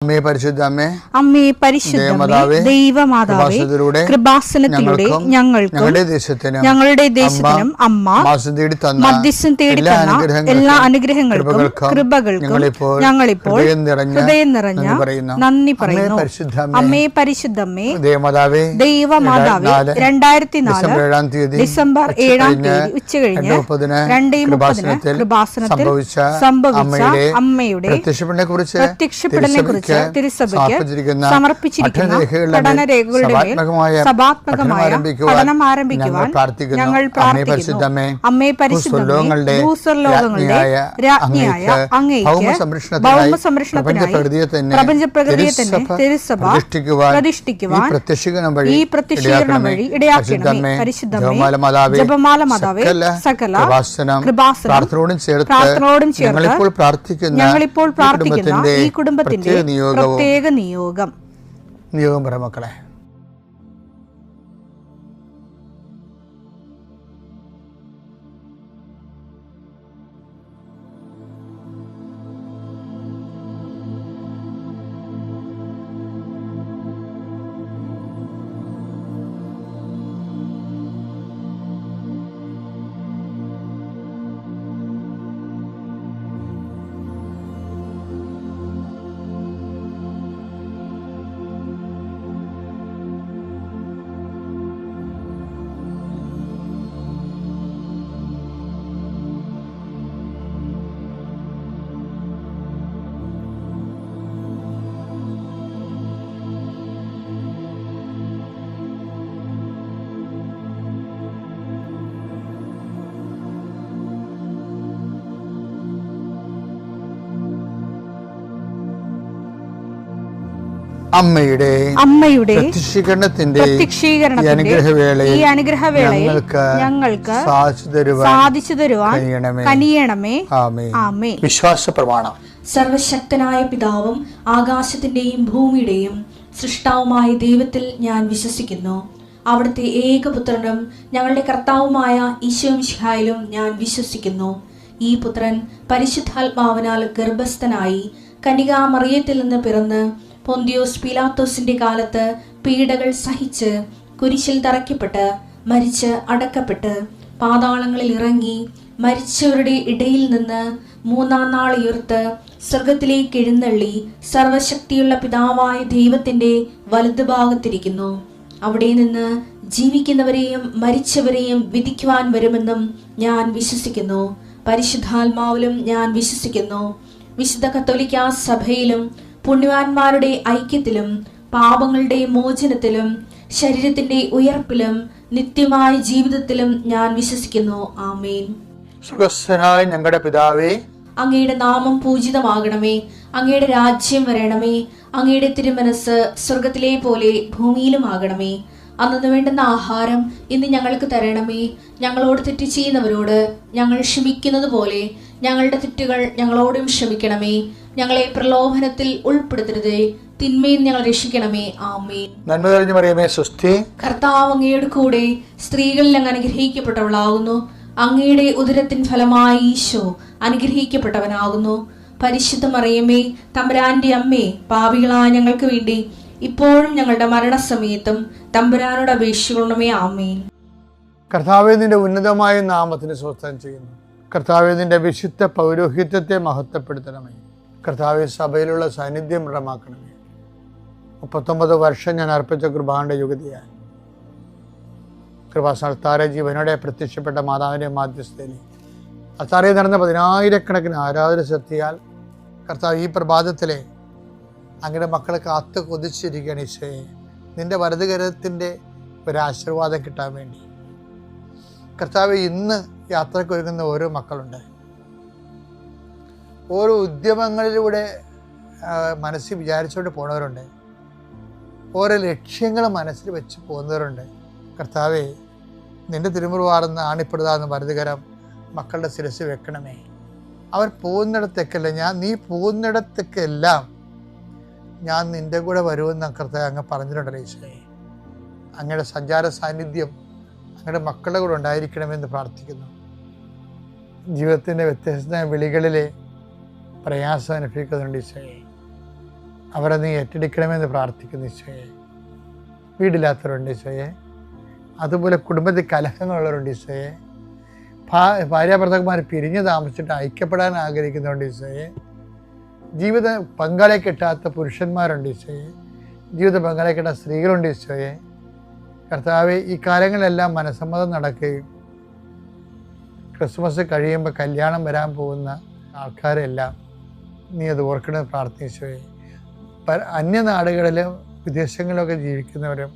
അമ്മേ പരിശുദ്ധ അമ്മേ, അമ്മേ പരിശുദ്ധ ദൈവമാതാവേ, കൃപാസനത്തിലൂടെ ഞങ്ങൾക്കും ഞങ്ങളുടെ ദേശത്തിനും അമ്മ മധ്യസ്ഥം തേടി തന്ന എല്ലാ അനുഗ്രഹങ്ങൾക്കും കൃപകൾക്കും ഞങ്ങളിപ്പോൾ ഹൃദയം നിറഞ്ഞ നന്ദി പറയുന്നു. അമ്മേ പരിശുദ്ധമ്മേ ദൈവമാതാവേ, 2004 ഡിസംബർ 7 ഉച്ചകഴിഞ്ഞ് 2:30 കൃപാസനത്തിൽ സംഭവിച്ച അമ്മയുടെ പ്രത്യക്ഷപ്പെടലിനെ കുറിച്ച് തിരുസഭയ്ക്ക് സമർപ്പിച്ചിരിക്കുന്ന പഠനരേഖകളുടെ മേൽ സഭാത്മകമായ പഠനം ആരംഭിക്കുവാൻ ഞങ്ങൾ പ്രാർത്ഥിക്കുന്നു. അമ്മേ പരിശുദ്ധമേ, ഭൂസ്വർലോകങ്ങളുടെ രാജ്ഞിയായ അങ്ങേയ്ക്ക് ഭൗമസംരക്ഷണത്തിനായി പ്രപഞ്ചപ്രകൃതിയെ തന്നെ തിരുസഭ പ്രതിഷ്ഠിക്കുവാൻ ഈ പ്രത്യക്ഷീകരണം വഴി ഇടയാക്കണമേ. പരിശുദ്ധമേ, ജപമാല മാതാവേ, സകല കൃപാസനം പ്രാർത്ഥനയോടും ചേർത്ത് ഞങ്ങളിപ്പോൾ പ്രാർത്ഥിക്കുന്ന ഈ കുടുംബത്തിന്റെ പ്രത്യേക നിയോഗം പറ മക്കളെ. അമ്മയുടെ പ്രത്യക്ഷീകരണത്തിന്റെ ഈ അനുഗ്രഹവേളയിൽ ഞങ്ങൾക്ക് സാധിച്ചു തരുവാൻ കനിയണമേ. ആമേൻ. വിശ്വാസ പ്രമാണം. സർവശക്തനായ പിതാവും ആകാശത്തിന്റെയും ഭൂമിയുടെയും സൃഷ്ടാവുമായ ദൈവത്തിൽ ഞാൻ വിശ്വസിക്കുന്നു. അവിടുത്തെ ഏകപുത്രനും ഞങ്ങളുടെ കർത്താവുമായ ഈശോ മിശിഹായിലും ഞാൻ വിശ്വസിക്കുന്നു. ഈ പുത്രൻ പരിശുദ്ധാത്മാവിനാൽ ഗർഭസ്ഥനായി കന്യകാമറിയത്തിൽ നിന്ന് പിറന്ന് പൊന്തിയോസ് പീലാത്തോസിന്റെ കാലത്ത് പീഡകൾ സഹിച്ച് കുരിശിൽ തറയ്ക്കപ്പെട്ട് മരിച്ച് അടക്കപ്പെട്ട് പാതാളങ്ങളിൽ ഇറങ്ങി മരിച്ചവരുടെ ഇടയിൽ നിന്ന് 3-ാം നാൾ ഉയർത്ത് സ്വർഗത്തിലേക്ക് എഴുന്നള്ളി സർവശക്തിയുള്ള പിതാവായ ദൈവത്തിന്റെ വലതുഭാഗത്തിരിക്കുന്നു. അവിടെ നിന്ന് ജീവിക്കുന്നവരെയും മരിച്ചവരെയും വിധിക്കുവാൻ വരുമെന്നും ഞാൻ വിശ്വസിക്കുന്നു. പരിശുദ്ധാത്മാവിലും ഞാൻ വിശ്വസിക്കുന്നു. വിശുദ്ധ കത്തോലിക്കാ സഭയിലും പുണ്യവാന്മാരുടെ ഐക്യത്തിലും പാപങ്ങളുടെ മോചനത്തിലും ശരീരത്തിന്റെ ഉയർപ്പിലും നിത്യമായ ജീവിതത്തിലും ഞാൻ വിശ്വസിക്കുന്നു. ആമേൻ. സ്വർഗ്ഗസ്ഥനായ ഞങ്ങളുടെ പിതാവേ, അങ്ങയുടെ നാമം പൂജിതമാകണമേ. അങ്ങയുടെ രാജ്യം വരണമേ. അങ്ങയുടെ തിരുമനസ് സ്വർഗത്തിലെ പോലെ ഭൂമിയിലും ആകണമേ. അന്നു വേണ്ടുന്ന ആഹാരം ഇന്ന് ഞങ്ങൾക്ക് തരണമേ. ഞങ്ങളോട് തെറ്റ് ചെയ്യുന്നവരോട് ഞങ്ങൾ ക്ഷമിക്കുന്നത് പോലെ ഞങ്ങളുടെ തെറ്റുകൾ ഞങ്ങളോടും ക്ഷമിക്കണമേ. ഞങ്ങളെ പ്രലോഭനത്തിൽ ഉൾപ്പെടുത്തരുതേ, തിന്മയിൽ ഞങ്ങൾ രക്ഷിക്കണമേ. ആമേൻ. നന്മ നിറഞ്ഞ മറിയമേ, സ്വസ്തി. കർത്താവ് അങ്ങയുടെ കൂടെ സ്ത്രീകളിൽ അങ്ങ് അനുഗ്രഹിക്കപ്പെട്ടവളാകുന്നു. അങ്ങയുടെ ഉദരത്തിൻ ഫലമായി ഈശോ അനുഗ്രഹിക്കപ്പെട്ടവനാകുന്നു. പരിശുദ്ധ മറിയമേ, തമ്പുരാന്റെ അമ്മേ, പാപികളായ ഞങ്ങൾക്ക് വേണ്ടി ഇപ്പോഴും ഞങ്ങളുടെ മരണസമയത്തും തമ്പുരാനോട് അപേക്ഷിക്കണമേ. ആമേൻ. കർത്താവേ, നിന്റെ ഉന്നതമായ നാമത്തിന് സ്വസ്ഥം ചെയ്യുന്നു. കർത്താവേ, നിന്റെ വിശുദ്ധ പൗരോഹിത്യത്തെ മഹത്വപ്പെടുത്തണമേ. കർത്താവേ, സഭയിലുള്ള സാന്നിധ്യം ദൃഢമാക്കണമേ. 39 വർഷം ഞാൻ അർപ്പിച്ച കൃപാന്റെ യുഗതിയായി കൃപാസ്ഥാന ജീവനോടെ പ്രത്യക്ഷപ്പെട്ട മാതാവിൻ്റെ മാധ്യസ്ഥയിൽ അത്താറയിൽ നടന്ന 10,000-കണക്കിന് ആരാധന ശക്തിയാൽ കർത്താവ് ഈ പ്രഭാതത്തിലെ അങ്ങയുടെ മക്കളെ കാത്തു കൊതിച്ചിരിക്കുകയാണ്. ഈശോയെ, നിന്റെ വലതുകരത്തിൻ്റെ ഒരാശീർവാദം കിട്ടാൻ വേണ്ടി കർത്താവ് ഇന്ന് യാത്രയ്ക്ക് ഒരുങ്ങുന്ന ഓരോ മക്കളുണ്ട്. ഓരോ ഉദ്യമങ്ങളിലൂടെ മനസ്സിൽ വിചാരിച്ചുകൊണ്ട് പോകുന്നവരുണ്ട്. ഓരോ ലക്ഷ്യങ്ങൾ മനസ്സിൽ വെച്ച് പോകുന്നവരുണ്ട്. കർത്താവേ, നിന്റെ തിരുമുറുവാർന്ന് ആണിപ്പെടുതാന്ന് വലതുകരം മക്കളുടെ ശിരസ് വെക്കണമേ. അവർ പോകുന്നിടത്തേക്കല്ല, നീ പോകുന്നിടത്തേക്കെല്ലാം ഞാൻ നിന്റെ കൂടെ വരുമെന്ന് കർത്താവ് അങ്ങ് പറഞ്ഞിട്ടുണ്ടല്ലോ. ഈശോയെ, അങ്ങയുടെ സഞ്ചാര സാന്നിധ്യം അങ്ങയുടെ മക്കളുടെ കൂടെ ഉണ്ടായിരിക്കണമെന്ന് പ്രാർത്ഥിക്കുന്നു. ജീവിതത്തിൻ്റെ വ്യത്യസ്ത വിളികളിലെ പ്രയാസം അനുഭവിക്കുന്നുണ്ട് ഈശോയെ. അവരെ നീ ഏറ്റെടുക്കണമെന്ന് പ്രാർത്ഥിക്കുന്നു ഈശോയെ. വീടില്ലാത്തവരുണ്ട് ഈശോയെ, അതുപോലെ കുടുംബത്തിൽ കലഹങ്ങളുള്ളവരുണ്ട് ഈശോയെ, ഭാര്യാഭർത്താക്കന്മാർ പിരിഞ്ഞ് താമസിച്ചിട്ട് ഐക്യപ്പെടാൻ ആഗ്രഹിക്കുന്നവരുണ്ട് ഈശോയെ, ജീവിത പങ്കാളിയെ കിട്ടാത്ത പുരുഷന്മാരുണ്ട് ഈശോയെ, ജീവിത പങ്കാളിയെ കിട്ടാത്ത സ്ത്രീകളുണ്ട് ഈശോയെ. കർത്താവെ, ഈ കാലങ്ങളിലെല്ലാം മനസ്സമ്മതം നടക്കുകയും ക്രിസ്മസ് കഴിയുമ്പോൾ കല്യാണം വരാൻ പോകുന്ന ആൾക്കാരെല്ലാം നീ അത് ഓർക്കണമെന്ന് പ്രാർത്ഥിച്ചോയെ. അന്യനാടുകളിലും വിദേശങ്ങളിലൊക്കെ ജീവിക്കുന്നവരും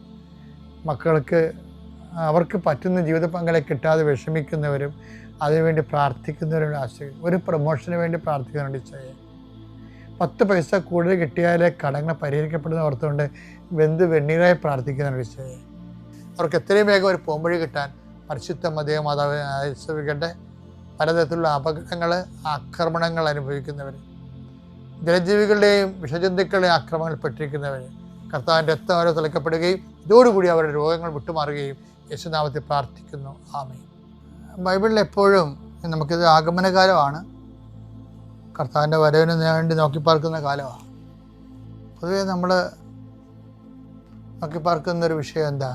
അവർക്ക് പറ്റുന്ന ജീവിത പങ്കാളിയെ കിട്ടാതെ വിഷമിക്കുന്നവരും അതിനുവേണ്ടി പ്രാർത്ഥിക്കുന്നവരും ആശ്രയിക്കും. ഒരു പ്രൊമോഷന് വേണ്ടി പ്രാർത്ഥിക്കുന്നുണ്ട് ഈശോയെ. 10 പൈസ കൂടുതൽ കിട്ടിയാലേ കടങ്ങൾ പരിഹരിക്കപ്പെടുന്ന ഓർത്തുകൊണ്ട് വെണ്ണീറായി പ്രാർത്ഥിക്കുന്നുണ്ട് ഈശോയെ. അവർക്ക് എത്രയും വേഗം ഒരു പോംവഴി കിട്ടാൻ പരിശുദ്ധ മാതാവ് ആശ്രയിക്കട്ടെ. പലതരത്തിലുള്ള അപകടങ്ങൾ, ആക്രമണങ്ങൾ അനുഭവിക്കുന്നവർ, ജലജീവികളുടെയും വിഷജന്തുക്കളുടെയും ആക്രമണങ്ങൾ പെട്ടിരിക്കുന്നവർ കർത്താവിൻ്റെ രക്തം അവരെ തിളക്കപ്പെടുകയും ഇതോടുകൂടി അവരുടെ രോഗങ്ങൾ വിട്ടുമാറുകയും യേശുനാമത്തിൽ പ്രാർത്ഥിക്കുന്നു. ആമേൻ. ബൈബിളിൽ എപ്പോഴും നമുക്കിത് ആഗമനകാലമാണ്, കർത്താവിൻ്റെ വരവിന് വേണ്ടി നോക്കിപ്പാർക്കുന്ന കാലമാണ്. പൊതുവെ നമ്മൾ നോക്കിപ്പാർക്കുന്നൊരു വിഷയം എന്താ?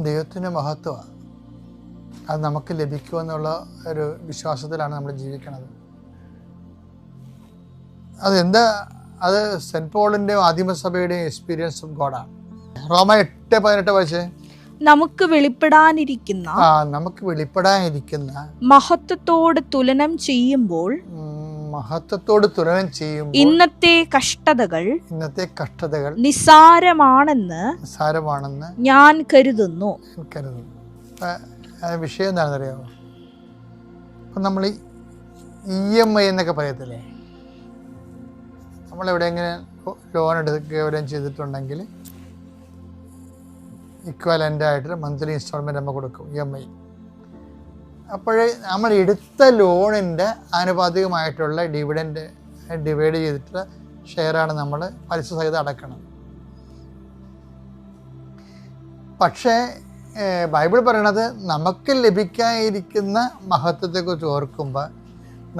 ദൈവത്തിൻ്റെ മഹത്വമാണ്. അത് നമുക്ക് ലഭിക്കുമെന്നുള്ള ഒരു വിശ്വാസത്തിലാണ് നമ്മൾ ജീവിക്കുന്നത്. അതെന്താ? അത് സെൻറ്റ് പോളിൻ്റെയും ആദിമസഭയുടെയും എക്സ്പീരിയൻസ് ഓഫ് ഗോഡാണ്. റോമ 8:18 വായിച്ചേ. നമുക്ക് വെളിപ്പെടാനിരിക്കുന്ന മഹത്വത്തോട് തുലനം ചെയ്യുമ്പോൾ ഇന്നത്തെ കഷ്ടതകൾ നിസ്സാരമാണെന്ന് ഞാൻ കരുതുന്നു. വിഷയം എന്താണെന്നറിയാമോ? ഇപ്പം നമ്മൾ EMI എന്നൊക്കെ പറയത്തില്ലേ, നമ്മളെവിടെയെങ്കിലും ലോൺ എടുക്കുകയും ചെയ്തിട്ടുണ്ടെങ്കിൽ ഇക്വലൻ്റായിട്ട് മന്ത്ലി ഇൻസ്റ്റാൾമെൻറ്റ് നമ്മൾ കൊടുക്കും, EMI. അപ്പോഴേ നമ്മൾ എടുത്ത ലോണിൻ്റെ ആനുപാതികമായിട്ടുള്ള ഡിവിഡൻഡ് ഡിവൈഡ് ചെയ്തിട്ടുള്ള ഷെയറാണ് നമ്മൾ പലിശ സഹിതം അടക്കണം. പക്ഷേ ബൈബിൾ പറയണത് നമുക്ക് ലഭിക്കാനിരിക്കുന്ന മഹത്വത്തെക്കുറിച്ച് ഓർക്കുമ്പോൾ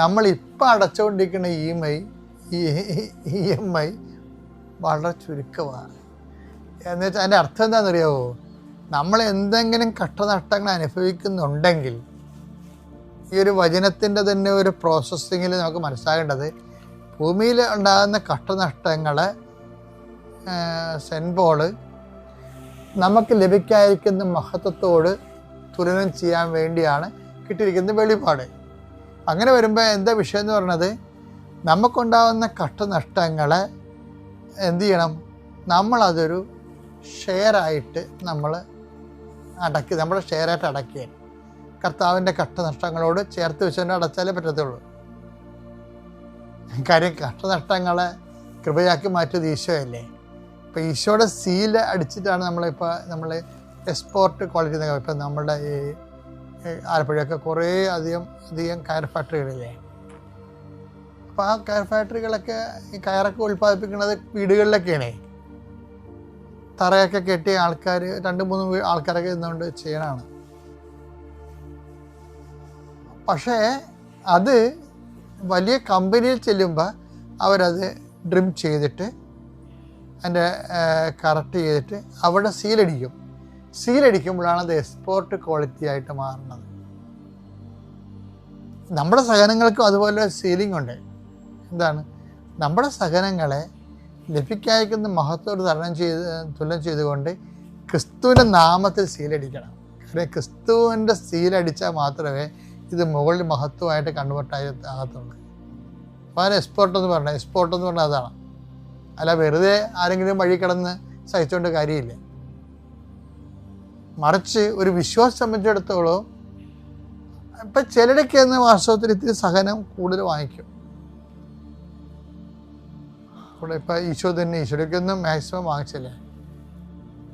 നമ്മളിപ്പോൾ അടച്ചുകൊണ്ടിരിക്കുന്ന EMI വളരെ ചുരുക്കമാണ്. എന്നുവെച്ചാൽ അതിൻ്റെ അർത്ഥം എന്താണെന്നറിയാമോ? നമ്മൾ എന്തെങ്കിലും കഷ്ടനഷ്ടങ്ങൾ അനുഭവിക്കുന്നുണ്ടെങ്കിൽ ഈ ഒരു വചനത്തിൻ്റെ തന്നെ ഒരു പ്രോസസ്സിങ്ങിൽ നമുക്ക് മനസ്സിലാകേണ്ടത്, ഭൂമിയിൽ ഉണ്ടാകുന്ന കഷ്ടനഷ്ടങ്ങളെ സെൻറ്റ് പോള് നമുക്ക് ലഭിക്കാതിരിക്കുന്ന മഹത്വത്തോട് തുലനം ചെയ്യാൻ വേണ്ടിയാണ് കിട്ടിയിരിക്കുന്ന വെളിപാട്. അങ്ങനെ വരുമ്പോൾ എന്താ വിഷയം എന്ന് പറയുന്നത്, നമുക്കുണ്ടാകുന്ന കഷ്ടനഷ്ടങ്ങളെ എന്ത് ചെയ്യണം? നമ്മളതൊരു ഷെയറായിട്ട് നമ്മുടെ ഷെയറായിട്ട് അടയ്ക്കുക. കർത്താവിൻ്റെ കഷ്ടനഷ്ടങ്ങളോട് ചേർത്ത് വെച്ചുകൊണ്ട് അടച്ചാലേ പറ്റത്തുള്ളൂ. കാര്യം കഷ്ടനഷ്ടങ്ങളെ കൃപയാക്കി മാറ്റിയത് ഈശോയല്ലേ. ഇപ്പോൾ ഈശോയുടെ സീൽ അടിച്ചിട്ടാണ് നമ്മൾ എക്സ്പോർട്ട് ക്വാളിറ്റി എന്നൊക്കെ. ഇപ്പം നമ്മുടെ ഈ ആലപ്പുഴയൊക്കെ കുറേ അധികം കയർ ഫാക്ടറികളില്ലേ. അപ്പോൾ ആ കയർ ഫാക്ടറികളൊക്കെ ഈ കയറൊക്കെ ഉൽപ്പാദിപ്പിക്കുന്നത് വീടുകളിലൊക്കെയാണേ. തറയൊക്കെ കെട്ടിയ ആൾക്കാർ 2-3 ആൾക്കാരൊക്കെ ഇന്നുകൊണ്ട് ചെയ്യണതാണ്. പക്ഷേ അത് വലിയ കമ്പനിയിൽ ചെല്ലുമ്പോൾ അവരത് ഡ്രിം ചെയ്തിട്ട് അതിൻ്റെ കറക്റ്റ് ചെയ്തിട്ട് അവിടെ സീലടിക്കുമ്പോഴാണ് അത് എക്സ്പോർട്ട് ക്വാളിറ്റി ആയിട്ട് മാറുന്നത്. നമ്മുടെ സഹനങ്ങൾക്കും അതുപോലെ സീലിംഗ് ഉണ്ട്. എന്താണ്? നമ്മുടെ സഹനങ്ങളെ ലഭിക്കാതിരിക്കുന്ന മഹത്വത്തോട് തുലനം ചെയ്തുകൊണ്ട് ക്രിസ്തുവിൻ്റെ നാമത്തിൽ സീലടിക്കണം. കാരണം ക്രിസ്തുവിൻ്റെ സീലടിച്ചാൽ മാത്രമേ ഇത് മുകളിൽ മഹത്വമായിട്ട് കൺവേർട്ട് ആകത്തുള്ളൂ. അപ്പോൾ അതിന് എക്സ്പോർട്ട് എന്ന് പറഞ്ഞാൽ അതാണ്. അല്ല വെറുതെ ആരെങ്കിലും വഴി കിടന്ന് സഹിച്ചുകൊണ്ട് കാര്യമില്ല. മറിച്ച് ഒരു വിശ്വാസം സംബന്ധിച്ചിടത്തോളം ഇപ്പം ചിലരൊക്കെയെന്ന് വാസ്തവത്തിൽ ഇത്തിരി സഹനം കൂടുതൽ വാങ്ങിക്കും. അവിടെ ഇപ്പം ഈശോയ്ക്കൊന്നും മാക്സിമം വാങ്ങിച്ചില്ല.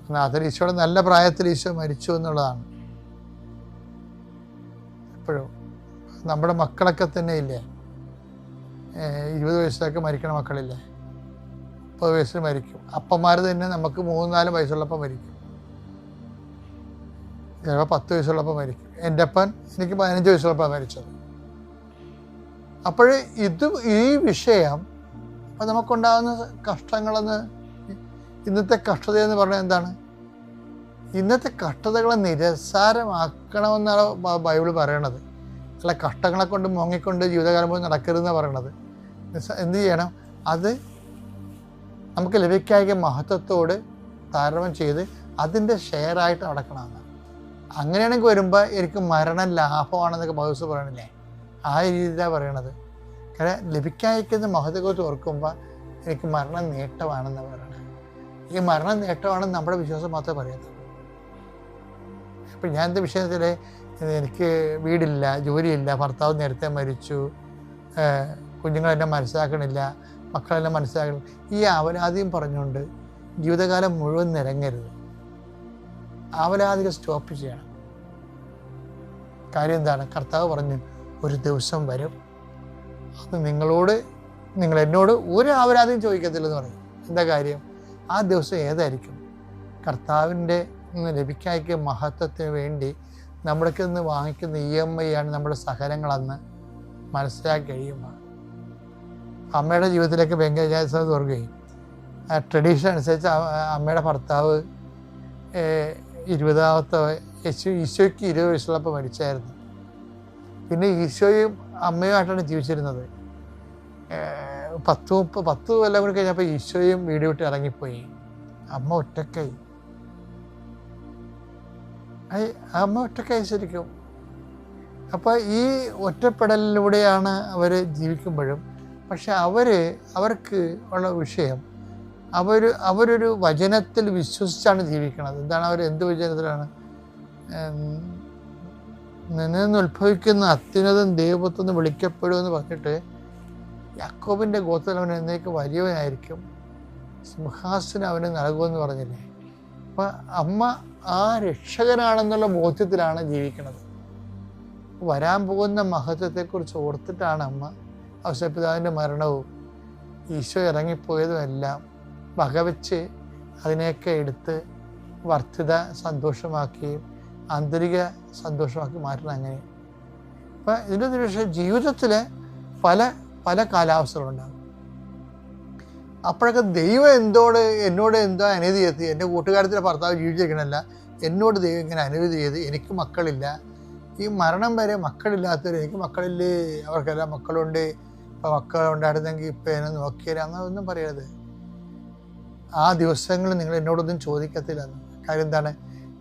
എന്നാൽ അതൊരു ഈശോയുടെ നല്ല പ്രായത്തിൽ ഈശോ മരിച്ചു എന്നുള്ളതാണ്. എപ്പോഴും നമ്മുടെ മക്കളൊക്കെ തന്നെ ഇല്ലേ, 20 വയസ്സിലൊക്കെ മരിക്കണ മക്കളില്ലേ, 30 വയസ്സിൽ മരിക്കും. അപ്പന്മാർ തന്നെ നമുക്ക് 3-4 വയസ്സുള്ളപ്പോൾ മരിക്കും, ചിലപ്പോൾ 10 വയസ്സുള്ളപ്പോൾ മരിക്കും. എൻ്റെ അപ്പൻ എനിക്ക് 15 വയസ്സുള്ളപ്പോൾ മരിച്ചത്. അപ്പോൾ ഈ വിഷയം അപ്പം നമുക്കുണ്ടാകുന്ന കഷ്ടങ്ങളെന്ന്, ഇന്നത്തെ കഷ്ടതയെന്ന് പറഞ്ഞാൽ എന്താണ്? ഇന്നത്തെ കഷ്ടതകളെ നിരസാരമാക്കണമെന്നാണ് ബൈബിൾ പറയണത്. അല്ല, കഷ്ടങ്ങളെ കൊണ്ട് മുങ്ങിക്കൊണ്ട് ജീവിതകാലം പോയി നടക്കരുതെന്ന് പറയണത്. എന്ത് ചെയ്യണം? അത് നമുക്ക് ലഭിക്കായ മഹത്വത്തോട് താരതമ്യം ചെയ്ത് അതിൻ്റെ ഷെയറായിട്ട് നടക്കണമെന്ന്. അങ്ങനെയാണെങ്കിൽ വരുമ്പോൾ എനിക്ക് മരണം ലാഭമാണെന്നൊക്കെ പൗലോസ് പറയണില്ലേ? ആ രീതിയിലാണ് പറയണത്. കാരണം ലഭിക്കാതിരിക്കുന്ന മഹത്വത്തെ ഓർക്കുമ്പോൾ എനിക്ക് മരണം നേട്ടമാണെന്ന് പറയണത്. ഈ മരണം നേട്ടമാണെന്ന് നമ്മുടെ വിശ്വാസം മാത്രമേ പറയുന്നത്. ഇപ്പം ഞാൻ എൻ്റെ വിഷയത്തിൽ എനിക്ക് വീടില്ല, ജോലിയില്ല, ഭർത്താവ് നേരത്തെ മരിച്ചു, കുഞ്ഞുങ്ങളെന്നെ മനസ്സിലാക്കണില്ല, മക്കളെല്ലാം മനസ്സിലാക്കണം, ഈ അവലാതിയും പറഞ്ഞുകൊണ്ട് ജീവിതകാലം മുഴുവൻ നിരങ്ങരുത്. അവലാതികൾ സ്റ്റോപ്പ് ചെയ്യണം. കാര്യം എന്താണ്? കർത്താവ് പറഞ്ഞു, ഒരു ദിവസം വരും, അത് നിങ്ങൾ എന്നോട് ഒരു അവലാതിയും ചോദിക്കത്തില്ലെന്ന് പറയും. എന്താ കാര്യം? ആ ദിവസം ഏതായിരിക്കും? കർത്താവിൻ്റെ നിന്ന് ലഭിക്കായ്ക്ക് മഹത്വത്തിന് വേണ്ടി നമ്മൾക്ക് നിന്ന് വാങ്ങിക്കുന്ന EMI ആണ് നമ്മുടെ സഹനങ്ങളെന്ന് മനസ്സിലാക്കി കഴിയുമ്പോൾ അമ്മയുടെ ജീവിതത്തിലേക്ക് ഭയങ്കര ഓർക്കുകയും, ആ ട്രഡീഷൻ അനുസരിച്ച് അമ്മയുടെ ഭർത്താവ് 20ാമത്തെ ഈശോയ്ക്ക് 20 വയസ്സുള്ളപ്പോൾ മരിച്ചായിരുന്നു. പിന്നെ ഈശോയും അമ്മയുമായിട്ടാണ് ജീവിച്ചിരുന്നത്. 10 കൊല്ലം കൂടി കഴിഞ്ഞപ്പോൾ ഈശോയും വീട് വിട്ട് ഇറങ്ങിപ്പോയി. അമ്മ ഒറ്റക്കായി. അമ്മ ഒറ്റക്കായി ശരിക്കും. അപ്പോൾ ഈ ഒറ്റപ്പെടലിലൂടെയാണ് അവർ ജീവിക്കുമ്പോഴും, പക്ഷെ അവർക്ക് ഉള്ള വിഷയം അവരൊരു വചനത്തിൽ വിശ്വസിച്ചാണ് ജീവിക്കുന്നത്. എന്താണ് അവർ? എന്ത് വചനത്തിലാണ്? നിന്ന് ഉത്ഭവിക്കുന്ന അത്യുന്നതൻ ദൈവത്വം വിളിക്കപ്പെടുമെന്ന് പറഞ്ഞിട്ട് യാക്കോബിൻ്റെ ഗോത്രത്തിൽ അവൻ എന്നേക്ക് വലിയവനായിരിക്കും, സിംഹാസനം അവന് നൽകുമെന്ന് പറഞ്ഞില്ലേ? അപ്പം അമ്മ ആ രക്ഷകനാണെന്നുള്ള ബോധ്യത്തിലാണ് ജീവിക്കുന്നത്. വരാൻ പോകുന്ന മഹത്വത്തെക്കുറിച്ച് ഓർത്തിട്ടാണ് അമ്മ ഔസേപ്പിതാവിൻ്റെ മരണവും ഈശോ ഇറങ്ങിപ്പോയതും എല്ലാം വകവെച്ച് അതിനെയൊക്കെ എടുത്ത് വർദ്ധിത സന്തോഷമാക്കുകയും ആന്തരിക സന്തോഷമാക്കി മാറ്റണം. അങ്ങനെ അപ്പം ഇതിൻ്റെ പക്ഷേ ജീവിതത്തിൽ പല കാലാവസ്ഥകളുണ്ടാകും. അപ്പോഴൊക്കെ ദൈവം എന്നോട് എന്തോ അനുമതി ചെയ്ത്, എൻ്റെ കൂട്ടുകാരത്തിൻ്റെ ഭർത്താവ് ജീവിച്ചിരിക്കണമല്ല, എന്നോട് ദൈവം ഇങ്ങനെ അനുമതി ചെയ്ത്, എനിക്ക് മക്കളില്ല, ഈ മരണം വരെ മക്കളില്ലാത്തവർ, എനിക്ക് മക്കളില്ലേ, അവർക്കെല്ലാം മക്കളുണ്ട്, ഇപ്പം മക്കളുണ്ടായിരുന്നെങ്കിൽ ഇപ്പം എന്നെ നോക്കിയാൽ അങ്ങനൊന്നും പറയരുത്. ആ ദിവസങ്ങളിൽ നിങ്ങൾ എന്നോടൊന്നും ചോദിക്കത്തില്ല. കാര്യം എന്താണ്?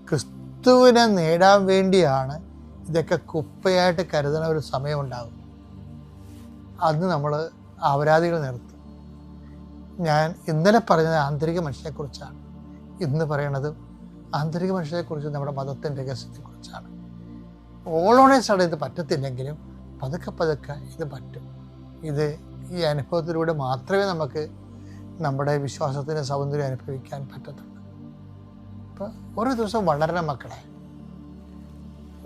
ക്രിസ്തുവിനെ നേടാൻ വേണ്ടിയാണ് ഇതൊക്കെ കുപ്പയായിട്ട് കരുതുന്ന ഒരു സമയമുണ്ടാകും. അന്ന് നമ്മൾ അപരാധികൾ നിർത്തും. ഞാൻ ഇന്നലെ പറഞ്ഞത് ആന്തരിക മനുഷ്യനെക്കുറിച്ചാണ്, ഇന്ന് പറയണത് ആന്തരിക മനുഷ്യനെക്കുറിച്ച്, നമ്മുടെ മതത്തിൻ്റെ രഹസ്യത്തെക്കുറിച്ചാണ്. ഓളോണേഴ്സാണ് ഇത് പറ്റത്തില്ലെങ്കിലും പതുക്കെ ഇത് പറ്റും. ഇത് ഈ അനുഭവത്തിലൂടെ മാത്രമേ നമുക്ക് നമ്മുടെ വിശ്വാസത്തിൻ്റെ സൗന്ദര്യം അനുഭവിക്കാൻ പറ്റത്തുള്ളൂ. അപ്പോൾ ഒരു ദിവസം വളരണം മക്കളെ.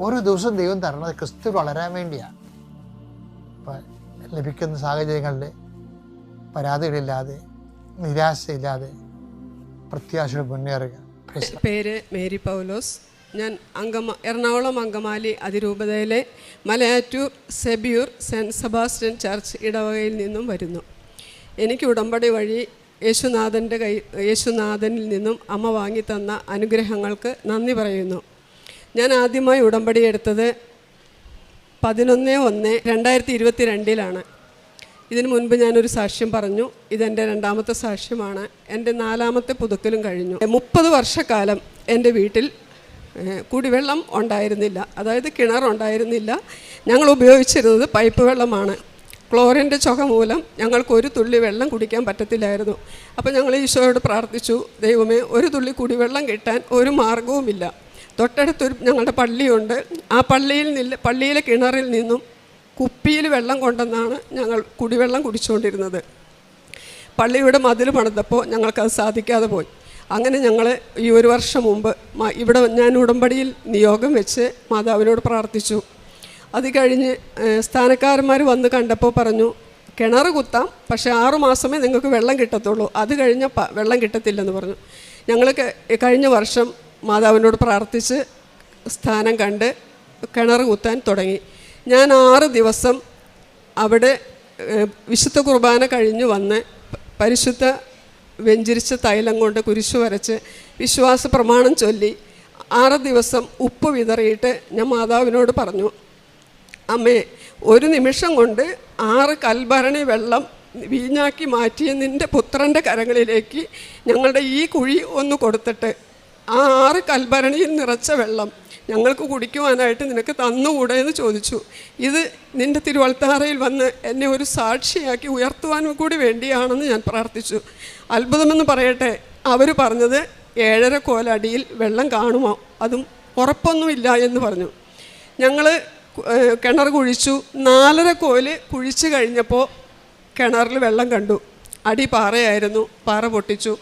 ഒരു ദിവസം ദൈവം തരണത് ക്രിസ്തു വളരാൻ വേണ്ടിയാണ്. അപ്പം ലഭിക്കുന്ന സാഹചര്യങ്ങളിൽ പരാതികളില്ലാതെ, നിരാശയില്ലാതെ പ്രത്യാശയോടെ മുന്നേറുക. പേര് മേരി പൗലോസ്. ഞാൻ എറണാകുളം അങ്കമാലി അതിരൂപതയിലെ Malayattoor Sebiyur Saint Sebastian church ഇടവകയിൽ നിന്നും വരുന്നു. എനിക്ക് ഉടമ്പടി വഴി യേശുനാഥനിൽ നിന്നും അമ്മ വാങ്ങിത്തന്ന അനുഗ്രഹങ്ങൾക്ക് നന്ദി പറയുന്നു. ഞാൻ ആദ്യമായി ഉടമ്പടി എടുത്തത് 11/1/2022 ഇതിനു മുൻപ് ഞാനൊരു സാക്ഷ്യം പറഞ്ഞു. ഇതെൻ്റെ 2ാമത്തെ സാക്ഷ്യമാണ്. എൻ്റെ 4ാമത്തെ പുതുക്കലും കഴിഞ്ഞു. 30 വർഷക്കാലം എൻ്റെ വീട്ടിൽ കുടിവെള്ളം ഉണ്ടായിരുന്നില്ല, അതായത് കിണറുണ്ടായിരുന്നില്ല. ഞങ്ങൾ ഉപയോഗിച്ചിരുന്നത് പൈപ്പ് വെള്ളമാണ്. ക്ലോറിൻ്റെ ചുക മൂലം ഞങ്ങൾക്ക് ഒരു തുള്ളി വെള്ളം കുടിക്കാൻ പറ്റത്തില്ലായിരുന്നു. അപ്പോൾ ഞങ്ങൾ ഈശോയോട് പ്രാർത്ഥിച്ചു, ദൈവമേ, ഒരു തുള്ളി കുടിവെള്ളം കിട്ടാൻ ഒരു മാർഗവുമില്ല. തൊട്ടടുത്തൊരു ഞങ്ങളുടെ പള്ളിയുണ്ട്. ആ പള്ളിയിലെ കിണറിൽ നിന്നും കുപ്പിയിൽ വെള്ളം കൊണ്ടെന്നാണ് ഞങ്ങൾ കുടിവെള്ളം കുടിച്ചുകൊണ്ടിരുന്നത്. പള്ളിയുടെ മതിൽ പണിതപ്പോൾ ഞങ്ങൾക്കത് സാധിക്കാതെ പോയി. അങ്ങനെ ഞങ്ങൾ ഈ 1 വർഷം മുമ്പ് ഇവിടെ ഞാൻ ഉടമ്പടിയിൽ നിയോഗം വെച്ച് മാതാവിനോട് പ്രാർത്ഥിച്ചു. അത് കഴിഞ്ഞ് സ്ഥാനക്കാരന്മാർ വന്ന് കണ്ടപ്പോൾ പറഞ്ഞു, കിണർ കുത്താം, പക്ഷേ 6 മാസമേ നിങ്ങൾക്ക് വെള്ളം കിട്ടത്തുള്ളൂ, അത് കഴിഞ്ഞ വെള്ളം കിട്ടത്തില്ലെന്ന് പറഞ്ഞു. ഞങ്ങൾ കഴിഞ്ഞ വർഷം മാതാവിനോട് പ്രാർത്ഥിച്ച് സ്ഥാനം കണ്ട് കിണർ കുത്താൻ തുടങ്ങി. ഞാൻ 6 ദിവസം അവിടെ വിശുദ്ധ കുർബാന കഴിഞ്ഞ് വന്ന് പരിശുദ്ധ വെഞ്ചരിച്ച തൈലം കൊണ്ട് കുരിശു വരച്ച് വിശ്വാസ പ്രമാണം ചൊല്ലി 6 ദിവസം ഉപ്പ് വിതറിയിട്ട് ഞാൻ മാതാവിനോട് പറഞ്ഞു, അമ്മേ, ഒരു നിമിഷം കൊണ്ട് 6 കൽഭരണി വെള്ളം വീഞ്ഞാക്കി മാറ്റിയ നിൻ്റെ പുത്രൻ്റെ കരങ്ങളിലേക്ക് ഞങ്ങളുടെ ഈ കുഴി ഒന്ന് കൊടുത്തിട്ട് ആ 6 കൽഭരണിയിൽ നിറച്ച വെള്ളം ഞങ്ങൾക്ക് കുടിക്കുവാനായിട്ട് നിനക്ക് തന്നുകൂടെ എന്ന് ചോദിച്ചു. ഇത് നിൻ്റെ തിരുവൾത്താരയിൽ വന്ന് എന്നെ ഒരു സാക്ഷിയാക്കി ഉയർത്തുവാനും കൂടി വേണ്ടിയാണെന്ന് ഞാൻ പ്രാർത്ഥിച്ചു. അത്ഭുതമെന്ന് പറയട്ടെ, അവർ പറഞ്ഞത് 7.5 കോലടിയിൽ വെള്ളം കാണുമോ, അതും ഉറപ്പൊന്നുമില്ല എന്ന് പറഞ്ഞു. ഞങ്ങൾ കിണർ കുഴിച്ചു. 4.5 കോല് കുഴിച്ച് കഴിഞ്ഞപ്പോൾ കിണറിൽ വെള്ളം കണ്ടു. അടി പാറയായിരുന്നു, പാറ പൊട്ടിച്ചു.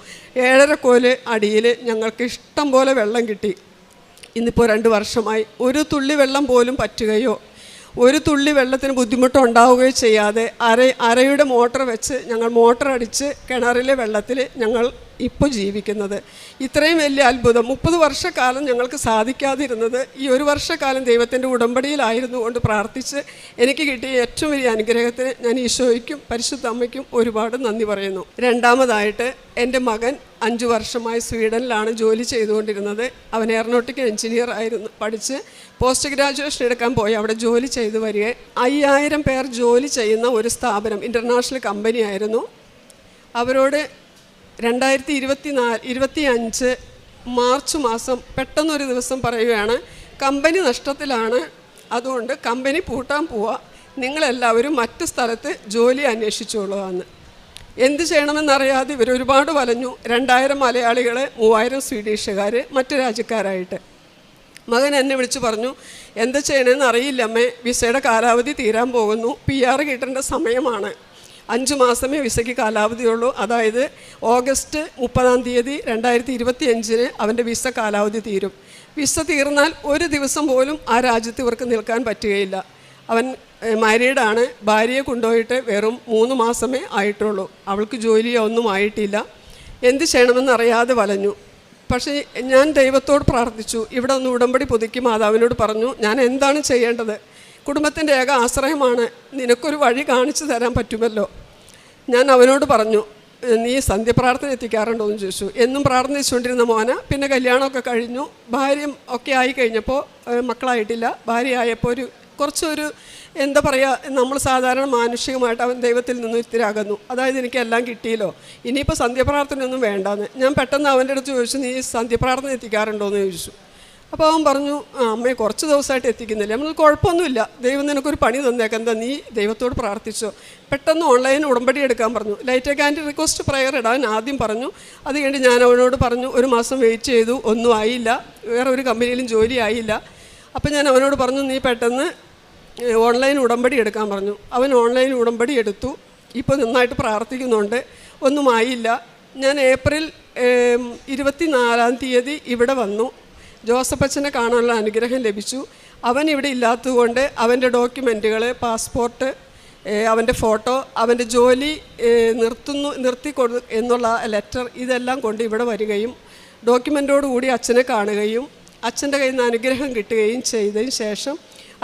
7.5 കോല് അടിയിൽ ഞങ്ങൾക്ക് ഇഷ്ടം പോലെ വെള്ളം കിട്ടി. ഇന്നിപ്പോൾ 2 വർഷമായി ഒരു തുള്ളി വെള്ളം പോലും പറ്റുകയോ ഒരു തുള്ളി വെള്ളത്തിന് ബുദ്ധിമുട്ടുണ്ടാവുകയോ ചെയ്യാതെ അരയുടെ മോട്ടർ വെച്ച് ഞങ്ങൾ മോട്ടർ അടിച്ച് കിണറിലെ വെള്ളത്തിൽ ഞങ്ങൾ ഇപ്പോൾ ജീവിക്കുന്നത്. ഇത്രയും വലിയ അത്ഭുതം 30 വർഷക്കാലം ഞങ്ങൾക്ക് സാധിക്കാതിരുന്നത് ഈ 1 വർഷക്കാലം ദൈവത്തിൻ്റെ ഉടമ്പടിയിലായിരുന്നു കൊണ്ട് പ്രാർത്ഥിച്ച് എനിക്ക് കിട്ടിയ ഏറ്റവും വലിയ അനുഗ്രഹത്തിന് ഞാൻ ഈശോയ്ക്കും പരിശുദ്ധ അമ്മയ്ക്കും ഒരുപാട് നന്ദി പറയുന്നു. രണ്ടാമതായിട്ട് എൻ്റെ മകൻ 5 വർഷമായി സ്വീഡനിലാണ് ജോലി ചെയ്തുകൊണ്ടിരുന്നത്. അവൻ എയറോനോട്ടിക്കൽ എഞ്ചിനീയർ ആയിരുന്നു. പഠിച്ച് പോസ്റ്റ് ഗ്രാജുവേഷൻ എടുക്കാൻ പോയി അവിടെ ജോലി ചെയ്തു വരിക. 5000 പേർ ജോലി ചെയ്യുന്ന ഒരു സ്ഥാപനം, ഇൻ്റർനാഷണൽ കമ്പനി ആയിരുന്നു. അവരോട് 2025 മാർച്ച് മാസം പെട്ടെന്നൊരു ദിവസം പറയുകയാണ്, കമ്പനി നഷ്ടത്തിലാണ്, അതുകൊണ്ട് കമ്പനി പൂട്ടാൻ പോവുക, നിങ്ങളെല്ലാവരും മറ്റ് സ്ഥലത്ത് ജോലി അന്വേഷിച്ചോളുകയെന്ന്. എന്ത് ചെയ്യണമെന്നറിയാതെ ഇവർ ഒരുപാട് വലഞ്ഞു. 2000 മലയാളികൾ, 3000 സ്വീഡിഷുകാർ, മറ്റു രാജ്യക്കാരായിട്ട്. മകൻ എന്നെ വിളിച്ച് പറഞ്ഞു, എന്താ ചെയ്യണമെന്ന് അറിയില്ല അമ്മേ, വിസയുടെ കാലാവധി തീരാൻ പോകുന്നു, PR കിട്ടേണ്ട സമയമാണ്, 5 മാസമേ വിസയ്ക്ക് കാലാവധിയുള്ളൂ. അതായത് ഓഗസ്റ്റ് 30 2025 അവൻ്റെ വിസ കാലാവധി തീരും. വിസ തീർന്നാൽ ഒരു ദിവസം പോലും ആ രാജ്യത്ത് ഇവർക്ക് നിൽക്കാൻ പറ്റുകയില്ല. അവൻ മാരീഡാണ്. ഭാര്യയെ കൊണ്ടുപോയിട്ട് വെറും 3 മാസമേ ആയിട്ടുള്ളൂ. അവൾക്ക് ജോലിയോ ഒന്നും ആയിട്ടില്ല. എന്ത് ചെയ്യണമെന്നറിയാതെ വലഞ്ഞു. പക്ഷേ ഞാൻ ദൈവത്തോട് പ്രാർത്ഥിച്ചു. ഇവിടെ ഒന്ന് ഉടമ്പടി പുതുക്കി മാതാവിനോട് പറഞ്ഞു, ഞാൻ എന്താണ് ചെയ്യേണ്ടത്? കുടുംബത്തിൻ്റെ ഏക ആശ്രയമാണ്, നിനക്കൊരു വഴി കാണിച്ചു തരാൻ പറ്റുമല്ലോ. ഞാൻ അവനോട് പറഞ്ഞു, നീ സന്ധ്യപ്രാർത്ഥന എത്തിക്കാറുണ്ടോ എന്ന് ചോദിച്ചു. എന്നും പ്രാർത്ഥിച്ചുകൊണ്ടിരുന്ന മോന പിന്നെ കല്യാണമൊക്കെ കഴിഞ്ഞു, ഭാര്യ ഒക്കെ ആയി കഴിഞ്ഞപ്പോൾ മക്കളായിട്ടില്ല. ഭാര്യ ആയപ്പോൾ കുറച്ചൊരു എന്താ പറയുക, നമ്മൾ സാധാരണ മാനുഷികമായിട്ട് അവൻ ദൈവത്തിൽ നിന്ന് ഇത്തിരാകുന്നു. അതായത് എനിക്കെല്ലാം കിട്ടിയല്ലോ, ഇനിയിപ്പോൾ സന്ധ്യപ്രാർത്ഥനയൊന്നും വേണ്ടാന്ന്. ഞാൻ പെട്ടെന്ന് അവൻ്റെ അടുത്ത് ചോദിച്ചു, നീ സന്ധ്യപ്രാർത്ഥന എത്തിക്കാറുണ്ടോ എന്ന് ചോദിച്ചു. അപ്പോൾ അവൻ പറഞ്ഞു, അമ്മയെ കുറച്ച് ദിവസമായിട്ട് എത്തിക്കുന്നില്ല. നമ്മൾ കുഴപ്പമൊന്നുമില്ല, ദൈവം നിനക്കൊരു പണി തന്നേക്കാം, എന്താ നീ ദൈവത്തോട് പ്രാർത്ഥിച്ചോ. പെട്ടെന്ന് ഓൺലൈൻ ഉടമ്പടി എടുക്കാൻ പറഞ്ഞു. ലൈറ്റ് ആൻഡ് റിക്വസ്റ്റ് പ്രയർ ഇടാൻ ആദ്യം പറഞ്ഞു. അത് കഴിഞ്ഞ് ഞാൻ അവനോട് പറഞ്ഞു, 1 മാസം വെയിറ്റ് ചെയ്തു, ഒന്നും ആയില്ല, വേറെ ഒരു കമ്പനിയിലും ജോലി ആയില്ല. അപ്പം ഞാൻ അവനോട് പറഞ്ഞു, നീ പെട്ടെന്ന് ഓൺലൈൻ ഉടമ്പടി എടുക്കാൻ പറഞ്ഞു. അവൻ ഓൺലൈൻ ഉടമ്പടി എടുത്തു. ഇപ്പോൾ നന്നായിട്ട് പ്രാർത്ഥിക്കുന്നുണ്ട്, ഒന്നും ആയില്ല. ഞാൻ ഏപ്രിൽ 24 ഇവിടെ വന്നു. ജോസഫ് അച്ഛനെ കാണാനുള്ള അനുഗ്രഹം ലഭിച്ചു. അവൻ ഇവിടെ ഇല്ലാത്തതുകൊണ്ട് അവൻ്റെ ഡോക്യുമെൻറ്റുകൾ, പാസ്പോർട്ട്, അവൻ്റെ ഫോട്ടോ, അവൻ്റെ ജോലി നിർത്തിക്കൊടു എന്നുള്ള ലെറ്റർ, ഇതെല്ലാം കൊണ്ട് ഇവിടെ വരികയും ഡോക്യുമെൻറ്റോടുകൂടി അച്ഛനെ കാണുകയും അച്ഛൻ്റെ കയ്യിൽ നിന്ന് അനുഗ്രഹം കിട്ടുകയും ചെയ്തതിന് ശേഷം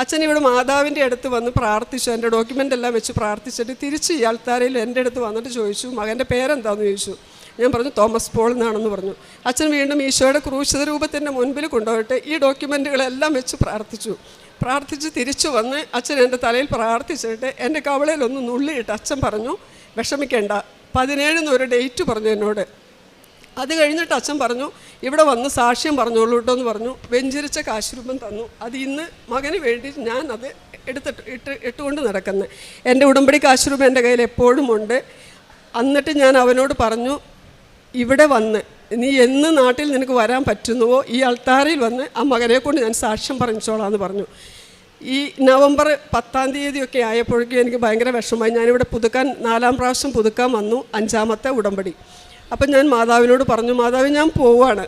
അച്ഛൻ ഇവിടെ മാതാവിൻ്റെ അടുത്ത് വന്ന് പ്രാർത്ഥിച്ചു. എൻ്റെ ഡോക്യുമെൻ്റ് എല്ലാം വെച്ച് പ്രാർത്ഥിച്ചിട്ട് തിരിച്ച് ഈ ആൾത്താരയിൽ എൻ്റെ അടുത്ത് വന്നിട്ട് ചോദിച്ചു, മകൻ്റെ പേരെന്താണെന്ന് ചോദിച്ചു. ഞാൻ പറഞ്ഞു, തോമസ് പോൾ എന്നാണെന്ന് പറഞ്ഞു. അച്ഛൻ വീണ്ടും ഈശോയുടെ ക്രൂശിത രൂപത്തിൻ്റെ മുൻപിൽ കൊണ്ടുപോയിട്ട് ഈ ഡോക്യുമെൻറ്റുകളെല്ലാം വെച്ച് പ്രാർത്ഥിച്ച് തിരിച്ചു വന്ന് അച്ഛൻ എൻ്റെ തലയിൽ പ്രാർത്ഥിച്ചിട്ട് എൻ്റെ കവളയിലൊന്ന് നുള്ളിയിട്ട് അച്ഛൻ പറഞ്ഞു, വിഷമിക്കേണ്ട, 17 ഒരു ഡേറ്റ് പറഞ്ഞു എന്നോട്. അത് കഴിഞ്ഞിട്ട് അച്ഛൻ പറഞ്ഞു, ഇവിടെ വന്ന് സാക്ഷ്യം പറഞ്ഞോളൂ കേട്ടോ എന്ന് പറഞ്ഞു. വെഞ്ചരിച്ച കാശുരൂപം തന്നു. അത് ഇന്ന് മകന് വേണ്ടി ഞാൻ അത് ഇട്ടുകൊണ്ട് നടക്കുന്നത്. എൻ്റെ ഉടമ്പടി കാശുരൂപം എൻ്റെ കയ്യിൽ എപ്പോഴും ഉണ്ട്. എന്നിട്ട് ഞാൻ അവനോട് പറഞ്ഞു, ഇവിടെ വന്ന് നീ എന്ന് നാട്ടിൽ നിനക്ക് വരാൻ പറ്റുന്നുവോ ഈ അൾത്താരയിൽ വന്ന് ആ മകനെ കൊണ്ട് ഞാൻ സാക്ഷ്യം പറഞ്ഞോളാന്ന് പറഞ്ഞു. ഈ നവംബർ 10 ഒക്കെ ആയപ്പോഴേക്കും എനിക്ക് ഭയങ്കര വിഷമമായി. ഞാനിവിടെ 4ാം പ്രാവശ്യം പുതുക്കാൻ വന്നു, 5ാമത്തെ ഉടമ്പടി. അപ്പം ഞാൻ മാതാവിനോട് പറഞ്ഞു, മാതാവ് ഞാൻ പോവുകയാണ്.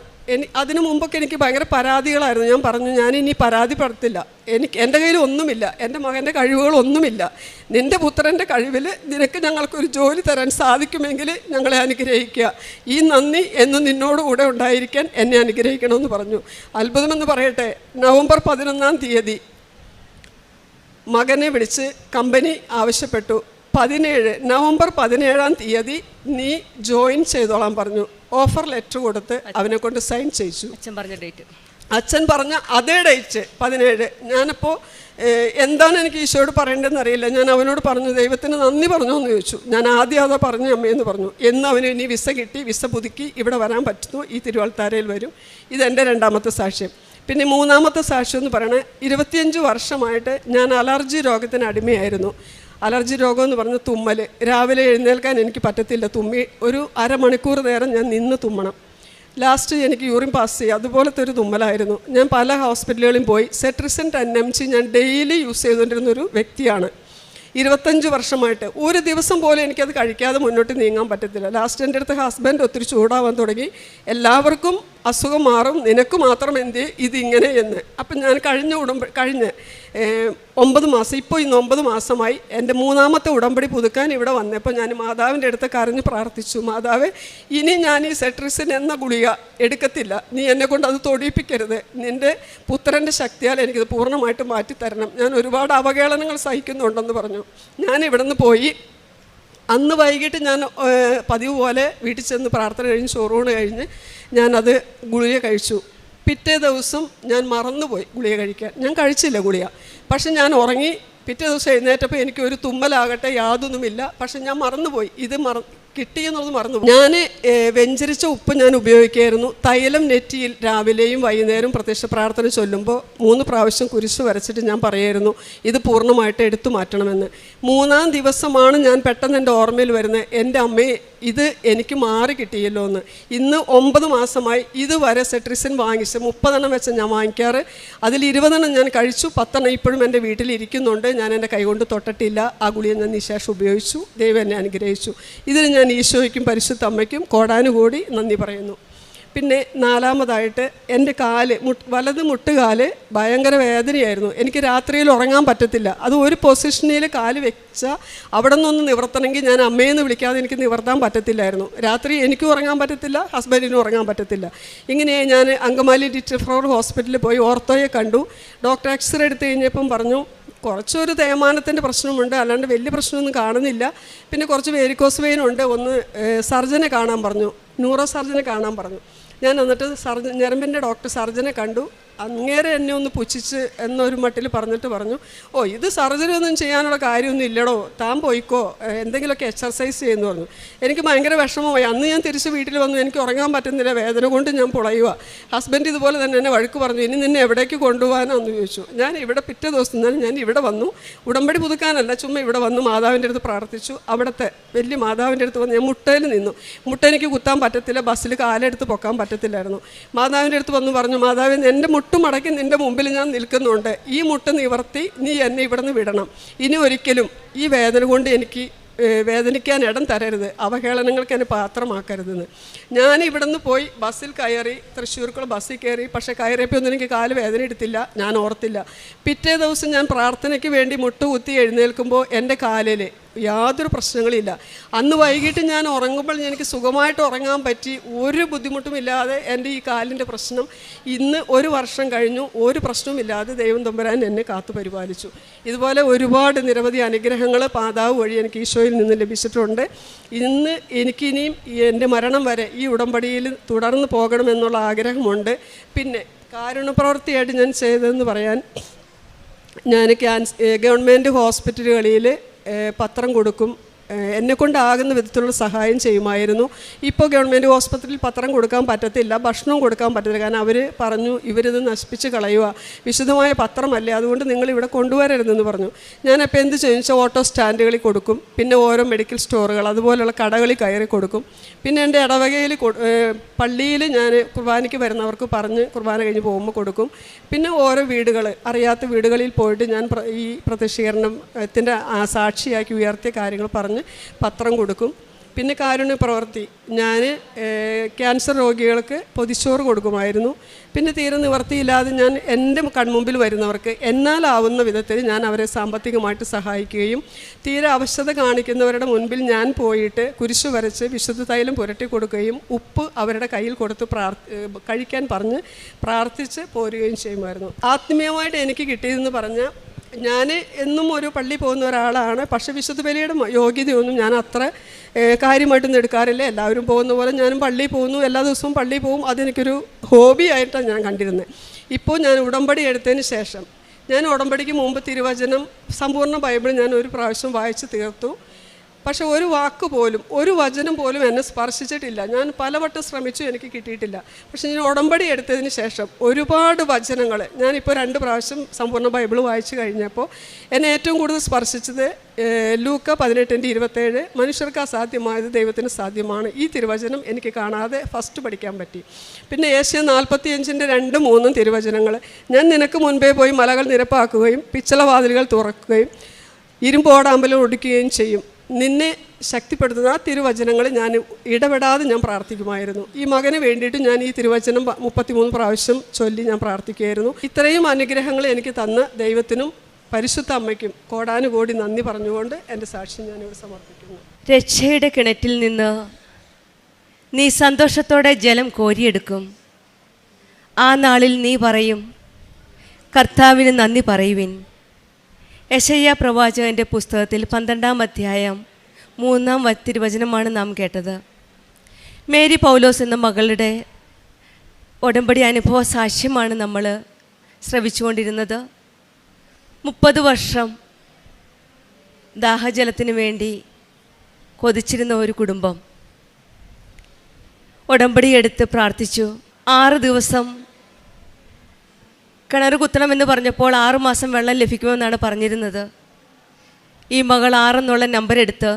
അതിനു മുമ്പൊക്കെ എനിക്ക് ഭയങ്കര പരാതികളായിരുന്നു. ഞാൻ പറഞ്ഞു, ഞാനിനി പരാതിപ്പെടത്തില്ല, എൻ്റെ കയ്യിൽ ഒന്നുമില്ല, എൻ്റെ മകൻ്റെ കഴിവുകളൊന്നുമില്ല. നിൻ്റെ പുത്രൻ്റെ കഴിവിൽ നിനക്ക് ഞങ്ങൾക്കൊരു ജോലി തരാൻ സാധിക്കുമെങ്കിൽ ഞങ്ങളെ അനുഗ്രഹിക്കുക. ഈ നന്ദി എന്നും നിന്നോട് കൂടെ ഉണ്ടായിരിക്കാൻ എന്നെ അനുഗ്രഹിക്കണമെന്ന് പറഞ്ഞു. അത്ഭുതമെന്ന് പറയട്ടെ, നവംബർ 11 മകനെ വിളിച്ച് കമ്പനി ആവശ്യപ്പെട്ടു നവംബർ 17 നീ ജോയിൻ ചെയ്തോളാൻ പറഞ്ഞു. ഓഫർ ലെറ്റർ കൊടുത്ത് അവനെ കൊണ്ട് സൈൻ ചെയ്യിച്ചു. അച്ഛൻ പറഞ്ഞ അതേ ഡേറ്റ് 17. ഞാനപ്പോൾ എന്താണ് എനിക്ക് ഈശോയോട് പറയേണ്ടതെന്ന് അറിയില്ല. ഞാൻ അവനോട് പറഞ്ഞു, ദൈവത്തിന് നന്ദി പറഞ്ഞോ എന്ന് ചോദിച്ചു. ഞാൻ ആദ്യം അതാ പറഞ്ഞു അമ്മയെന്ന് പറഞ്ഞു. എന്ന് അവന് ഇനി വിസ കിട്ടി, വിസ പുതുക്കി ഇവിടെ വരാൻ പറ്റുന്നു, ഈ തിരുവൾത്താരയിൽ വരും. ഇതെൻ്റെ രണ്ടാമത്തെ സാക്ഷ്യം. പിന്നെ മൂന്നാമത്തെ സാക്ഷ്യം എന്ന് പറയണത് 25 വർഷമായിട്ട് ഞാൻ അലർജി രോഗത്തിന് അടിമയായിരുന്നു. അലർജി രോഗം എന്ന് പറഞ്ഞാൽ തുമ്മൽ. രാവിലെ എഴുന്നേൽക്കാൻ എനിക്ക് പറ്റത്തില്ല. തുമ്മി ഒരു അരമണിക്കൂർ നേരം ഞാൻ നിന്ന് തുമ്മണം. ലാസ്റ്റ് എനിക്ക് യൂറിൻ പാസ് ചെയ്യുക, അതുപോലത്തെ ഒരു തുമ്മലായിരുന്നു. ഞാൻ പല ഹോസ്പിറ്റലുകളിലും പോയി. സെട്രിസിൻ 10 mg ഞാൻ ഡെയിലി യൂസ് ചെയ്തുകൊണ്ടിരുന്നൊരു വ്യക്തിയാണ്. 25 വർഷമായിട്ട് ഒരു ദിവസം പോലും എനിക്കത് കഴിക്കാതെ മുന്നോട്ട് നീങ്ങാൻ പറ്റത്തില്ല. ലാസ്റ്റ് എൻ്റെ അടുത്ത് ഹസ്ബൻഡ് ഒത്തിരി ചൂടാവാൻ തുടങ്ങി. എല്ലാവർക്കും അസുഖം മാറും, നിനക്ക് മാത്രം എന്ത് ഇതിങ്ങനെ എന്ന്. അപ്പം ഞാൻ കഴിഞ്ഞ 9 മാസം, ഇപ്പോൾ ഇന്ന് 9 മാസമായി എൻ്റെ മൂന്നാമത്തെ ഉടമ്പടി പുതുക്കാൻ ഇവിടെ വന്നപ്പോൾ ഞാൻ മാതാവിൻ്റെ അടുത്ത് കരഞ്ഞ് പ്രാർത്ഥിച്ചു, മാതാവേ ഇനി ഞാൻ ഈ സെട്രിസിൻ എന്ന ഗുളിക എടുക്കത്തില്ല, നീ എന്നെ കൊണ്ട് അത് തൊടിയിപ്പിക്കരുത്, നിൻ്റെ പുത്രൻ്റെ ശക്തിയാൽ എനിക്കത് പൂർണ്ണമായിട്ട് മാറ്റിത്തരണം, ഞാൻ ഒരുപാട് അവഹേളനങ്ങൾ സഹിക്കുന്നുണ്ടെന്ന് പറഞ്ഞു. ഞാൻ ഇവിടെ നിന്ന് പോയി. അന്ന് വൈകിട്ട് ഞാൻ പതിവ് പോലെ വീട്ടിൽ ചെന്ന് പ്രാർത്ഥന കഴിഞ്ഞ് ചോറൂണ് കഴിഞ്ഞ് ഞാനത് ഗുളിക കഴിച്ചു. പിറ്റേ ദിവസം ഞാൻ മറന്നുപോയി ഗുളിക കഴിക്കാൻ. ഞാൻ കഴിച്ചില്ല ഗുളിക, പക്ഷെ ഞാൻ ഉറങ്ങി. പിറ്റേ ദിവസം എഴുന്നേറ്റപ്പോൾ എനിക്ക് ഒരു തുമ്മലാകട്ടെ യാതൊന്നുമില്ല, പക്ഷെ ഞാൻ മറന്നുപോയി. ഇത് കിട്ടിയെന്നുള്ളത് മറന്നുപോയി. ഞാൻ വെഞ്ചരിച്ച ഉപ്പ് ഞാൻ ഉപയോഗിക്കുകയായിരുന്നു. തൈലം നെറ്റിയിൽ രാവിലെയും വൈകുന്നേരം പ്രത്യക്ഷ പ്രാർത്ഥന ചൊല്ലുമ്പോൾ 3 പ്രാവശ്യം കുരിശ് വരച്ചിട്ട് ഞാൻ പറയായിരുന്നു ഇത് പൂർണ്ണമായിട്ട് എടുത്തു മാറ്റണമെന്ന്. 3-ാം ദിവസമാണ് ഞാൻ പെട്ടെന്ന് എൻ്റെ ഓർമ്മയിൽ വരുന്നത്, എൻ്റെ അമ്മയെ ഇത് എനിക്ക് മാറി കിട്ടിയല്ലോ എന്ന്. ഇന്ന് 9 മാസമായി ഇതുവരെ സെട്രിസിൻ വാങ്ങിച്ച് 30 വെച്ച് ഞാൻ വാങ്ങിക്കാറ്. അതിൽ 20 ഞാൻ കഴിച്ചു, 10 ഇപ്പോഴും എൻ്റെ വീട്ടിലിരിക്കുന്നുണ്ട്. ഞാൻ എൻ്റെ കൈകൊണ്ട് തൊട്ടിട്ടില്ല. ആ ഗുളിക ഞാൻ നിശേഷം ഉപയോഗിച്ചു. ദൈവം എന്നെ അനുഗ്രഹിച്ചു. ഇതിന് ഞാൻ ഈശോയ്ക്കും പരിശുദ്ധ അമ്മയ്ക്കും കോടാനുകൂടി നന്ദി പറയുന്നു. പിന്നെ 4-മതായിട്ട് എൻ്റെ വലത് മുട്ടുകാല് ഭയങ്കര വേദനയായിരുന്നു. എനിക്ക് രാത്രിയിൽ ഉറങ്ങാൻ പറ്റത്തില്ല. അത് ഒരു പൊസിഷനിൽ കാല് വെച്ചാൽ അവിടെ നിന്നൊന്ന് നിവർത്തണമെങ്കിൽ ഞാൻ അമ്മയെന്ന് വിളിക്കാതെ എനിക്ക് നിവർത്താൻ പറ്റത്തില്ലായിരുന്നു. രാത്രി എനിക്കും ഉറങ്ങാൻ പറ്റത്തില്ല, ഹസ്ബൻഡിനും ഉറങ്ങാൻ പറ്റത്തില്ല. ഇങ്ങനെ ഞാൻ അങ്കമാലി ഡിറ്റഫ്ലോർ ഹോസ്പിറ്റലിൽ പോയി ഓർത്തോയെ കണ്ടു. ഡോക്ടർ എക്സ്റേ എടുത്ത് കഴിഞ്ഞപ്പം പറഞ്ഞു കുറച്ചൊരു തേയ്മാനത്തിൻ്റെ പ്രശ്നമുണ്ട്, അല്ലാണ്ട് വലിയ പ്രശ്നമൊന്നും കാണുന്നില്ല. പിന്നെ കുറച്ച് വേരിക്കോസ് വെയിനുണ്ട്, ഒന്ന് സർജനെ കാണാൻ പറഞ്ഞു, ന്യൂറോ സർജനെ കാണാൻ പറഞ്ഞു. ഞാൻ എന്നിട്ട് ഞരമ്പിൻ്റെ ഡോക്ടർ സർജനെ കണ്ടു. അങ്ങേരെ എന്നെ ഒന്ന് പുച്ഛിച്ച് എന്നൊരു മട്ടിൽ പറഞ്ഞിട്ട് പറഞ്ഞു, ഓ ഇത് സർജറി ഒന്നും ചെയ്യാനുള്ള കാര്യമൊന്നും ഇല്ലടോ, താൻ പോയിക്കോ, എന്തെങ്കിലുമൊക്കെ എക്സർസൈസ് ചെയ്യുന്നു പറഞ്ഞു. എനിക്ക് ഭയങ്കര വിഷമമായി. അന്ന് ഞാൻ തിരിച്ച് വീട്ടിൽ വന്നു. എനിക്ക് ഉറങ്ങാൻ പറ്റുന്നില്ല, വേദന കൊണ്ട് ഞാൻ പുളയുക. ഹസ്ബൻഡ് ഇതുപോലെ തന്നെ എന്നെ വഴക്ക് പറഞ്ഞു, ഇനി നിന്നെ എവിടേക്ക് കൊണ്ടുപോകാനാന്ന് ചോദിച്ചു. ഞാൻ ഇവിടെ പിറ്റേ ദിവസം തന്നെ ഞാൻ ഇവിടെ വന്നു. ഉടമ്പടി പുതുക്കാനല്ല, ചുമ്മാ ഇവിടെ വന്നു മാതാവിൻ്റെ അടുത്ത് പ്രാർത്ഥിച്ചു. അവിടുത്തെ വലിയ മാതാവിൻ്റെ അടുത്ത് വന്ന് ഞാൻ മുട്ടയിൽ നിന്നു. മുട്ട എനിക്ക് കുത്താൻ പറ്റത്തില്ല, ബസ്സിൽ കാലെടുത്ത് പൊക്കാൻ പറ്റത്തില്ലായിരുന്നു. മാതാവിൻ്റെ അടുത്ത് വന്ന് പറഞ്ഞു, മാതാവ് എൻ്റെ മുട്ടുമടക്കി നിൻ്റെ മുമ്പിൽ ഞാൻ നിൽക്കുന്നുണ്ട്, ഈ മുട്ട് നിവർത്തി നീ എന്നെ ഇവിടെ നിന്ന് വിടണം. ഇനി ഒരിക്കലും ഈ വേദന കൊണ്ട് എനിക്ക് വേദനിക്കാൻ ഇടം തരരുത്, അവഹേളനങ്ങൾക്ക് എന്നെ പാത്രമാക്കരുതെന്ന്. ഞാൻ ഇവിടെ നിന്ന് പോയി ബസ്സിൽ കയറി, തൃശ്ശൂർക്കുള്ള ബസ്സിൽ കയറി. പക്ഷേ കയറിയപ്പോൾ ഒന്നും എനിക്ക് കാല് വേദന എടുത്തില്ല, ഞാൻ ഓർത്തില്ല. പിറ്റേ ദിവസം ഞാൻ പ്രാർത്ഥനയ്ക്ക് വേണ്ടി മുട്ടുകുത്തി എഴുന്നേൽക്കുമ്പോൾ എൻ്റെ കാലിൽ യാതൊരു പ്രശ്നങ്ങളില്ല. അന്ന് വൈകിട്ട് ഞാൻ ഉറങ്ങുമ്പോൾ എനിക്ക് സുഖമായിട്ട് ഉറങ്ങാൻ പറ്റി, ഒരു ബുദ്ധിമുട്ടുമില്ലാതെ. എൻ്റെ ഈ കാലിൻ്റെ പ്രശ്നം ഇന്ന് 1 വർഷം കഴിഞ്ഞു, ഒരു പ്രശ്നവുമില്ലാതെ ദൈവം തമ്പുരാൻ എന്നെ കാത്തു പരിപാലിച്ചു. ഇതുപോലെ ഒരുപാട് നിരവധി അനുഗ്രഹങ്ങൾ പാതാവ് വഴി എനിക്ക് ഈശോയിൽ നിന്ന് ലഭിച്ചിട്ടുണ്ട്. ഇന്ന് എനിക്കിനിയും എൻ്റെ മരണം വരെ ഈ ഉടമ്പടിയിൽ തുടർന്ന് പോകണമെന്നുള്ള ആഗ്രഹമുണ്ട്. പിന്നെ കാരുണ്യപ്രവൃത്തിയായിട്ട് ഞാൻ ചെയ്തതെന്ന് പറയാൻ, ഞാൻ ഗവൺമെൻറ് ഹോസ്പിറ്റലുകളിൽ പത്രം കൊടുക്കും, എന്നെക്കൊണ്ടാകുന്ന വിധത്തിലുള്ള സഹായം ചെയ്യുമായിരുന്നു. ഇപ്പോൾ ഗവൺമെൻറ് ഹോസ്പിറ്റലിൽ പത്രം കൊടുക്കാൻ പറ്റത്തില്ല, ഭക്ഷണവും കൊടുക്കാൻ പറ്റത്തില്ല. കാരണം അവർ പറഞ്ഞു ഇവരിത് നശിപ്പിച്ച് കളയുക, വിശുദ്ധമായ പത്രമല്ലേ, അതുകൊണ്ട് നിങ്ങളിവിടെ കൊണ്ടുവരരുതെന്ന് പറഞ്ഞു. ഞാനപ്പോൾ എന്ത് ചോദിച്ചാൽ ഓട്ടോ സ്റ്റാൻഡുകളിൽ കൊടുക്കും, പിന്നെ ഓരോ മെഡിക്കൽ സ്റ്റോറുകൾ അതുപോലെയുള്ള കടകളിൽ കയറി കൊടുക്കും. പിന്നെ എൻ്റെ ഇടവകയിൽ പള്ളിയിൽ ഞാൻ കുർബാനയ്ക്ക് വരുന്നവർക്ക് പറഞ്ഞ് കുർബാന കഴിഞ്ഞ് പോകുമ്പോൾ കൊടുക്കും. പിന്നെ ഓരോ അറിയാത്ത വീടുകളിൽ പോയിട്ട് ഞാൻ ഈ പ്രത്യക്ഷീകരണത്തിൻ്റെ സാക്ഷിയാക്കി ഉയർത്തിയ കാര്യങ്ങൾ പറഞ്ഞ് പത്രം കൊടുക്കും. പിന്നെ കാരുണ്യ പ്രവൃത്തി, ഞാൻ ക്യാൻസർ രോഗികൾക്ക് പൊതിച്ചോറ് കൊടുക്കുമായിരുന്നു. പിന്നെ തീരെ നിവർത്തിയില്ലാതെ ഞാൻ എൻ്റെ കൺമുമ്പിൽ വരുന്നവർക്ക് എന്നാലാവുന്ന വിധത്തിൽ ഞാൻ അവരെ സാമ്പത്തികമായിട്ട് സഹായിക്കുകയും, തീരെ അവശത കാണിക്കുന്നവരുടെ മുൻപിൽ ഞാൻ പോയിട്ട് കുരിശ് വരച്ച് വിശുദ്ധ തൈലം പുരട്ടി കൊടുക്കുകയും ഉപ്പ് അവരുടെ കയ്യിൽ കൊടുത്ത് കഴിക്കാൻ പറഞ്ഞ് പ്രാർത്ഥിച്ച് പോരുകയും ചെയ്യുമായിരുന്നു. ആത്മീയമായിട്ട് എനിക്ക് കിട്ടിയതെന്ന് പറഞ്ഞാൽ ഞാൻ എന്നും ഒരു പള്ളി പോകുന്ന ഒരാളാണ്. പക്ഷേ വിശുദ്ധ ബലിയുടെ യോഗ്യതയൊന്നും ഞാൻ അത്ര കാര്യമായിട്ടൊന്നും എടുക്കാറില്ല. എല്ലാവരും പോകുന്ന പോലെ ഞാനും പള്ളിയിൽ പോകുന്നു, എല്ലാ ദിവസവും പള്ളിയിൽ പോകും. അതെനിക്കൊരു ഹോബി ആയിട്ടാണ് ഞാൻ കണ്ടിരുന്നത്. ഇപ്പോൾ ഞാൻ ഉടമ്പടി എടുത്തതിന് ശേഷം, ഞാൻ ഉടമ്പടിക്ക് മുമ്പ് തിരുവചനം സമ്പൂർണ്ണ ബൈബിൾ ഞാൻ ഒരു പ്രാവശ്യം വായിച്ച് തീർത്തു. പക്ഷെ ഒരു വാക്ക് പോലും, ഒരു വചനം പോലും എന്നെ സ്പർശിച്ചിട്ടില്ല. ഞാൻ പലവട്ടം ശ്രമിച്ചു, എനിക്ക് കിട്ടിയിട്ടില്ല. പക്ഷെ ഞാൻ ഉടമ്പടി എടുത്തതിന് ശേഷം ഒരുപാട് വചനങ്ങൾ, ഞാനിപ്പോൾ 2 പ്രാവശ്യം സമ്പൂർണ്ണ ബൈബിൾ വായിച്ചു കഴിഞ്ഞപ്പോൾ എന്നെ ഏറ്റവും കൂടുതൽ സ്പർശിച്ചത് ലൂക്ക 18:27, മനുഷ്യർക്ക് അസാധ്യമായത് ദൈവത്തിന് സാധ്യമാണ്. ഈ തിരുവചനം എനിക്ക് കാണാതെ ഫസ്റ്റ് പഠിക്കാൻ പറ്റി. പിന്നെ ഏഷ്യ 45:2-3 തിരുവചനങ്ങൾ, ഞാൻ നിനക്ക് മുൻപേ പോയി മലകൾ നിരപ്പാക്കുകയും പിച്ചളവാതിലുകൾ തുറക്കുകയും ഇരുമ്പോടാമ്പലം ഒടിക്കുകയും ചെയ്യും. നിന്നെ ശക്തിപ്പെടുത്തുന്ന ആ തിരുവചനങ്ങൾ ഞാൻ ഇടപെടാതെ ഞാൻ പ്രാർത്ഥിക്കുമായിരുന്നു. ഈ മകന് വേണ്ടിയിട്ട് ഞാൻ ഈ തിരുവചനം 33 പ്രാവശ്യം ചൊല്ലി ഞാൻ പ്രാർത്ഥിക്കുമായിരുന്നു. ഇത്രയും അനുഗ്രഹങ്ങൾ എനിക്ക് തന്ന ദൈവത്തിനും പരിശുദ്ധ അമ്മയ്ക്കും കോടാനുകോടി നന്ദി പറഞ്ഞുകൊണ്ട് എൻ്റെ സാക്ഷ്യം ഞാനിവിടെ സമർപ്പിക്കുന്നു. രക്ഷയുടെ കിണറ്റിൽ നിന്ന് നീ സന്തോഷത്തോടെ ജലം കോരിയെടുക്കും. ആ നാളിൽ നീ പറയും, കർത്താവിന് നന്ദി പറയുവിൻ. യെശയ്യാ പ്രവാചകൻ്റെ പുസ്തകത്തിൽ 12-ാം അധ്യായം 3-ാം തിരുവചനമാണ് നാം കേട്ടത്. മേരി പൗലോസ് എന്ന മകളുടെ ഉടമ്പടി അനുഭവ സാക്ഷ്യമാണ് നമ്മൾ ശ്രവിച്ചുകൊണ്ടിരുന്നത്. 30 വർഷം ദാഹജലത്തിന് വേണ്ടി കൊതിച്ചിരുന്ന ഒരു കുടുംബം ഉടമ്പടി എടുത്ത് പ്രാർത്ഥിച്ചു. 6 ദിവസം കിണർ കുത്തണമെന്ന് പറഞ്ഞപ്പോൾ 6 മാസം വെള്ളം ലഭിക്കുമെന്നാണ് പറഞ്ഞിരുന്നത്. ഈ മകൾ 6 എന്നുള്ള നമ്പർ എടുത്ത്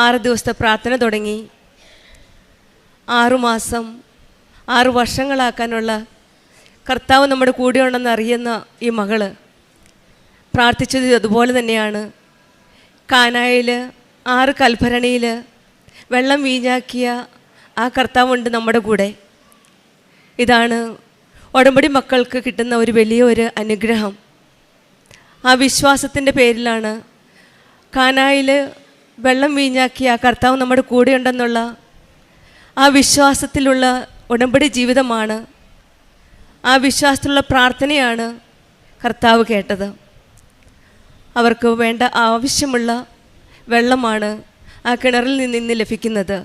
6 ദിവസത്തെ പ്രാർത്ഥന തുടങ്ങി. 6 മാസം 6 വർഷങ്ങളാക്കാനുള്ള കർത്താവ് നമ്മുടെ കൂടെ ഉണ്ടെന്ന് അറിയുന്ന ഈ മകൾ പ്രാർത്ഥിച്ചത് അതുപോലെ തന്നെയാണ്. കാനായിൽ 6 കൽഭരണിയിൽ വെള്ളം വീഞ്ഞാക്കിയ ആ കർത്താവുണ്ട് നമ്മുടെ കൂടെ. ഇതാണ് ഉടമ്പടി മക്കൾക്ക് കിട്ടുന്ന ഒരു വലിയൊരു അനുഗ്രഹം. ആ വിശ്വാസത്തിൻ്റെ പേരിലാണ് കാനായിൽ വെള്ളം വീഞ്ഞാക്കിയ ആ കർത്താവ് നമ്മുടെ കൂടെയുണ്ടെന്നുള്ള ആ വിശ്വാസത്തിലുള്ള ഉടമ്പടി ജീവിതമാണ്, ആ വിശ്വാസത്തിലുള്ള പ്രാർത്ഥനയാണ് കർത്താവ് കേട്ടത്. അവർക്ക് വേണ്ട ആവശ്യമുള്ള വെള്ളമാണ് ആ കിണറിൽ നിന്ന് ലഭിക്കുന്നത്.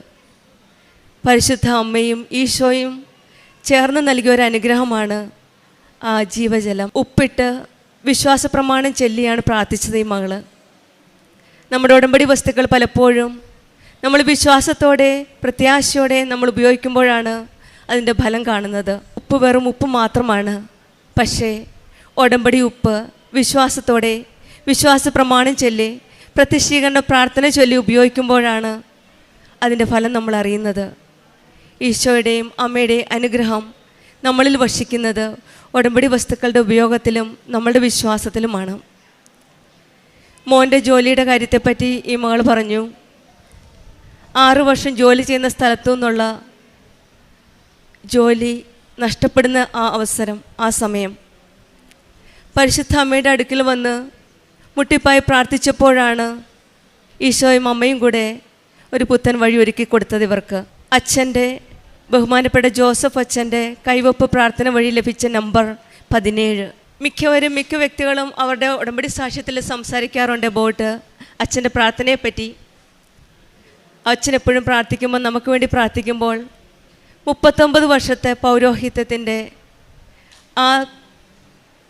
പരിശുദ്ധ അമ്മയും ഈശോയും ചേർന്ന് നൽകിയ ഒരു അനുഗ്രഹമാണ് ആ ജീവജലം. ഉപ്പിട്ട് വിശ്വാസപ്രമാണം ചൊല്ലിയാണ് പ്രാർത്ഥിച്ചത് ഈ മകള്. നമ്മുടെ ഉടമ്പടി വസ്തുക്കൾ പലപ്പോഴും നമ്മൾ വിശ്വാസത്തോടെ പ്രത്യാശയോടെ നമ്മൾ ഉപയോഗിക്കുമ്പോഴാണ് അതിൻ്റെ ഫലം കാണുന്നത്. ഉപ്പ് വെറും ഉപ്പ് മാത്രമാണ്. പക്ഷേ ഉടമ്പടി ഉപ്പ് വിശ്വാസത്തോടെ വിശ്വാസ പ്രമാണം ചൊല്ലി പ്രത്യക്ഷീകരണ പ്രാർത്ഥന ചൊല്ലി ഉപയോഗിക്കുമ്പോഴാണ് അതിൻ്റെ ഫലം നമ്മൾ അറിയുന്നത്. ഈശോയുടെയും അമ്മയുടെയും അനുഗ്രഹം നമ്മളിൽ വർഷിക്കുന്നത് ഉടമ്പടി വസ്തുക്കളുടെ ഉപയോഗത്തിലും നമ്മളുടെ വിശ്വാസത്തിലുമാണ്. മോൻ്റെ ജോലിയുടെ കാര്യത്തെപ്പറ്റി ഈ മകൾ പറഞ്ഞു. 6 വർഷം ജോലി ചെയ്യുന്ന സ്ഥലത്തു നിന്നുള്ള ജോലി നഷ്ടപ്പെടുന്ന ആ അവസരം, ആ സമയം പരിശുദ്ധ അമ്മയുടെ അടുക്കൽ വന്ന് മുട്ടിപ്പായി പ്രാർത്ഥിച്ചപ്പോഴാണ് ഈശോയും അമ്മയും കൂടെ ഒരു പുത്തൻ വഴി ഒരുക്കി കൊടുത്തത് ഇവർക്ക്. അച്ഛൻ്റെ, ബഹുമാനപ്പെട്ട ജോസഫ് അച്ഛൻ്റെ കൈവപ്പ് പ്രാർത്ഥന വഴി ലഭിച്ച നമ്പർ 17. മിക്ക വ്യക്തികളും അവരുടെ ഉടമ്പടി സാക്ഷ്യത്തിൽ സംസാരിക്കാറുണ്ട് അബൌട്ട് അച്ഛൻ്റെ പ്രാർത്ഥനയെപ്പറ്റി. അച്ഛൻ എപ്പോഴും പ്രാർത്ഥിക്കുമ്പോൾ, നമുക്ക് വേണ്ടി പ്രാർത്ഥിക്കുമ്പോൾ 39 വർഷത്തെ പൗരോഹിത്യത്തിൻ്റെ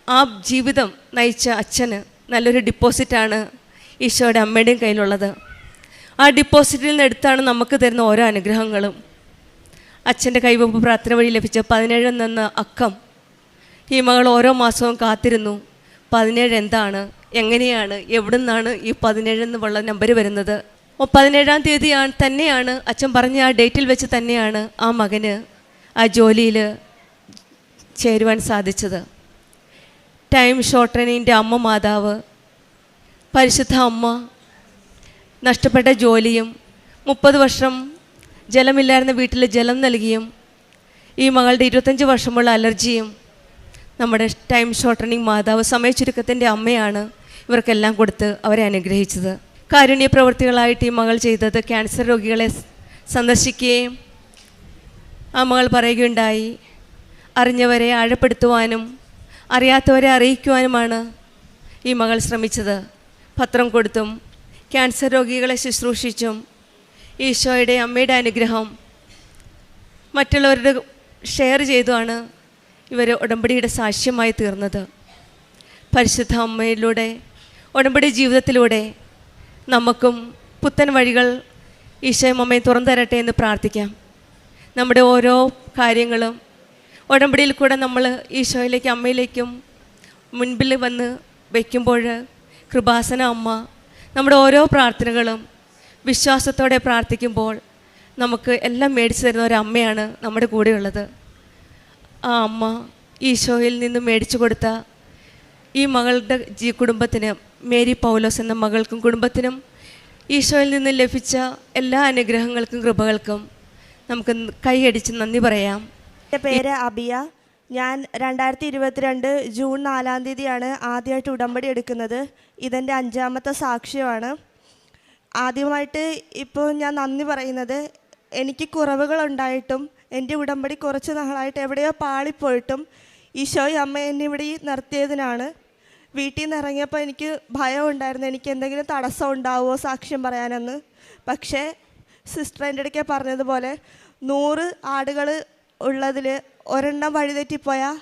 ആ ജീവിതം നയിച്ച അച്ഛന് നല്ലൊരു ഡിപ്പോസിറ്റാണ് ഈശോയുടെ അമ്മയുടെയും കയ്യിലുള്ളത്. ആ ഡിപ്പോസിറ്റിൽ നിന്ന് എടുത്താണ് നമുക്ക് തരുന്ന ഓരോ അനുഗ്രഹങ്ങളും. അച്ഛൻ്റെ കൈവപ്പ് പ്രാർത്ഥന വഴി ലഭിച്ച 17 എന്ന അക്കം ഈ മകൾ ഓരോ മാസവും കാത്തിരുന്നു. 17 എന്താണ്, എങ്ങനെയാണ്, എവിടെ നിന്നാണ് ഈ 17 എന്നുള്ള നമ്പർ വരുന്നത്? 17-ാം തീയതി തന്നെയാണ് അച്ഛൻ പറഞ്ഞ ആ ഡേറ്റിൽ വെച്ച് തന്നെയാണ് ആ മകന് ആ ജോലിയിൽ ചേരുവാൻ സാധിച്ചത്. ടൈം ഷോർട്ടനിൻ്റെ അമ്മ മാതാവ്, പരിശുദ്ധ അമ്മ നഷ്ടപ്പെട്ട ജോലിയും 30 വർഷം ജലമില്ലായിരുന്ന വീട്ടിൽ ജലം നൽകിയും ഈ മകളുടെ 25 വർഷമുള്ള അലർജിയും നമ്മുടെ ടൈം ഷോർട്ടനിങ് മാതാവ്, സമയ ചുരുക്കത്തിൻ്റെ അമ്മയാണ് ഇവർക്കെല്ലാം കൊടുത്ത് അവരെ അനുഗ്രഹിച്ചത്. കാരുണ്യ പ്രവൃത്തികളായിട്ട് ഈ മകൾ ചെയ്തത് ക്യാൻസർ രോഗികളെ സന്ദർശിക്കുകയും ആ മകൾ പറയുകയുണ്ടായി, അറിഞ്ഞവരെ ആഴപ്പെടുത്തുവാനും അറിയാത്തവരെ അറിയിക്കുവാനുമാണ് ഈ മകൾ ശ്രമിച്ചത്. പത്രം കൊടുത്തും ക്യാൻസർ രോഗികളെ ശുശ്രൂഷിച്ചും ഈശോയുടെ അമ്മയുടെ അനുഗ്രഹം മറ്റുള്ളവരുടെ ഷെയർ ചെയ്തുമാണ് ഇവർ ഉടമ്പടിയുടെ സാക്ഷ്യമായി തീർന്നത്. പരിശുദ്ധ അമ്മയിലൂടെ ഉടമ്പടി ജീവിതത്തിലൂടെ നമുക്കും പുത്തൻ വഴികൾ ഈശോയും അമ്മയും തുറന്നു തരട്ടെ എന്ന് പ്രാർത്ഥിക്കാം. നമ്മുടെ ഓരോ കാര്യങ്ങളും ഉടമ്പടിയിൽ കൂടെ നമ്മൾ ഈശോയിലേക്കും അമ്മയിലേക്കും മുൻപിൽ വന്ന് വയ്ക്കുമ്പോൾ കൃപാസന അമ്മ നമ്മുടെ ഓരോ പ്രാർത്ഥനകളും വിശ്വാസത്തോടെ പ്രാർത്ഥിക്കുമ്പോൾ നമുക്ക് എല്ലാം മേടിച്ചു തരുന്ന ഒരു അമ്മയാണ് നമ്മുടെ കൂടെയുള്ളത്. ആ അമ്മ ഈശോയിൽ നിന്ന് മേടിച്ചു കൊടുത്ത ഈ മകളുടെ കുടുംബത്തിന്, മേരി പൗലോസ് എന്ന മകൾക്കും കുടുംബത്തിനും ഈശോയിൽ നിന്ന് ലഭിച്ച എല്ലാ അനുഗ്രഹങ്ങൾക്കും കൃപകൾക്കും നമുക്ക് കൈയടിച്ച് നന്ദി പറയാം. എൻ്റെ പേര് അബിയ. ഞാൻ 2022 ജൂൺ 4-ാം തീയതിയാണ് ആദ്യമായിട്ട് ഉടമ്പടി എടുക്കുന്നത്. ഇതെൻ്റെ 5ാമത്തെ സാക്ഷ്യമാണ്. ആദ്യമായിട്ട് ഇപ്പോൾ ഞാൻ നന്ദി പറയുന്നത്, എനിക്ക് കുറവുകളുണ്ടായിട്ടും എൻ്റെ ഉടമ്പടി കുറച്ച് നാളായിട്ട് എവിടെയോ പാളിപ്പോയിട്ടും ഈശോയും അമ്മ എന്നെ ഇവിടെ നിർത്തിയതിനാണ്. വീട്ടിൽ നിന്ന് ഇറങ്ങിയപ്പോൾ എനിക്ക് ഭയം ഉണ്ടായിരുന്നു, എനിക്ക് എന്തെങ്കിലും തടസ്സം ഉണ്ടാവുമോ സാക്ഷ്യം പറയാനെന്ന്. പക്ഷേ സിസ്റ്റർ എൻ്റെ ഇടയ്ക്ക് പറഞ്ഞതുപോലെ 100 ആടുകൾ ഉള്ളതിൽ ഒരെണ്ണം വഴിതെറ്റിപ്പോയാൽ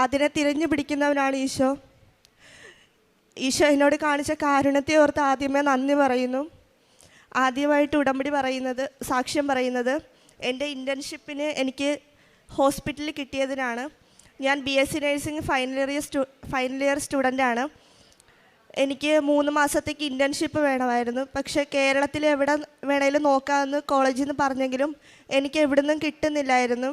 അതിനെ തിരഞ്ഞു പിടിക്കുന്നവനാണ് ഈശോ. ഈശോ എന്നോട് കാണിച്ച കാരുണ്യത്തെ ഓർത്ത് ആദ്യമേ നന്ദി പറയുന്നു. ആദ്യമായിട്ട് ഉടമ്പടി പറയുന്നത്, സാക്ഷ്യം പറയുന്നത്, എൻ്റെ ഇൻറ്റേൺഷിപ്പിന് എനിക്ക് ഹോസ്പിറ്റലിൽ കിട്ടിയതിനാണ്. ഞാൻ BSc നഴ്സിംഗ് ഫൈനൽ ഇയർ സ്റ്റുഡൻ്റാണ്. എനിക്ക് 3 മാസത്തേക്ക് ഇൻറ്റേൺഷിപ്പ് വേണമായിരുന്നു. പക്ഷേ കേരളത്തിൽ എവിടെ വേണേലും നോക്കാമെന്ന് കോളേജിൽ നിന്ന് പറഞ്ഞെങ്കിലും എനിക്ക് എവിടെ നിന്നും കിട്ടുന്നില്ലായിരുന്നു.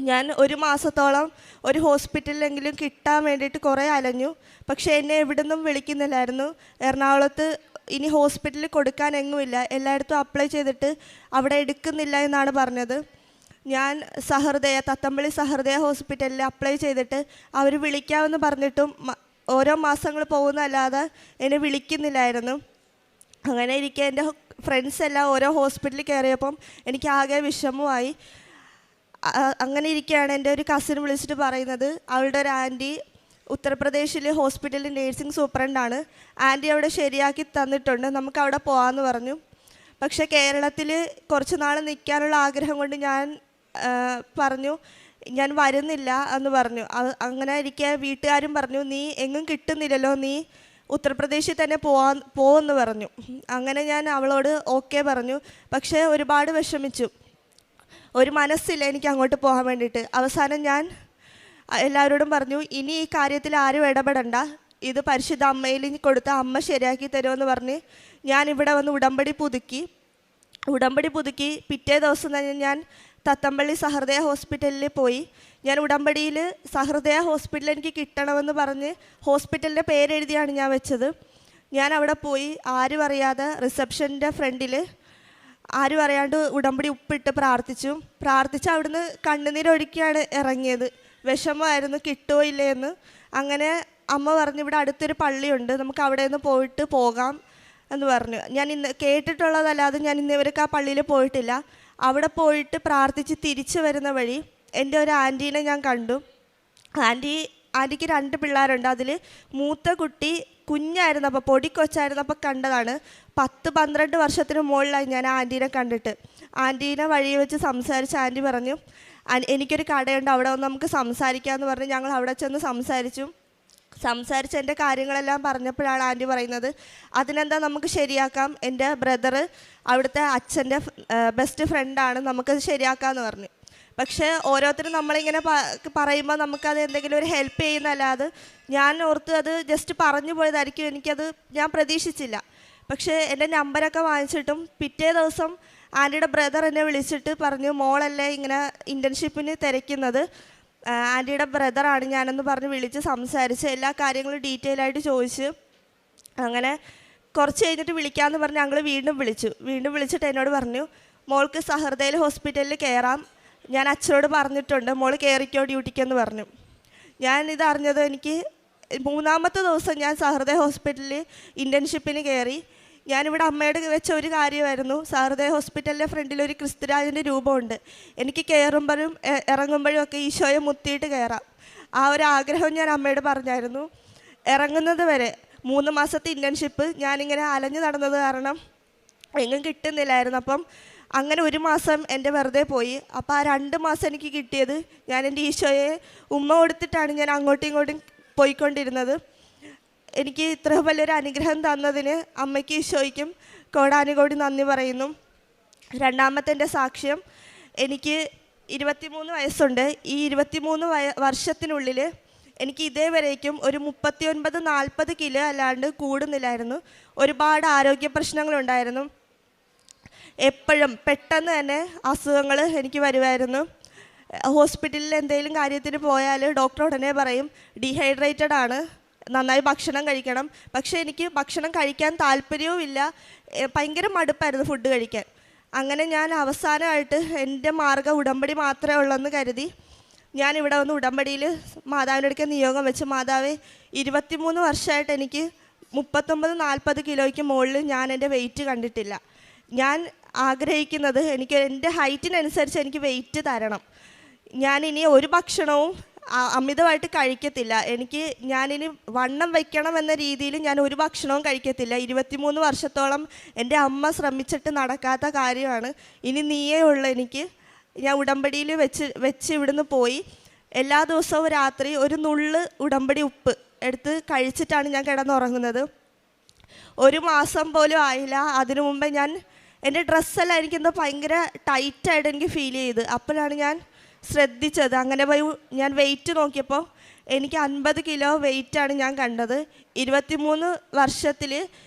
ഞാൻ 1 മാസത്തോളം ഒരു ഹോസ്പിറ്റലിലെങ്കിലും കിട്ടാൻ വേണ്ടിയിട്ട് കുറേ അലഞ്ഞു. പക്ഷേ എന്നെ എവിടെ നിന്നും വിളിക്കുന്നില്ലായിരുന്നു. എറണാകുളത്ത് ഇനി ഹോസ്പിറ്റലിൽ കൊടുക്കാൻ എങ്ങുമില്ല, എല്ലായിടത്തും അപ്ലൈ ചെയ്തിട്ട് അവിടെ എടുക്കുന്നില്ല എന്നാണ് പറഞ്ഞത്. ഞാൻ തത്തമ്പള്ളി സഹൃദയ ഹോസ്പിറ്റലിൽ അപ്ലൈ ചെയ്തിട്ട് അവർ വിളിക്കാമെന്ന് പറഞ്ഞിട്ടും ഓരോ മാസങ്ങൾ പോകുന്നതല്ലാതെ എന്നെ വിളിക്കുന്നില്ലായിരുന്നു. അങ്ങനെ ഇരിക്കെ എൻ്റെ ഫ്രണ്ട്സ് എല്ലാം ഓരോ ഹോസ്പിറ്റലിൽ കയറിയപ്പം എനിക്ക് ആകെ വിഷമമായി. അങ്ങനെ ഇരിക്കുകയാണ് എൻ്റെ ഒരു കസിൻ വിളിച്ചിട്ട് പറയുന്നത്, അവളുടെ ഒരു ആൻറ്റി ഉത്തർപ്രദേശിൽ ഹോസ്പിറ്റലിൽ നേഴ്സിംഗ് സൂപ്രണ്ടാണ്, ആൻറ്റി അവിടെ ശരിയാക്കി തന്നിട്ടുണ്ട്, നമുക്ക് അവിടെ പോകാമെന്ന് പറഞ്ഞു. പക്ഷേ കേരളത്തിൽ കുറച്ച് നാൾ നിൽക്കാനുള്ള ആഗ്രഹം കൊണ്ട് ഞാൻ പറഞ്ഞു ഞാൻ വരുന്നില്ല എന്ന് പറഞ്ഞു. അങ്ങനെ ഇരിക്കെ വീട്ടുകാരും പറഞ്ഞു, നീ എങ്ങും കിട്ടുന്നില്ലല്ലോ, നീ ഉത്തർപ്രദേശിൽ തന്നെ പോകുമെന്ന് പറഞ്ഞു. അങ്ങനെ ഞാൻ അവളോട് ഓക്കെ പറഞ്ഞു. പക്ഷേ ഒരുപാട് വിഷമിച്ചു, ഒരു മനസ്സില്ല എനിക്ക് അങ്ങോട്ട് പോകാൻ വേണ്ടിയിട്ട്. അവസാനം ഞാൻ എല്ലാവരോടും പറഞ്ഞു, ഇനി ഈ കാര്യത്തിൽ ആരും ഇടപെടണ്ട, ഇത് പരിശുദ്ധ അമ്മയിൽ കൊടുത്ത അമ്മ ശരിയാക്കി തരുമെന്ന് പറഞ്ഞ് ഞാനിവിടെ വന്ന് ഉടമ്പടി പുതുക്കി പിറ്റേ ദിവസം തന്നെ ഞാൻ തത്തമ്പള്ളി സഹൃദയ ഹോസ്പിറ്റലിൽ പോയി. ഞാൻ ഉടമ്പടിയിൽ സഹൃദയ ഹോസ്പിറ്റൽ എനിക്ക് കിട്ടണമെന്ന് പറഞ്ഞ് ഹോസ്പിറ്റലിൻ്റെ പേരെഴുതിയാണ് ഞാൻ വെച്ചത്. ഞാൻ അവിടെ പോയി ആരും അറിയാതെ റിസപ്ഷൻ്റെ ഫ്രണ്ടിൽ ആരും അറിയാണ്ട് ഉടമ്പടി ഉപ്പിട്ട് പ്രാർത്ഥിച്ച് അവിടുന്ന് കണ്ണുനീരൊഴുക്കിയാണ് ഇറങ്ങിയത്. വിഷമമായിരുന്നു, കിട്ടുമോ ഇല്ലേ എന്ന്. അങ്ങനെ അമ്മ പറഞ്ഞു, ഇവിടെ അടുത്തൊരു പള്ളിയുണ്ട്, നമുക്ക് അവിടെ നിന്ന് പോയിട്ട് പോകാം എന്ന് പറഞ്ഞു. ഞാൻ ഇന്ന് കേട്ടിട്ടുള്ളതല്ലാതെ ഞാൻ ഇന്നേവർക്ക് ആ പള്ളിയിൽ പോയിട്ടില്ല. അവിടെ പോയിട്ട് പ്രാർത്ഥിച്ച് തിരിച്ചു വരുന്ന വഴി എൻ്റെ ഒരു ആൻറ്റീനെ ഞാൻ കണ്ടു. ആൻറ്റിക്ക് 2 പിള്ളേരുണ്ട്. അതിൽ മൂത്ത കുട്ടി കുഞ്ഞായിരുന്നപ്പോൾ, പൊടിക്കൊച്ചായിരുന്നപ്പോൾ കണ്ടതാണ്. 10-12 വർഷത്തിന് മുകളിലായി ഞാൻ ആ ആൻറ്റീനെ കണ്ടിട്ട്. ആൻറ്റീനെ വഴി വെച്ച് സംസാരിച്ച് ആൻറ്റി പറഞ്ഞു, എനിക്കൊരു കടയുണ്ട്, അവിടെ വന്ന് നമുക്ക് സംസാരിക്കാമെന്ന് പറഞ്ഞ് ഞങ്ങൾ അവിടെ ചെന്ന് സംസാരിച്ച് എൻ്റെ കാര്യങ്ങളെല്ലാം പറഞ്ഞപ്പോഴാണ് ആൻറ്റി പറയുന്നത്, അതിനെന്താ നമുക്ക് ശരിയാക്കാം, എൻ്റെ ബ്രദർ അവിടുത്തെ അച്ഛൻ്റെ ബെസ്റ്റ് ഫ്രണ്ടാണ്, നമുക്കത് ശരിയാക്കാമെന്ന് പറഞ്ഞു. പക്ഷേ ഓരോരുത്തരും നമ്മളിങ്ങനെ പറയുമ്പോൾ നമുക്കത് എന്തെങ്കിലും ഒരു ഹെൽപ്പ് ചെയ്യുന്നതല്ലാതെ ഞാൻ ഓർത്ത് അത് ജസ്റ്റ് പറഞ്ഞു പോയതായിരിക്കും, എനിക്കത് ഞാൻ പ്രതീക്ഷിച്ചില്ല. പക്ഷേ എൻ്റെ നമ്പരൊക്കെ വാങ്ങിച്ചിട്ടും പിറ്റേ ദിവസം ആൻറ്റിയുടെ ബ്രദർ എന്നെ വിളിച്ചിട്ട് പറഞ്ഞു, മോളല്ലേ ഇങ്ങനെ ഇൻറ്റേൺഷിപ്പിന് തിരക്കുന്നത്, ആൻറ്റിയുടെ ബ്രദറാണ് ഞാനെന്ന് പറഞ്ഞ് വിളിച്ച് സംസാരിച്ച് എല്ലാ കാര്യങ്ങളും ഡീറ്റെയിൽ ആയിട്ട് ചോദിച്ച് അങ്ങനെ കുറച്ച് കഴിഞ്ഞിട്ട് വിളിക്കാമെന്ന് പറഞ്ഞ് ഞങ്ങൾ വീണ്ടും വിളിച്ചിട്ട് എന്നോട് പറഞ്ഞു, മോൾക്ക് സഹൃദയ ഹോസ്പിറ്റലിൽ കയറാം, ഞാൻ അച്ഛനോട് പറഞ്ഞിട്ടുണ്ട്, മോൾ കയറിക്കോ ഡ്യൂട്ടിക്കെന്ന് പറഞ്ഞു. ഞാൻ ഇതറിഞ്ഞത് എനിക്ക് 3-ാമത്തെ ദിവസം ഞാൻ സഹൃദയ ഹോസ്പിറ്റലിൽ ഇൻറ്റേൺഷിപ്പിന് കയറി. ഞാനിവിടെ അമ്മയോട് വെച്ച ഒരു കാര്യമായിരുന്നു, സഹൃദയ ഹോസ്പിറ്റലിൻ്റെ ഫ്രണ്ടിൽ ഒരു ക്രിസ്തുരാജൻ്റെ രൂപമുണ്ട്, എനിക്ക് കയറുമ്പോഴും ഇറങ്ങുമ്പോഴും ഒക്കെ ഈശോയെ മുത്തിയിട്ട് കയറാം. ആ ഒരു ആഗ്രഹം ഞാൻ അമ്മയോട് പറഞ്ഞായിരുന്നു. ഇറങ്ങുന്നത് വരെ 3 മാസത്തെ ഇൻറ്റേൺഷിപ്പ് ഞാനിങ്ങനെ അലഞ്ഞു നടന്നത് കാരണം എങ്ങും കിട്ടുന്നില്ലായിരുന്നു. അപ്പം അങ്ങനെ 1 മാസം എൻ്റെ വെറുതെ പോയി. അപ്പോൾ ആ 2 മാസം എനിക്ക് കിട്ടിയത് ഞാൻ എൻ്റെ ഈശോയെ ഉമ്മ കൊടുത്തിട്ടാണ് ഞാൻ അങ്ങോട്ടും ഇങ്ങോട്ടും പോയിക്കൊണ്ടിരുന്നത്. എനിക്ക് ഇത്ര വലിയൊരു അനുഗ്രഹം തന്നതിന് അമ്മയ്ക്ക് ഈശോയ്ക്കും കോടാനുകോടി നന്ദി പറയുന്നു. രണ്ടാമത്തെ എൻ്റെ സാക്ഷ്യം, എനിക്ക് 23 വയസ്സുണ്ട്. ഈ 23 വർഷത്തിനുള്ളിൽ എനിക്ക് ഇതേവരേക്കും ഒരു 39-40 കിലോ അല്ലാണ്ട് കൂടുന്നില്ലായിരുന്നു. ഒരുപാട് ആരോഗ്യ പ്രശ്നങ്ങളുണ്ടായിരുന്നു. എപ്പോഴും പെട്ടെന്ന് തന്നെ അസുഖങ്ങൾ എനിക്ക് വരുമായിരുന്നു. ഹോസ്പിറ്റലിൽ എന്തെങ്കിലും കാര്യത്തിന് പോയാൽ ഡോക്ടർ ഉടനെ പറയും ഡീഹൈഡ്രേറ്റഡ് ആണ്, നന്നായി ഭക്ഷണം കഴിക്കണം. പക്ഷേ എനിക്ക് ഭക്ഷണം കഴിക്കാൻ താല്പര്യവും ഇല്ല, ഭയങ്കര മടുപ്പായിരുന്നു ഫുഡ് കഴിക്കാൻ. അങ്ങനെ ഞാൻ അവസാനമായിട്ട് എൻ്റെ മാർഗ്ഗം ഉടമ്പടി മാത്രമേ ഉള്ളെന്ന് കരുതി ഞാൻ ഇവിടെ വന്ന് ഉടമ്പടിയിൽ മാതാവിൻ്റെ അടുക്കൽ നിയോഗം വെച്ച്, മാതാവേ 23 വർഷമായിട്ട് എനിക്ക് 39-40 കിലോയ്ക്ക് മുകളിൽ ഞാൻ എൻ്റെ വെയിറ്റ് കണ്ടിട്ടില്ല. ഞാൻ ആഗ്രഹിക്കുന്നത് എനിക്ക് എൻ്റെ ഹൈറ്റിനനുസരിച്ച് എനിക്ക് വെയിറ്റ് തരണം. ഞാനിനി ഒരു ഭക്ഷണവും അമിതമായിട്ട് കഴിക്കത്തില്ല. ഞാനിനി വണ്ണം വയ്ക്കണം എന്ന രീതിയിൽ ഞാൻ ഒരു ഭക്ഷണവും കഴിക്കത്തില്ല. 23 വർഷത്തോളം എൻ്റെ അമ്മ ശ്രമിച്ചിട്ട് നടക്കാത്ത കാര്യമാണ്. ഇനി നീയേ ഉള്ളൂ എനിക്ക്. ഞാൻ ഉടമ്പടിയിൽ വെച്ച് ഇവിടുന്ന് പോയി എല്ലാ ദിവസവും രാത്രി ഒരു നുള്ള് ഉടമ്പടി ഉപ്പ് എടുത്ത് കഴിച്ചിട്ടാണ് ഞാൻ കിടന്നുറങ്ങുന്നത്. 1 മാസം പോലും ആയില്ല. അതിനു മുമ്പേ എൻ്റെ ഡ്രസ്സെല്ലാം എനിക്കെന്തോ ഭയങ്കര ടൈറ്റായിട്ട് എനിക്ക് ഫീൽ ചെയ്ത്. അപ്പോഴാണ് ഞാൻ ശ്രദ്ധിച്ചത്. അങ്ങനെ പോയി ഞാൻ വെയിറ്റ് നോക്കിയപ്പോൾ എനിക്ക് 50 കിലോ വെയിറ്റാണ് ഞാൻ കണ്ടത്. 23 വർഷത്തിൽ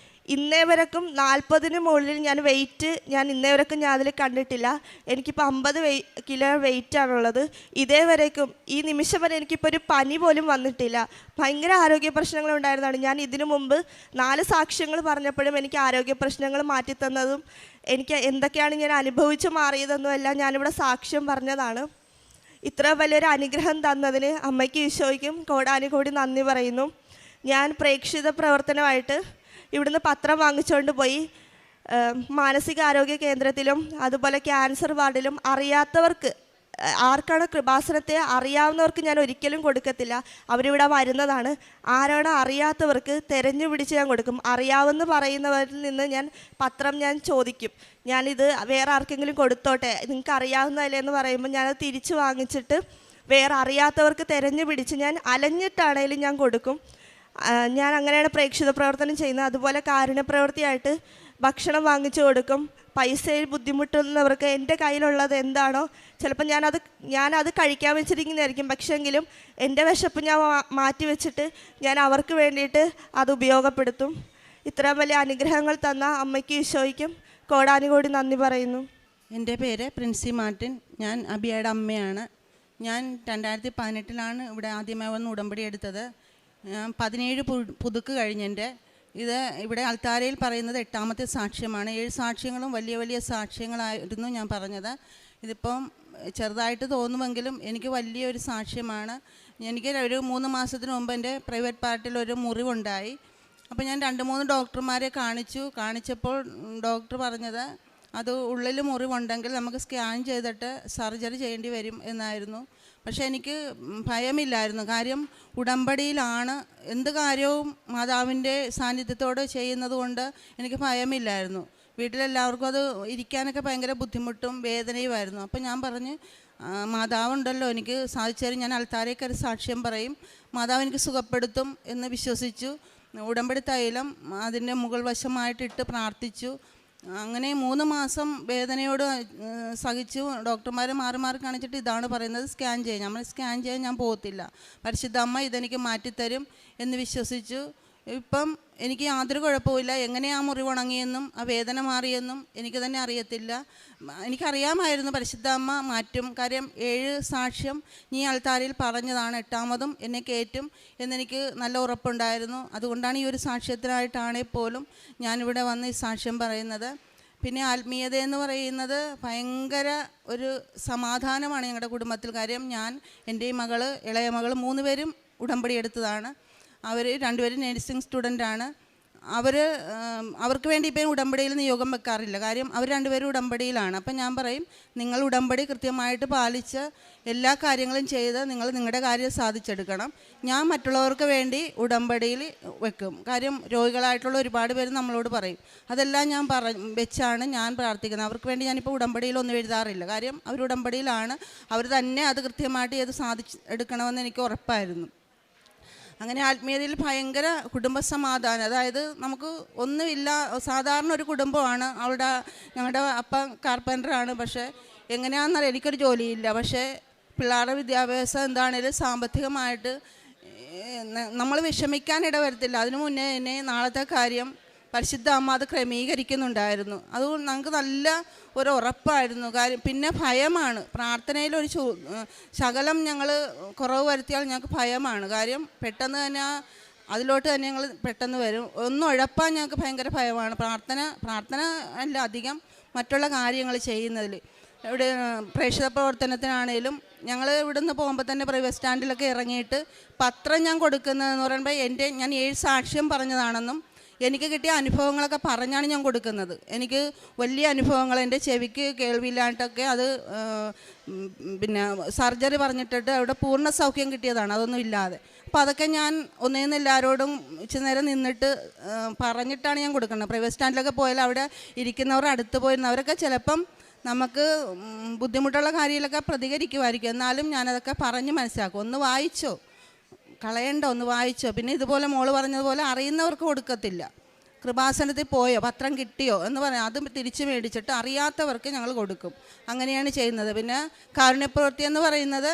ഇന്നേ വരെക്കും 40-ന് മുകളിൽ ഞാൻ ഇന്നേ വരെക്കും ഞാൻ അതിൽ കണ്ടിട്ടില്ല. എനിക്കിപ്പോൾ 50 കിലോ വെയിറ്റാണുള്ളത്. ഇതേവരേക്കും ഈ നിമിഷം വരെ എനിക്കിപ്പോൾ ഒരു പനി പോലും വന്നിട്ടില്ല. ഭയങ്കര ആരോഗ്യ പ്രശ്നങ്ങളുണ്ടായിരുന്നതാണ്. ഞാൻ ഇതിനു മുമ്പ് 4 സാക്ഷ്യങ്ങൾ പറഞ്ഞപ്പോഴും എനിക്ക് ആരോഗ്യ പ്രശ്നങ്ങൾ മാറ്റിത്തന്നതും എനിക്ക് എന്തൊക്കെയാണ് ഞാൻ അനുഭവിച്ച് മാറിയതെന്നും എല്ലാം ഞാനിവിടെ സാക്ഷ്യം പറഞ്ഞതാണ്. ഇത്ര വലിയൊരു അനുഗ്രഹം തന്നതിന് അമ്മയ്ക്ക് ഈശോയ്ക്കും കോടാനുകോടി നന്ദി പറയുന്നു. ഞാൻ പ്രേക്ഷിത പ്രവർത്തനമായിട്ട് ഇവിടുന്ന് പത്രം വാങ്ങിച്ചുകൊണ്ട് പോയി മാനസികാരോഗ്യ കേന്ദ്രത്തിലും അതുപോലെ ക്യാൻസർ വാർഡിലും അറിയാത്തവർക്ക്, ആർക്കാണ് കൃപാസനത്തെ അറിയാവുന്നവർക്ക് ഞാൻ ഒരിക്കലും കൊടുക്കത്തില്ല. അവരിവിടെ വരുന്നതാണ്. ആരാണ് അറിയാത്തവർക്ക് തിരഞ്ഞു പിടിച്ച് ഞാൻ കൊടുക്കും. അറിയാവുന്ന പറയുന്നവരിൽ നിന്ന് ഞാൻ പത്രം ചോദിക്കും, ഞാനിത് വേറെ ആർക്കെങ്കിലും കൊടുത്തോട്ടെ, നിങ്ങൾക്ക് അറിയാവുന്നതല്ലേ എന്ന് പറയുമ്പോൾ ഞാനത് തിരിച്ച് വാങ്ങിച്ചിട്ട് വേറെ അറിയാത്തവർക്ക് തിരഞ്ഞു പിടിച്ച് ഞാൻ അലഞ്ഞിട്ടാണേലും ഞാൻ കൊടുക്കും. ഞാൻ അങ്ങനെയാണ് പ്രേക്ഷിത പ്രവർത്തനം ചെയ്യുന്നത്. അതുപോലെ കാരുണ്യ പ്രവൃത്തിയായിട്ട് ഭക്ഷണം വാങ്ങിച്ചു കൊടുക്കും. പൈസയിൽ ബുദ്ധിമുട്ടുന്നവർക്ക് എൻ്റെ കയ്യിലുള്ളത് എന്താണോ, ചിലപ്പോൾ ഞാനത് കഴിക്കാൻ വെച്ചിരിക്കുന്നതായിരിക്കും, പക്ഷേങ്കിലും എൻ്റെ വിശപ്പ് ഞാൻ മാറ്റി വെച്ചിട്ട് ഞാൻ അവർക്ക് വേണ്ടിയിട്ട് അത് ഉപയോഗപ്പെടുത്തും. ഇത്രയും വലിയ അനുഗ്രഹങ്ങൾ തന്ന അമ്മയ്ക്കും ഈശോയ്ക്കും കോടാനുകോടി നന്ദി പറയുന്നു. എൻ്റെ പേര് പ്രിൻസി മാർട്ടിൻ. ഞാൻ അബിയയുടെ അമ്മയാണ്. ഞാൻ 2018 ഇവിടെ ആദ്യമായി വന്ന് ഉടമ്പടി എടുത്തത്. 17 പുതുക്ക് കഴിഞ്ഞെൻ്റെ ഇത് ഇവിടെ അൾത്താരയിൽ പറയുന്നത് 8ാമത്തെ സാക്ഷ്യമാണ്. 7 സാക്ഷ്യങ്ങളും വലിയ വലിയ സാക്ഷ്യങ്ങളായിരുന്നു ഞാൻ പറഞ്ഞത്. ഇതിപ്പം ചെറുതായിട്ട് തോന്നുമെങ്കിലും എനിക്ക് വലിയൊരു സാക്ഷ്യമാണ്. എനിക്ക് ഒരു 3 മാസത്തിന് മുമ്പ് എൻ്റെ പ്രൈവറ്റ് പാർട്ടിൽ ഒരു മുറിവുണ്ടായി. അപ്പോൾ ഞാൻ 2-3 ഡോക്ടർമാരെ കാണിച്ചപ്പോൾ ഡോക്ടർ പറഞ്ഞത് അത് ഉള്ളിൽ മുറിവുണ്ടെങ്കിൽ നമുക്ക് സ്കാൻ ചെയ്തിട്ട് സർജറി ചെയ്യേണ്ടി വരും എന്നായിരുന്നു. പക്ഷേ എനിക്ക് ഭയമില്ലായിരുന്നു. കാര്യം ഉടമ്പടിയിലാണ് എന്ത് കാര്യവും മാതാവിൻ്റെ സാന്നിധ്യത്തോട് ചെയ്യുന്നത് കൊണ്ട് എനിക്ക് ഭയമില്ലായിരുന്നു. വീട്ടിലെല്ലാവർക്കും അത് ഇരിക്കാനൊക്കെ ഭയങ്കര ബുദ്ധിമുട്ടും വേദനയുമായിരുന്നു. അപ്പം ഞാൻ പറഞ്ഞ് മാതാവുണ്ടല്ലോ എനിക്ക് സാധിച്ചു തരും, ഞാൻ അൾത്താരയിൽ കയറി സാക്ഷ്യം പറയും, മാതാവ് എനിക്ക് സുഖപ്പെടുത്തും എന്ന് വിശ്വസിച്ചു. ഉടമ്പടി തൈലം അതിൻ്റെ മുകൾ വശമായിട്ടിട്ട് പ്രാർത്ഥിച്ചു. അങ്ങനെ 3 മാസം വേദനയോട് സഹിച്ചു. ഡോക്ടർമാരെ മാറി കാണിച്ചിട്ട് ഇതാണ് പറയുന്നത്, സ്കാൻ ചെയ്യാൻ. നമ്മൾ സ്കാൻ ചെയ്യാൻ ഞാൻ പോകത്തില്ല, പരിശുദ്ധ അമ്മ ഇതെനിക്ക് മാറ്റിത്തരും എന്ന് വിശ്വസിച്ചു. ഇപ്പം എനിക്ക് യാതൊരു കുഴപ്പമില്ല. എങ്ങനെയാ മുറിവ് ഉണങ്ങിയെന്നും ആ വേദന മാറിയെന്നും എനിക്ക് തന്നെ അറിയത്തില്ല. എനിക്കറിയാമായിരുന്നു പരിശുദ്ധ അമ്മ മാറ്റും. കാര്യം 7 സാക്ഷ്യം നീ അൾത്താരയിൽ പറഞ്ഞതാണ്, 8ാമതും എന്നെ കയറ്റും എന്നെനിക്ക് നല്ല ഉറപ്പുണ്ടായിരുന്നു. അതുകൊണ്ടാണ് ഈ ഒരു സാക്ഷ്യത്തിനായിട്ടാണെങ്കിൽ പോലും ഞാനിവിടെ വന്ന് ഈ സാക്ഷ്യം പറയുന്നത്. പിന്നെ ആത്മീയത എന്ന് പറയുന്നത് ഭയങ്കര ഒരു സമാധാനമാണ് ഞങ്ങളുടെ കുടുംബത്തിൽ. കാര്യം ഞാൻ, എൻ്റെ ഇളയ മകൾ 3 പേരും ഉടമ്പടി എടുത്തതാണ്. അവർ 2 പേരും നേഴ്സിംഗ് സ്റ്റുഡൻ്റാണ്. അവർക്ക് വേണ്ടി ഇപ്പം ഉടമ്പടിയിൽ നിയോഗം വെക്കാറില്ല. കാര്യം അവർ രണ്ടുപേരും ഉടമ്പടിയിലാണ്. അപ്പം ഞാൻ പറയും, നിങ്ങൾ ഉടമ്പടി കൃത്യമായിട്ട് പാലിച്ച് എല്ലാ കാര്യങ്ങളും ചെയ്ത് നിങ്ങൾ നിങ്ങളുടെ കാര്യം സാധിച്ചെടുക്കണം. ഞാൻ മറ്റുള്ളവർക്ക് വേണ്ടി ഉടമ്പടിയിൽ വെക്കും. കാര്യം രോഗികളായിട്ടുള്ള ഒരുപാട് പേര് നമ്മളോട് പറയും. അതെല്ലാം ഞാൻ വെച്ചാണ് ഞാൻ പ്രാർത്ഥിക്കുന്നത്. അവർക്ക് വേണ്ടി ഞാനിപ്പോൾ ഉടമ്പടിയിലൊന്നും എഴുതാറില്ല. കാര്യം അവർ ഉടമ്പടിയിലാണ്, അവർ തന്നെ അത് കൃത്യമായിട്ട് ചെയ്ത് സാധിച്ചെടുക്കണമെന്ന് എനിക്ക് ഉറപ്പായിരുന്നു. അങ്ങനെ ആത്മീയതയിൽ ഭയങ്കര കുടുംബസമാധാനം. അതായത് നമുക്ക് ഒന്നുമില്ല, സാധാരണ ഒരു കുടുംബമാണ്. ഞങ്ങളുടെ അപ്പ കാർപ്പൻ്ററാണ്. പക്ഷേ എങ്ങനെയാണെന്നറിയാം, എനിക്കൊരു ജോലിയില്ല. പക്ഷേ പിള്ളേരുടെ വിദ്യാഭ്യാസം എന്താണേലും സാമ്പത്തികമായിട്ട് നമ്മൾ വിഷമിക്കാനിട വരത്തില്ല. അതിനു മുന്നേ തന്നെ നാളത്തെ കാര്യം പരിശുദ്ധ അമ്മ അത് ക്രമീകരിക്കുന്നുണ്ടായിരുന്നു. അതുകൊണ്ട് ഞങ്ങൾക്ക് നല്ല ഒരു ഉറപ്പായിരുന്നു. കാര്യം പിന്നെ ഭയമാണ്. പ്രാർത്ഥനയിലൊരു ശകലം ഞങ്ങൾ കുറവ് വരുത്തിയാൽ ഞങ്ങൾക്ക് ഭയമാണ്. കാര്യം പെട്ടെന്ന് തന്നെ അതിലോട്ട് തന്നെ ഞങ്ങൾ പെട്ടെന്ന് വരും. ഒന്നും ഉഴപ്പാൻ ഞങ്ങൾക്ക് ഭയങ്കര ഭയമാണ്. പ്രാർത്ഥന അല്ല, അധികം മറ്റുള്ള കാര്യങ്ങൾ ചെയ്യുന്നതിൽ. ഇവിടെ പ്രേക്ഷിത പ്രവർത്തനത്തിനാണേലും ഞങ്ങൾ ഇവിടുന്ന് പോകുമ്പോൾ തന്നെ ബസ് സ്റ്റാൻഡിലൊക്കെ ഇറങ്ങിയിട്ട് പത്രം ഞാൻ കൊടുക്കുന്നതെന്ന് പറയുമ്പോൾ ഞാൻ 7 സാക്ഷ്യം പറഞ്ഞതാണെന്നും എനിക്ക് കിട്ടിയ അനുഭവങ്ങളൊക്കെ പറഞ്ഞാണ് ഞാൻ കൊടുക്കുന്നത്. എനിക്ക് വലിയ അനുഭവങ്ങൾ, എൻ്റെ ചെവിക്ക് കേൾവിയില്ലാണ്ടൊക്കെ അത് പിന്നെ സർജറി പറഞ്ഞിട്ടിട്ട് അവിടെ പൂർണ്ണ സൗഖ്യം കിട്ടിയതാണ്, അതൊന്നും ഇല്ലാതെ. അപ്പോൾ അതൊക്കെ ഞാൻ ഒന്നേന്ന് എല്ലാവരോടും ഇച്ചിരി നേരം നിന്നിട്ട് പറഞ്ഞിട്ടാണ് ഞാൻ കൊടുക്കുന്നത്. പ്രൈവറ്റ് സ്റ്റാൻഡിലൊക്കെ പോയാൽ അവിടെ ഇരിക്കുന്നവർ അടുത്ത് പോയിരുന്നവരൊക്കെ ചിലപ്പം നമുക്ക് ബുദ്ധിമുട്ടുള്ള കാര്യങ്ങളൊക്കെ പ്രതികരിക്കുമായിരിക്കും. എന്നാലും ഞാനതൊക്കെ പറഞ്ഞ് മനസ്സിലാക്കും. ഒന്ന് വായിച്ചോ, കളയണ്ട, ഒന്ന് വായിച്ചോ. പിന്നെ ഇതുപോലെ മോള് പറഞ്ഞതുപോലെ അറിയുന്നവർക്ക് കൊടുക്കത്തില്ല. കൃപാസനത്തിൽ പോയോ, പത്രം കിട്ടിയോ എന്ന് പറയാം, അത് തിരിച്ച് മേടിച്ചിട്ട് അറിയാത്തവർക്ക് ഞങ്ങൾ കൊടുക്കും. അങ്ങനെയാണ് ചെയ്യുന്നത്. പിന്നെ കാരുണ്യപ്രവൃത്തി എന്ന് പറയുന്നത്,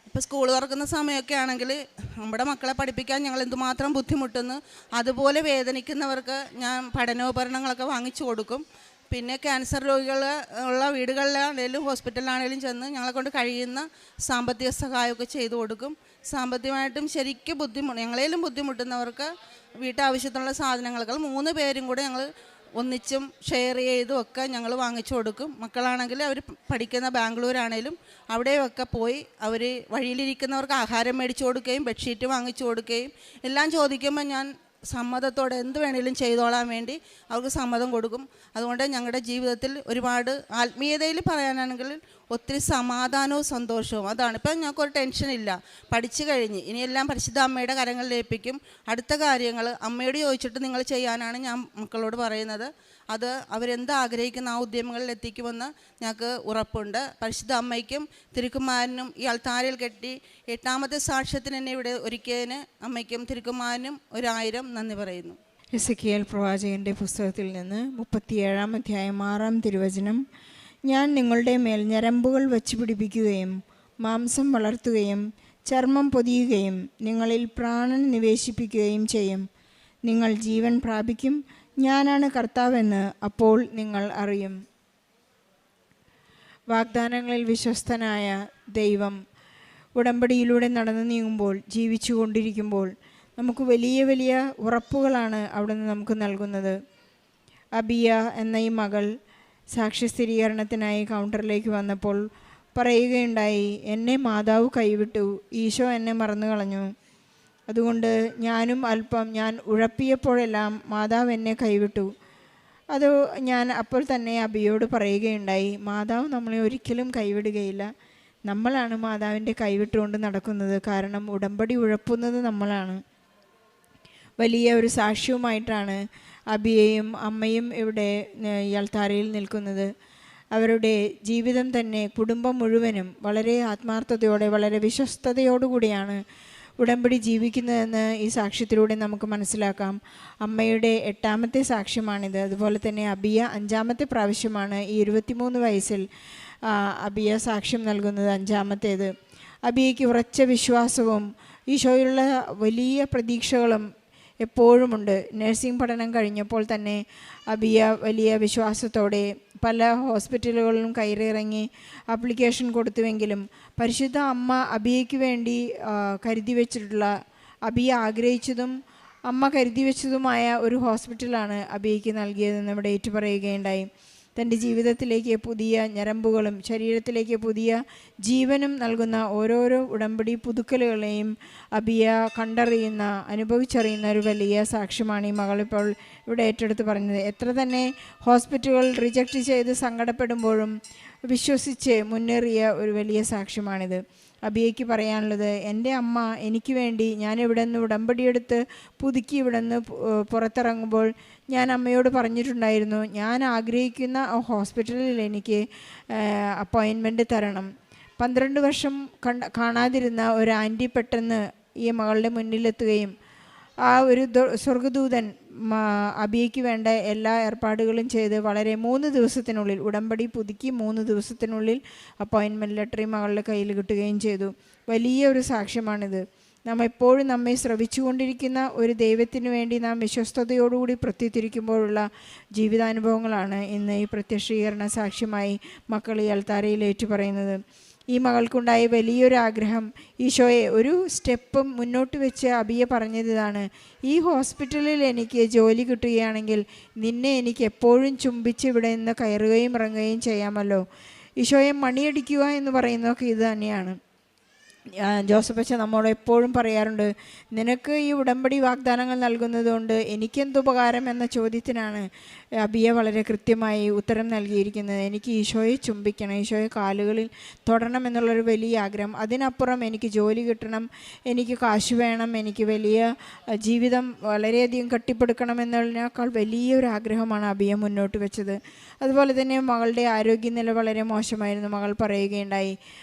ഇപ്പോൾ സ്കൂൾ തുറക്കുന്ന സമയമൊക്കെ ആണെങ്കിൽ നമ്മുടെ മക്കളെ പഠിപ്പിക്കാൻ ഞങ്ങൾ എന്തുമാത്രം ബുദ്ധിമുട്ടുന്നു, അതുപോലെ വേദനിക്കുന്നവർക്ക് ഞാൻ പഠനോപകരണങ്ങളൊക്കെ വാങ്ങിച്ചു കൊടുക്കും. പിന്നെ ക്യാൻസർ രോഗികൾ ഉള്ള വീടുകളിലാണേലും ഹോസ്പിറ്റലിലാണേലും ചെന്ന് ഞങ്ങളെ കൊണ്ട് കഴിയുന്ന സാമ്പത്തിക സഹായമൊക്കെ ചെയ്തു കൊടുക്കും. സാമ്പത്തികമായിട്ടും ശരിക്കും ഞങ്ങളേലും ബുദ്ധിമുട്ടുന്നവർക്ക് വീട്ടാവശ്യത്തിനുള്ള സാധനങ്ങളൊക്കെ 3 പേരും കൂടെ ഞങ്ങൾ ഒന്നിച്ചും ഷെയർ ചെയ്തും ഒക്കെ ഞങ്ങൾ വാങ്ങിച്ചു കൊടുക്കും. മക്കളാണെങ്കിൽ അവർ പഠിക്കുന്ന ബാംഗ്ലൂരാണേലും അവിടെയൊക്കെ പോയി അവർ വഴിയിലിരിക്കുന്നവർക്ക് ആഹാരം മേടിച്ചു കൊടുക്കുകയും ബെഡ്ഷീറ്റ് വാങ്ങിച്ചു കൊടുക്കുകയും എല്ലാം ചോദിക്കുമ്പോൾ ഞാൻ സമ്മതത്തോടെ എന്ത് വേണേലും ചെയ്തോളാൻ വേണ്ടി അവർക്ക് സമ്മതം കൊടുക്കും. അതുകൊണ്ട് ഞങ്ങളുടെ ജീവിതത്തിൽ ഒരുപാട് ആത്മീയതയിൽ പറയാനാണെങ്കിൽ ഒത്തിരി സമാധാനവും സന്തോഷവും. അതാണ് ഇപ്പം ഞങ്ങൾക്കൊരു ടെൻഷനില്ല. പഠിച്ചു കഴിഞ്ഞ് ഇനിയെല്ലാം പരിശുദ്ധ അമ്മയുടെ കരങ്ങളിൽ ഏൽപ്പിക്കും. അടുത്ത കാര്യങ്ങൾ അമ്മയോട് ചോദിച്ചിട്ട് നിങ്ങൾ ചെയ്യാനാണ് ഞാൻ മക്കളോട് പറയുന്നത്. അത് അവരെന്ത് ആഗ്രഹിക്കുന്ന ആ ഉദ്യമങ്ങളിൽ എത്തിക്കുമെന്ന് ഞങ്ങൾക്ക് ഉറപ്പുണ്ട്. പരിശുദ്ധ അമ്മയ്ക്കും തിരുക്കുമാരനും ഈ അൾത്താരയിൽ കെട്ടി 8ാമത്തെ സാക്ഷ്യത്തിന് എന്നെ ഇവിടെ ഒരുക്കിയതിന് അമ്മയ്ക്കും തിരുക്കുമാരനും 1000 നന്ദി പറയുന്നു. എസെക്കിയേൽ പ്രവാചകൻ്റെ പുസ്തകത്തിൽ നിന്ന് 37-ാം അധ്യായം 6-ാം തിരുവചനം. ഞാൻ നിങ്ങളുടെ മേൽ ഞരമ്പുകൾ വച്ചു പിടിപ്പിക്കുകയും മാംസം വളർത്തുകയും ചർമ്മം പൊതിയുകയും നിങ്ങളിൽ പ്രാണൻ നിവേശിപ്പിക്കുകയും ചെയ്യും. നിങ്ങൾ ജീവൻ പ്രാപിക്കും. ഞാനാണ് കർത്താവെന്ന് അപ്പോൾ നിങ്ങൾ അറിയും. വാഗ്ദാനങ്ങളിൽ വിശ്വസ്തനായ ദൈവം ഉടമ്പടിയിലൂടെ നടന്നു നീങ്ങുമ്പോൾ, ജീവിച്ചു കൊണ്ടിരിക്കുമ്പോൾ നമുക്ക് വലിയ വലിയ ഉറപ്പുകളാണ് അവിടുന്ന് നമുക്ക് നൽകുന്നത്. അബിയ എന്ന ഈ മകൾ സാക്ഷ്യ സ്ഥിരീകരണത്തിനായി കൗണ്ടറിലേക്ക് വന്നപ്പോൾ പറയുകയുണ്ടായി, എന്നെ മാതാവ് കൈവിട്ടു, ഈശോ എന്നെ മറന്നു കളഞ്ഞു. അതുകൊണ്ട് ഞാൻ ഉഴപ്പിയപ്പോഴെല്ലാം മാതാവ് എന്നെ കൈവിട്ടു. അത് ഞാൻ അപ്പോൾ തന്നെ അബിയോട് പറയുകയുണ്ടായി, മാതാവ് നമ്മളെ ഒരിക്കലും കൈവിടുകയില്ല. നമ്മളാണ് മാതാവിൻ്റെ കൈവിട്ടുകൊണ്ട് നടക്കുന്നത്. കാരണം ഉടമ്പടി ഉഴപ്പുന്നത് നമ്മളാണ്. വലിയ ഒരു സാക്ഷ്യവുമായിട്ടാണ് അബിയയും അമ്മയും ഇവിടെ അൾത്താരയിൽ നിൽക്കുന്നത്. അവരുടെ ജീവിതം തന്നെ, കുടുംബം മുഴുവനും വളരെ ആത്മാർത്ഥതയോടെ, വളരെ വിശ്വസ്തയോടുകൂടിയാണ് ഉടമ്പടി ജീവിക്കുന്നതെന്ന് ഈ സാക്ഷ്യത്തിലൂടെ നമുക്ക് മനസ്സിലാക്കാം. അമ്മയുടെ 8ാമത്തെ സാക്ഷ്യമാണിത്. അതുപോലെ തന്നെ അബിയ 5ാമത്തെ പ്രാവശ്യമാണ് ഈ 23 വയസ്സിൽ അബിയ സാക്ഷ്യം നൽകുന്നത്, 5ാമത്തേത്. അബിയയ്ക്ക് ഉറച്ച വിശ്വാസവും ഈശോയിലുള്ള വലിയ പ്രതീക്ഷകളും എപ്പോഴുമുണ്ട്. നഴ്സിംഗ് പഠനം കഴിഞ്ഞപ്പോൾ തന്നെ അബിയ വലിയ വിശ്വാസത്തോടെ പല ഹോസ്പിറ്റലുകളിലും കയറിയിറങ്ങി ആപ്ലിക്കേഷൻ കൊടുത്തുവെങ്കിലും പരിശുദ്ധ അമ്മ അബിയയ്ക്ക് വേണ്ടി കരുതി വച്ചിട്ടുള്ള, അബിയ ആഗ്രഹിച്ചതും അമ്മ കരുതി വെച്ചതുമായ ഒരു ഹോസ്പിറ്റലാണ് അബിയയ്ക്ക് നൽകിയതെന്ന് ഇവിടെ ഏറ്റുപറയുകയുണ്ടായി. തൻ്റെ ജീവിതത്തിലേക്ക് പുതിയ ഞരമ്പുകളും ശരീരത്തിലേക്ക് പുതിയ ജീവനും നൽകുന്ന ഓരോരോ ഉടമ്പടി പുതുക്കലുകളെയും അബിയ കണ്ടറിയുന്ന, അനുഭവിച്ചറിയുന്ന ഒരു വലിയ സാക്ഷ്യമാണ് ഈ മകളിപ്പോൾ ഇവിടെ ഏറ്റെടുത്ത് പറഞ്ഞത്. എത്ര തന്നെ ഹോസ്പിറ്റലുകൾ റിജക്റ്റ് ചെയ്ത് സങ്കടപ്പെടുമ്പോഴും വിശ്വസിച്ച് മുന്നേറിയ ഒരു വലിയ സാക്ഷ്യമാണിത്. അബിയയ്ക്ക് പറയാനുള്ളത്, എൻ്റെ അമ്മ എനിക്ക് വേണ്ടി ഞാൻ ഇവിടെ നിന്ന് ഉടമ്പടിയെടുത്ത് പുതുക്കി ഇവിടെ നിന്ന് പുറത്തിറങ്ങുമ്പോൾ ഞാൻ അമ്മയോട് പറഞ്ഞിട്ടുണ്ടായിരുന്നു, ഞാൻ ആഗ്രഹിക്കുന്ന ആ ഹോസ്പിറ്റലിൽ എനിക്ക് അപ്പോയിൻമെൻറ്റ് തരണം. 12 വർഷം കാണാതിരുന്ന ഒരു ആൻറ്റി പെട്ടെന്ന് ഈ മകളുടെ മുന്നിലെത്തുകയും ആ ഒരു സ്വർഗദൂതൻ അബിയയ്ക്ക് വേണ്ട എല്ലാ ഏർപ്പാടുകളും ചെയ്ത് വളരെ 3 ദിവസത്തിനുള്ളിൽ ഉടമ്പടി പുതുക്കി 3 ദിവസത്തിനുള്ളിൽ അപ്പോയിൻമെൻറ്റ് ലെറ്റർ മകളുടെ കയ്യിൽ കിട്ടുകയും ചെയ്തു. വലിയ ഒരു സാക്ഷ്യമാണിത്. നാം എപ്പോഴും നമ്മെ ശ്രവിച്ചുകൊണ്ടിരിക്കുന്ന ഒരു ദൈവത്തിന് വേണ്ടി നാം വിശ്വസ്തയോടുകൂടി പ്രത്യുത്തിരിക്കുമ്പോഴുള്ള ജീവിതാനുഭവങ്ങളാണ് ഇന്ന് ഈ പ്രത്യക്ഷീകരണ സാക്ഷ്യമായി മക്കൾ ഈ അൾത്താരയിൽ ഏറ്റുപറയുന്നത്. ഈ മകൾക്കുണ്ടായ വലിയൊരു ആഗ്രഹം, ഈശോയെ ഒരു സ്റ്റെപ്പ് മുന്നോട്ട് വെച്ച് അബിയ പറഞ്ഞതാണ്, ഈ ഹോസ്പിറ്റലിൽ എനിക്ക് ജോലി കിട്ടുകയാണെങ്കിൽ നിന്നെ എനിക്ക് എപ്പോഴും ചുംബിച്ച് ഇവിടെ നിന്ന് കയറുകയും ഇറങ്ങുകയും ചെയ്യാമല്ലോ. ഈശോയെ മണിയടിക്കുക എന്ന് പറയുന്നതൊക്കെ ഇത് തന്നെയാണ്. ജോസഫ് അച്ഛൻ നമ്മോട് എപ്പോഴും പറയാറുണ്ട്, നിനക്ക് ഈ ഉടമ്പടി വാഗ്ദാനങ്ങൾ നൽകുന്നതുകൊണ്ട് എനിക്കെന്തുപകാരം എന്ന ചോദ്യത്തിനാണ് അബിയ വളരെ കൃത്യമായി ഉത്തരം നൽകിയിരിക്കുന്നത്. എനിക്ക് ഈശോയെ ചുംബിക്കണം, ഈശോയെ കാലുകളിൽ തൊടണം എന്നുള്ളൊരു വലിയ ആഗ്രഹം. അതിനപ്പുറം എനിക്ക് ജോലി കിട്ടണം, എനിക്ക് കാശ് വേണം, എനിക്ക് വലിയ ജീവിതം വളരെയധികം കെട്ടിപ്പടുക്കണം എന്നതിനേക്കാൾ വലിയൊരു ആഗ്രഹമാണ് അബിയ മുന്നോട്ട് വെച്ചത്. അതുപോലെ തന്നെ മകളുടെ ആരോഗ്യനില വളരെ മോശമായിരുന്നു. മകൾ പറയുകയുണ്ടായി,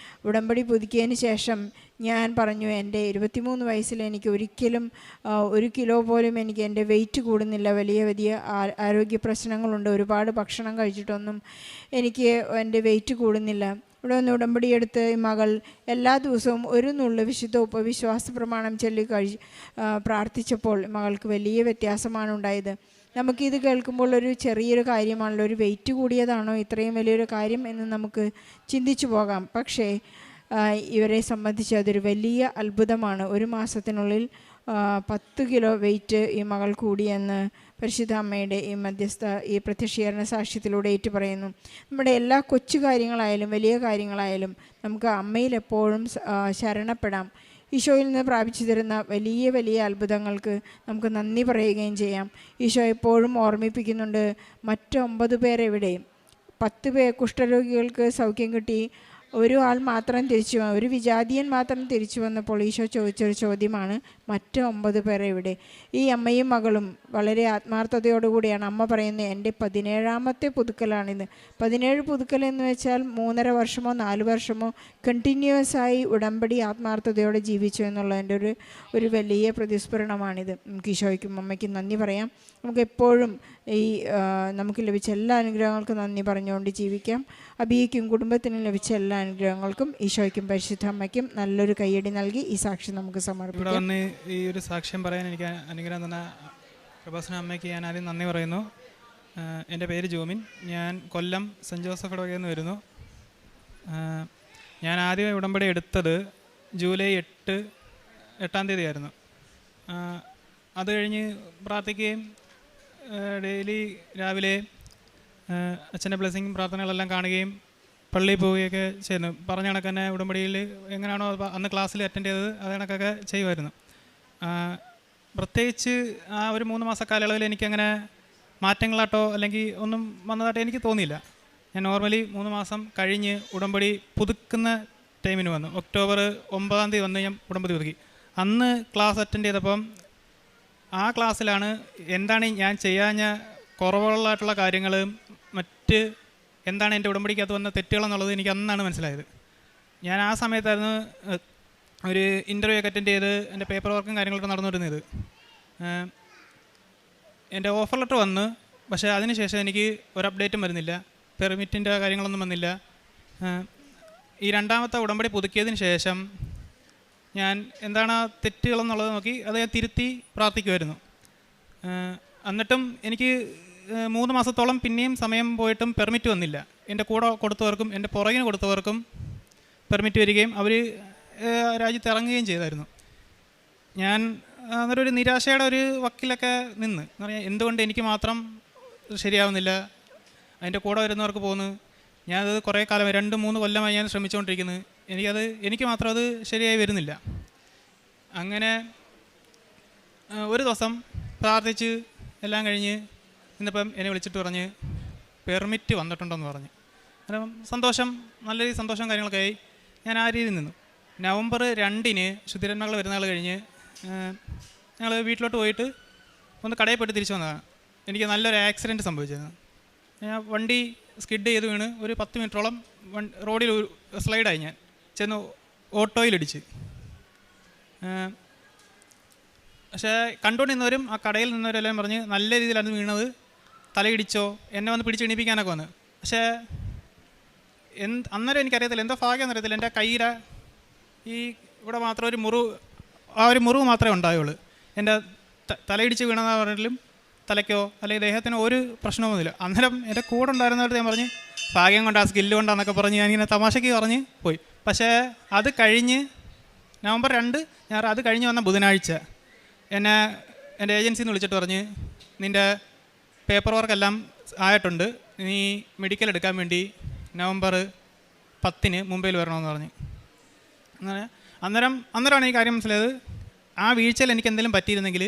ഉടമ്പടി പുതുക്കിയതിന് ശേഷം ഞാൻ പറഞ്ഞു, എൻ്റെ 23 വയസ്സിൽ എനിക്ക് ഒരിക്കലും 1 കിലോ പോലും എനിക്ക് എൻ്റെ വെയിറ്റ് കൂടുന്നില്ല, വലിയ വലിയ ആരോഗ്യ പ്രശ്നങ്ങളുണ്ട്, ഒരുപാട് ഭക്ഷണം കഴിച്ചിട്ടൊന്നും എനിക്ക് എൻ്റെ വെയിറ്റ് കൂടുന്നില്ല. ഇവിടെ ഒന്ന് ഉടമ്പടി എടുത്ത് ഈ മകൾ എല്ലാ ദിവസവും ഒരു നുള്ളു വിശുദ്ധ ഉപവിശ്വാസ പ്രമാണം ചൊല്ലി പ്രാർത്ഥിച്ചപ്പോൾ മകൾക്ക് വലിയ വ്യത്യാസമാണ് ഉണ്ടായത്. നമുക്കിത് കേൾക്കുമ്പോൾ ഒരു ചെറിയൊരു കാര്യമാണല്ലോ, ഒരു വെയിറ്റ് കൂടിയതാണോ ഇത്രയും വലിയൊരു കാര്യം എന്ന് നമുക്ക് ചിന്തിച്ചു പോകാം. പക്ഷേ ഇവരെ സംബന്ധിച്ച് അതൊരു വലിയ അത്ഭുതമാണ്. 1 മാസത്തിനുള്ളിൽ 10 കിലോ വെയിറ്റ് ഈ മകൾ കൂടിയെന്ന് പരിശുദ്ധ അമ്മയുടെ ഈ പ്രത്യക്ഷീകരണ സാക്ഷ്യത്തിലൂടെ ഏറ്റു പറയുന്നു. നമ്മുടെ എല്ലാ കൊച്ചു കാര്യങ്ങളായാലും വലിയ കാര്യങ്ങളായാലും നമുക്ക് അമ്മയിൽ എപ്പോഴും ശരണപ്പെടാം. ഈശോയിൽ നിന്ന് പ്രാപിച്ചു തരുന്ന വലിയ വലിയ അത്ഭുതങ്ങൾക്ക് നമുക്ക് നന്ദി പറയുകയും ചെയ്യാം. ഈശോ എപ്പോഴും ഓർമ്മിപ്പിക്കുന്നുണ്ട്, മറ്റ് 9 പേരെവിടെയും 10 കുഷ്ഠരോഗികൾക്ക് സൗഖ്യം കിട്ടി, ഒരു ആൾ മാത്രം തിരിച്ചു വന്നു, ഒരു വിജാതീയൻ മാത്രം തിരിച്ചു വന്നപ്പോൾ ഈശോ ചോദിച്ചൊരു ചോദ്യമാണ്, മറ്റ് 9 പേരെ ഇവിടെ. ഈ അമ്മയും മകളും വളരെ ആത്മാർത്ഥതയോടുകൂടിയാണ് അമ്മ പറയുന്നത്, എൻ്റെ 17ാമത്തെ പുതുക്കലാണിത്. 17 പുതുക്കൽ എന്ന് വെച്ചാൽ 3.5 വർഷമോ 4 വർഷമോ കണ്ടിന്യൂസ് ആയി ഉടമ്പടി ആത്മാർത്ഥതയോടെ ജീവിച്ചു എന്നുള്ളതിൻ്റെ ഒരു വലിയ പ്രതിസ്ഫുരണമാണിത്. നമുക്ക് ഈശോയ്ക്കും അമ്മയ്ക്കും നന്ദി പറയാം. നമുക്ക് എപ്പോഴും ഈ നമുക്ക് ലഭിച്ച എല്ലാ അനുഗ്രഹങ്ങൾക്കും നന്ദി പറഞ്ഞുകൊണ്ട് ജീവിക്കാം. അബിയയ്ക്കും കുടുംബത്തിനും ലഭിച്ച എല്ലാ അനുഗ്രഹങ്ങൾക്കും ഈശോയ്ക്കും പരിശുദ്ധ അമ്മയ്ക്കും നല്ലൊരു കയ്യടി നൽകി ഈ സാക്ഷ്യം നമുക്ക് സമർപ്പിക്കാം. ഈ ഒരു സാക്ഷ്യം പറയാൻ എനിക്ക് അനുഗ്രഹം തന്ന പ്രഭാസന അമ്മയ്ക്ക് ഞാൻ ആദ്യം നന്ദി പറയുന്നു. എൻ്റെ പേര് ജോമിൻ, ഞാൻ കൊല്ലം സെൻറ്റ് ജോസഫ് ഇടവകയിൽ നിന്ന് വരുന്നു. ഞാൻ ആദ്യം ഉടമ്പടി എടുത്തത് ജൂലൈ 8-ാം തീയതി ആയിരുന്നു. അത് കഴിഞ്ഞ് പ്രാർത്ഥിക്കുകയും ഡെയിലി രാവിലെ അച്ഛൻ്റെ ബ്ലെസ്സിങ് പ്രാർത്ഥനകളെല്ലാം കാണുകയും പള്ളിയിൽ പോവുകയൊക്കെ ചെയ്യുന്നു. പറഞ്ഞ കണക്ക് തന്നെ ഉടമ്പടിയിൽ എങ്ങനെയാണോ അന്ന് ക്ലാസ്സിൽ അറ്റൻഡ് ചെയ്തത് അത് കണക്കൊക്കെ ചെയ്യുമായിരുന്നു. പ്രത്യേകിച്ച് ആ ഒരു 3 മാസ കാലയളവിൽ എനിക്കങ്ങനെ മാറ്റങ്ങളായിട്ടോ അല്ലെങ്കിൽ ഒന്നും വന്നതായിട്ടോ എനിക്ക് തോന്നിയില്ല. ഞാൻ നോർമലി 3 മാസം കഴിഞ്ഞ് ഉടമ്പടി പുതുക്കുന്ന ടൈമിന് വന്നു. ഒക്ടോബർ 9-ാം തീയതി വന്ന് ഞാൻ ഉടമ്പടി പുതുക്കി. അന്ന് ക്ലാസ് അറ്റൻഡ് ചെയ്തപ്പം ആ ക്ലാസ്സിലാണ് എന്താണ് ഞാൻ ചെയ്യാഞ്ഞ കുറവുകളായിട്ടുള്ള കാര്യങ്ങൾ, മറ്റ് എന്താണ് എൻ്റെ ഉടമ്പടിക്കകത്ത് വന്ന തെറ്റുകളെന്നുള്ളത് എനിക്ക് അന്നാണ് മനസ്സിലായത്. ഞാൻ ആ സമയത്തായിരുന്നു ഒരു ഇൻ്റർവ്യൂ ഒക്കെ അറ്റൻഡ് ചെയ്ത് എൻ്റെ പേപ്പർ വർക്കും കാര്യങ്ങളൊക്കെ നടന്നുവരുന്നത്. എൻ്റെ ഓഫർ ലെറ്റർ വന്ന്, പക്ഷേ അതിനുശേഷം എനിക്ക് ഒരു അപ്ഡേറ്റും വരുന്നില്ല, പെർമിറ്റിൻ്റെ കാര്യങ്ങളൊന്നും വന്നില്ല. ഈ 2ാമത്തെ ഉടമ്പടി പുതുക്കിയതിന് ശേഷം ഞാൻ എന്താണ് ആ തെറ്റുകളെന്നുള്ളത് നോക്കി അത് ഞാൻ തിരുത്തി പ്രാർത്ഥിക്കുമായിരുന്നു. എന്നിട്ടും എനിക്ക് 3 മാസത്തോളം പിന്നെയും സമയം പോയിട്ടും പെർമിറ്റ് വന്നില്ല. എൻ്റെ കൂടെ കൊടുത്തവർക്കും എൻ്റെ പുറകിന് കൊടുത്തവർക്കും പെർമിറ്റ് വരികയും അവർ രാജ്യത്ത് ഇറങ്ങുകയും ചെയ്തായിരുന്നു. ഞാൻ അന്നൊരു നിരാശയുടെ ഒരു വക്കിലൊക്കെ നിന്ന് എന്ന് പറഞ്ഞാൽ എന്തുകൊണ്ട് എനിക്ക് മാത്രം ശരിയാവുന്നില്ല, അതിൻ്റെ കൂടെ വരുന്നവർക്ക് പോകുന്നു. ഞാനത് കുറേ കാലം 2-3 കൊല്ലമായി ഞാൻ ശ്രമിച്ചുകൊണ്ടിരിക്കുന്നത്. എനിക്ക് മാത്രം അത് ശരിയായി വരുന്നില്ല. അങ്ങനെ ഒരു ദിവസം പ്രാർത്ഥിച്ച് എല്ലാം കഴിഞ്ഞ് ഇന്നിപ്പം എന്നെ വിളിച്ചിട്ട് പറഞ്ഞ് പെർമിറ്റ് വന്നിട്ടുണ്ടെന്ന് പറഞ്ഞു. കാരണം സന്തോഷം, നല്ല രീതിയിൽ സന്തോഷം കാര്യങ്ങളൊക്കെ ആയി. ഞാൻ ആ രീതിയിൽ നിന്നു. നവംബർ 2-ന് ശുദ്ധിരന്മകൾ വരുന്നാൾ കഴിഞ്ഞ് ഞങ്ങൾ വീട്ടിലോട്ട് പോയിട്ട് ഒന്ന് കടയിൽ പോയിട്ട് തിരിച്ചു വന്നതാണ്. എനിക്ക് നല്ലൊരു ആക്സിഡൻറ്റ് സംഭവിച്ചിരുന്നു. ഞാൻ വണ്ടി സ്കിഡ് ചെയ്ത് വീണ് ഒരു 10 മിനിറ്റോളം റോഡിൽ സ്ലൈഡായി. ഞാൻ ചെന്ന് ഓട്ടോയിലിടിച്ച്. പക്ഷേ കണ്ടുകൊണ്ടിരുന്നവരും ആ കടയിൽ നിന്നവരെല്ലാം പറഞ്ഞ് നല്ല രീതിയിലാണ് വീണത്, തലയിടിച്ചോ, എന്നെ വന്ന് പിടിച്ചെണീപ്പിക്കാനൊക്കെ വന്ന്. പക്ഷേ അന്നേരം എനിക്കറിയത്തില്ല, എന്തോ ഭാഗ്യം എന്നറിയത്തില്ല, എൻ്റെ കയ്യിലെ ഈ ഇവിടെ മാത്രം ഒരു മുറിവ് മാത്രമേ ഉണ്ടായുള്ളൂ. എൻ്റെ തലയിടിച്ച് വീണെന്ന് പറഞ്ഞാലും തലയ്ക്കോ അല്ലെങ്കിൽ ദേഹത്തിനോ ഒരു പ്രശ്നമൊന്നുമില്ല. അന്നേരം എൻ്റെ കൂടെ ഉണ്ടായിരുന്നവർക്ക് ഞാൻ പറഞ്ഞ് ഭാഗ്യം കൊണ്ടാ, സ്കില്ല് കൊണ്ടാന്നൊക്കെ പറഞ്ഞ് ഞാനിങ്ങനെ തമാശയ്ക്ക് പറഞ്ഞ് പോയി. പക്ഷേ അത് കഴിഞ്ഞ് നവംബർ 2 ഞാൻ അത് കഴിഞ്ഞ് വന്ന ബുധനാഴ്ച എന്നെ എൻ്റെ ഏജൻസിയിൽ നിന്ന് വിളിച്ചിട്ട് പറഞ്ഞ് നിൻ്റെ പേപ്പർ വർക്കെല്ലാം ആയിട്ടുണ്ട്, നീ മെഡിക്കൽ എടുക്കാൻ വേണ്ടി നവംബർ 10-ന് മുംബൈയിൽ വരണമെന്ന് പറഞ്ഞു. അങ്ങനെ അന്നേരമാണ് ഈ കാര്യം മനസ്സിലായത്. ആ വീഴ്ചയിൽ എനിക്ക് എന്തെങ്കിലും പറ്റിയിരുന്നെങ്കിൽ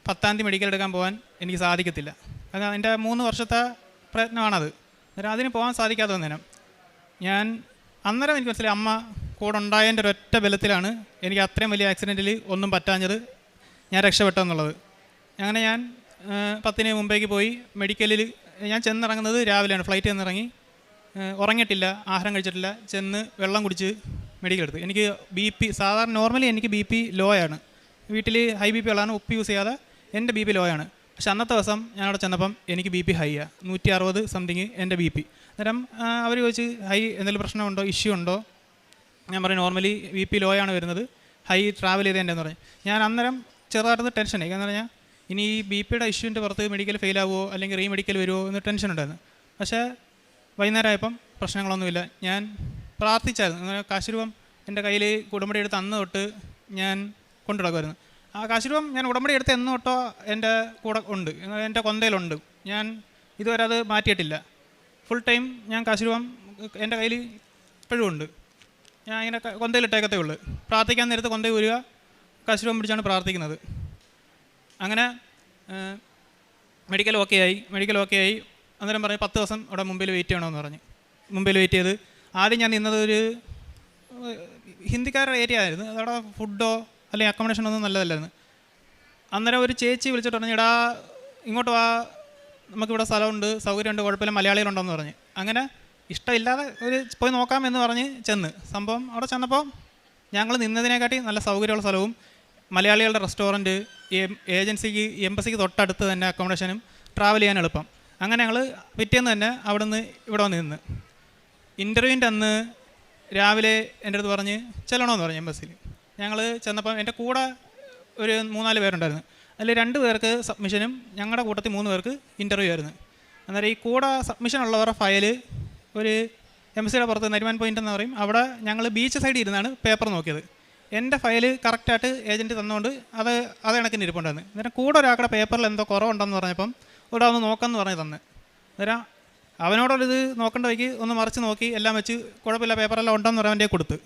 10-ാം തീയതി മെഡിക്കൽ എടുക്കാൻ പോകാൻ എനിക്ക് സാധിക്കത്തില്ല. കാരണം എൻ്റെ 3 വർഷത്തെ പ്രയത്നമാണത്. അന്നേരം അതിന് പോകാൻ സാധിക്കാത്ത നേരം അന്നേരം എനിക്ക് മനസ്സിലായി അമ്മ കൂടെ ഉണ്ടായതിൻ്റെ ഒരൊറ്റ ബലത്തിലാണ് എനിക്ക് അത്രയും വലിയ ആക്സിഡൻറ്റിൽ ഒന്നും പറ്റാഞ്ഞത്, ഞാൻ രക്ഷപ്പെട്ടെന്നുള്ളത്. അങ്ങനെ ഞാൻ 10-ന് മുംബൈക്ക് പോയി. മെഡിക്കലിൽ ഞാൻ ചെന്നിറങ്ങുന്നത് രാവിലെയാണ്. ഫ്ലൈറ്റ് ചെന്നിറങ്ങി, ഉറങ്ങിയിട്ടില്ല, ആഹാരം കഴിച്ചിട്ടില്ല, ചെന്ന് വെള്ളം കുടിച്ച് മെഡിക്കൽ എടുത്തു. എനിക്ക് BP സാധാരണ നോർമലി എനിക്ക് BP ലോ ആണ്. വീട്ടിൽ ഹൈ BP ഉള്ളതാണ്, ഉപ്പ് യൂസ് ചെയ്യാതെ എൻ്റെ BP ലോ ആണ്. പക്ഷെ അന്നത്തെ ദിവസം ഞാൻ അവിടെ ചെന്നപ്പം എനിക്ക് BP ഹൈ ആണ്, 160 സംതിങ് എൻ്റെ BP. അന്നേരം അവർ ചോദിച്ച് ഹൈ എന്തെങ്കിലും പ്രശ്നമുണ്ടോ, ഇഷ്യൂ ഉണ്ടോ? ഞാൻ പറയും നോർമലി BP ലോ ആണ് വരുന്നത്, ഹൈ ട്രാവൽ ചെയ്തതിൻ്റെ എന്ന് പറഞ്ഞു. ഞാൻ അന്നേരം ചെറുതായിട്ട് ടെൻഷനായി. എന്ന് പറഞ്ഞാൽ ഇനി ഈ BPയുടെ ഇഷ്യൂവിൻ്റെ പുറത്ത് മെഡിക്കൽ ഫെയിൽ ആവുമോ അല്ലെങ്കിൽ റീമെഡിക്കൽ വരുമോ എന്ന് ടെൻഷൻ ഉണ്ടായിരുന്നു. പക്ഷേ വൈകുന്നേരം ആയപ്പം പ്രശ്നങ്ങളൊന്നുമില്ല. ഞാൻ പ്രാർത്ഥിച്ചായിരുന്നു. അങ്ങനെ കാശുരൂപം എൻ്റെ കയ്യിൽ ഉടമ്പടി എടുത്ത് അന്ന് തൊട്ട് ഞാൻ കൊണ്ടുനടക്കുമായിരുന്നു. ആ കാശുരൂപം ഞാൻ ഉടമ്പടി എടുത്ത് എന്ന് തൊട്ടോ എൻ്റെ കൂടെ ഉണ്ട്, എൻ്റെ കൊന്തയിലുണ്ട്. ഞാൻ ഇതുവരെ അത് മാറ്റിയിട്ടില്ല. ഫുൾ ടൈം ഞാൻ കാശുരൂപം എൻ്റെ കയ്യിൽ ഇപ്പോഴും ഉണ്ട്. ഞാൻ ഇങ്ങനെ കൊന്തയിലിട്ടേക്കത്തേ ഉള്ളൂ. പ്രാർത്ഥിക്കാൻ നേരത്ത് കൊന്തയിൽ വരിക, കാശുരൂപം പിടിച്ചാണ് പ്രാർത്ഥിക്കുന്നത്. അങ്ങനെ മെഡിക്കൽ ഓക്കെ ആയി. അന്നേരം പറഞ്ഞ് 10 ദിവസം അവിടെ മുംബൈയിൽ വെയിറ്റ് ചെയ്യണമെന്ന് പറഞ്ഞ് മുംബൈയിൽ വെയിറ്റ് ചെയ്ത്. ആദ്യം ഞാൻ നിന്നത് ഒരു ഹിന്ദിക്കാരുടെ ഏരിയ ആയിരുന്നു. അതവിടെ ഫുഡോ അല്ലെങ്കിൽ അക്കോമഡേഷനോ ഒന്നും നല്ലതല്ലായിരുന്നു. അന്നേരം ഒരു ചേച്ചി വിളിച്ചിട്ട് പറഞ്ഞു, എടാ ഇങ്ങോട്ട് വാ, നമുക്കിവിടെ സ്ഥലമുണ്ട്, സൗകര്യമുണ്ട്, കുഴപ്പമില്ല, മലയാളികളുണ്ടെന്ന് പറഞ്ഞ്. അങ്ങനെ ഇഷ്ടമില്ലാതെ പോയി നോക്കാമെന്ന് പറഞ്ഞ് ചെന്ന്. സംഭവം അവിടെ ചെന്നപ്പോൾ ഞങ്ങൾ നിന്നതിനെക്കാട്ടി നല്ല സൗകര്യമുള്ള സ്ഥലവും മലയാളികളുടെ റെസ്റ്റോറൻറ്റ്, ഏജൻസിക്ക് എംബസിക്ക് തൊട്ടടുത്ത് തന്നെ അക്കോമഡേഷനും, ട്രാവൽ ചെയ്യാൻ എളുപ്പം. അങ്ങനെ ഞങ്ങൾ പിറ്റേന്ന് തന്നെ അവിടെ നിന്ന് ഇവിടെ വന്ന് നിന്ന്. ഇൻ്റർവ്യൂവിൻ്റെ അന്ന് രാവിലെ എൻ്റെ അടുത്ത് പറഞ്ഞ് ചെല്ലണമെന്ന് പറഞ്ഞു എംബസിയിൽ. ഞങ്ങൾ ചെന്നപ്പം എൻ്റെ കൂടെ ഒരു 3-4 പേരുണ്ടായിരുന്നു. അതിൽ 2 പേർക്ക് സബ്മിഷനും ഞങ്ങളുടെ കൂട്ടത്തിൽ 3 പേർക്ക് ഇൻ്റർവ്യൂ ആയിരുന്നു. അന്നേരം ഈ കൂടെ സബ്മിഷൻ ഉള്ളവരുടെ ഫയൽ ഒരു എംബസിയുടെ പുറത്ത് നരിമാൻ പോയിൻ്റ് എന്ന് പറയും, അവിടെ ഞങ്ങൾ ബീച്ച് സൈഡിൽ ഇരുന്നാണ് പേപ്പർ നോക്കിയത്. എൻ്റെ ഫയൽ കറക്റ്റായിട്ട് ഏജൻറ്റ് തന്നുകൊണ്ട് അത് കണക്കിന് ഇരിപ്പുണ്ടായിരുന്നു. അന്നേരം കൂടെ ഒരാളുടെ പേപ്പറിൽ എന്തോ കുറവുണ്ടെന്ന് പറഞ്ഞപ്പം ഇവിടെ ഒന്ന് നോക്കാമെന്ന് പറഞ്ഞ് തന്നെ. അന്നേരം അവനോടൊരിത് നോക്കേണ്ട വയ്ക്ക് ഒന്ന് മറിച്ച് നോക്കി എല്ലാം വെച്ച് കുഴപ്പമില്ല പേപ്പറെല്ലാം ഉണ്ടെന്ന് പറയാൻ വേണ്ടി കൊടുത്ത്.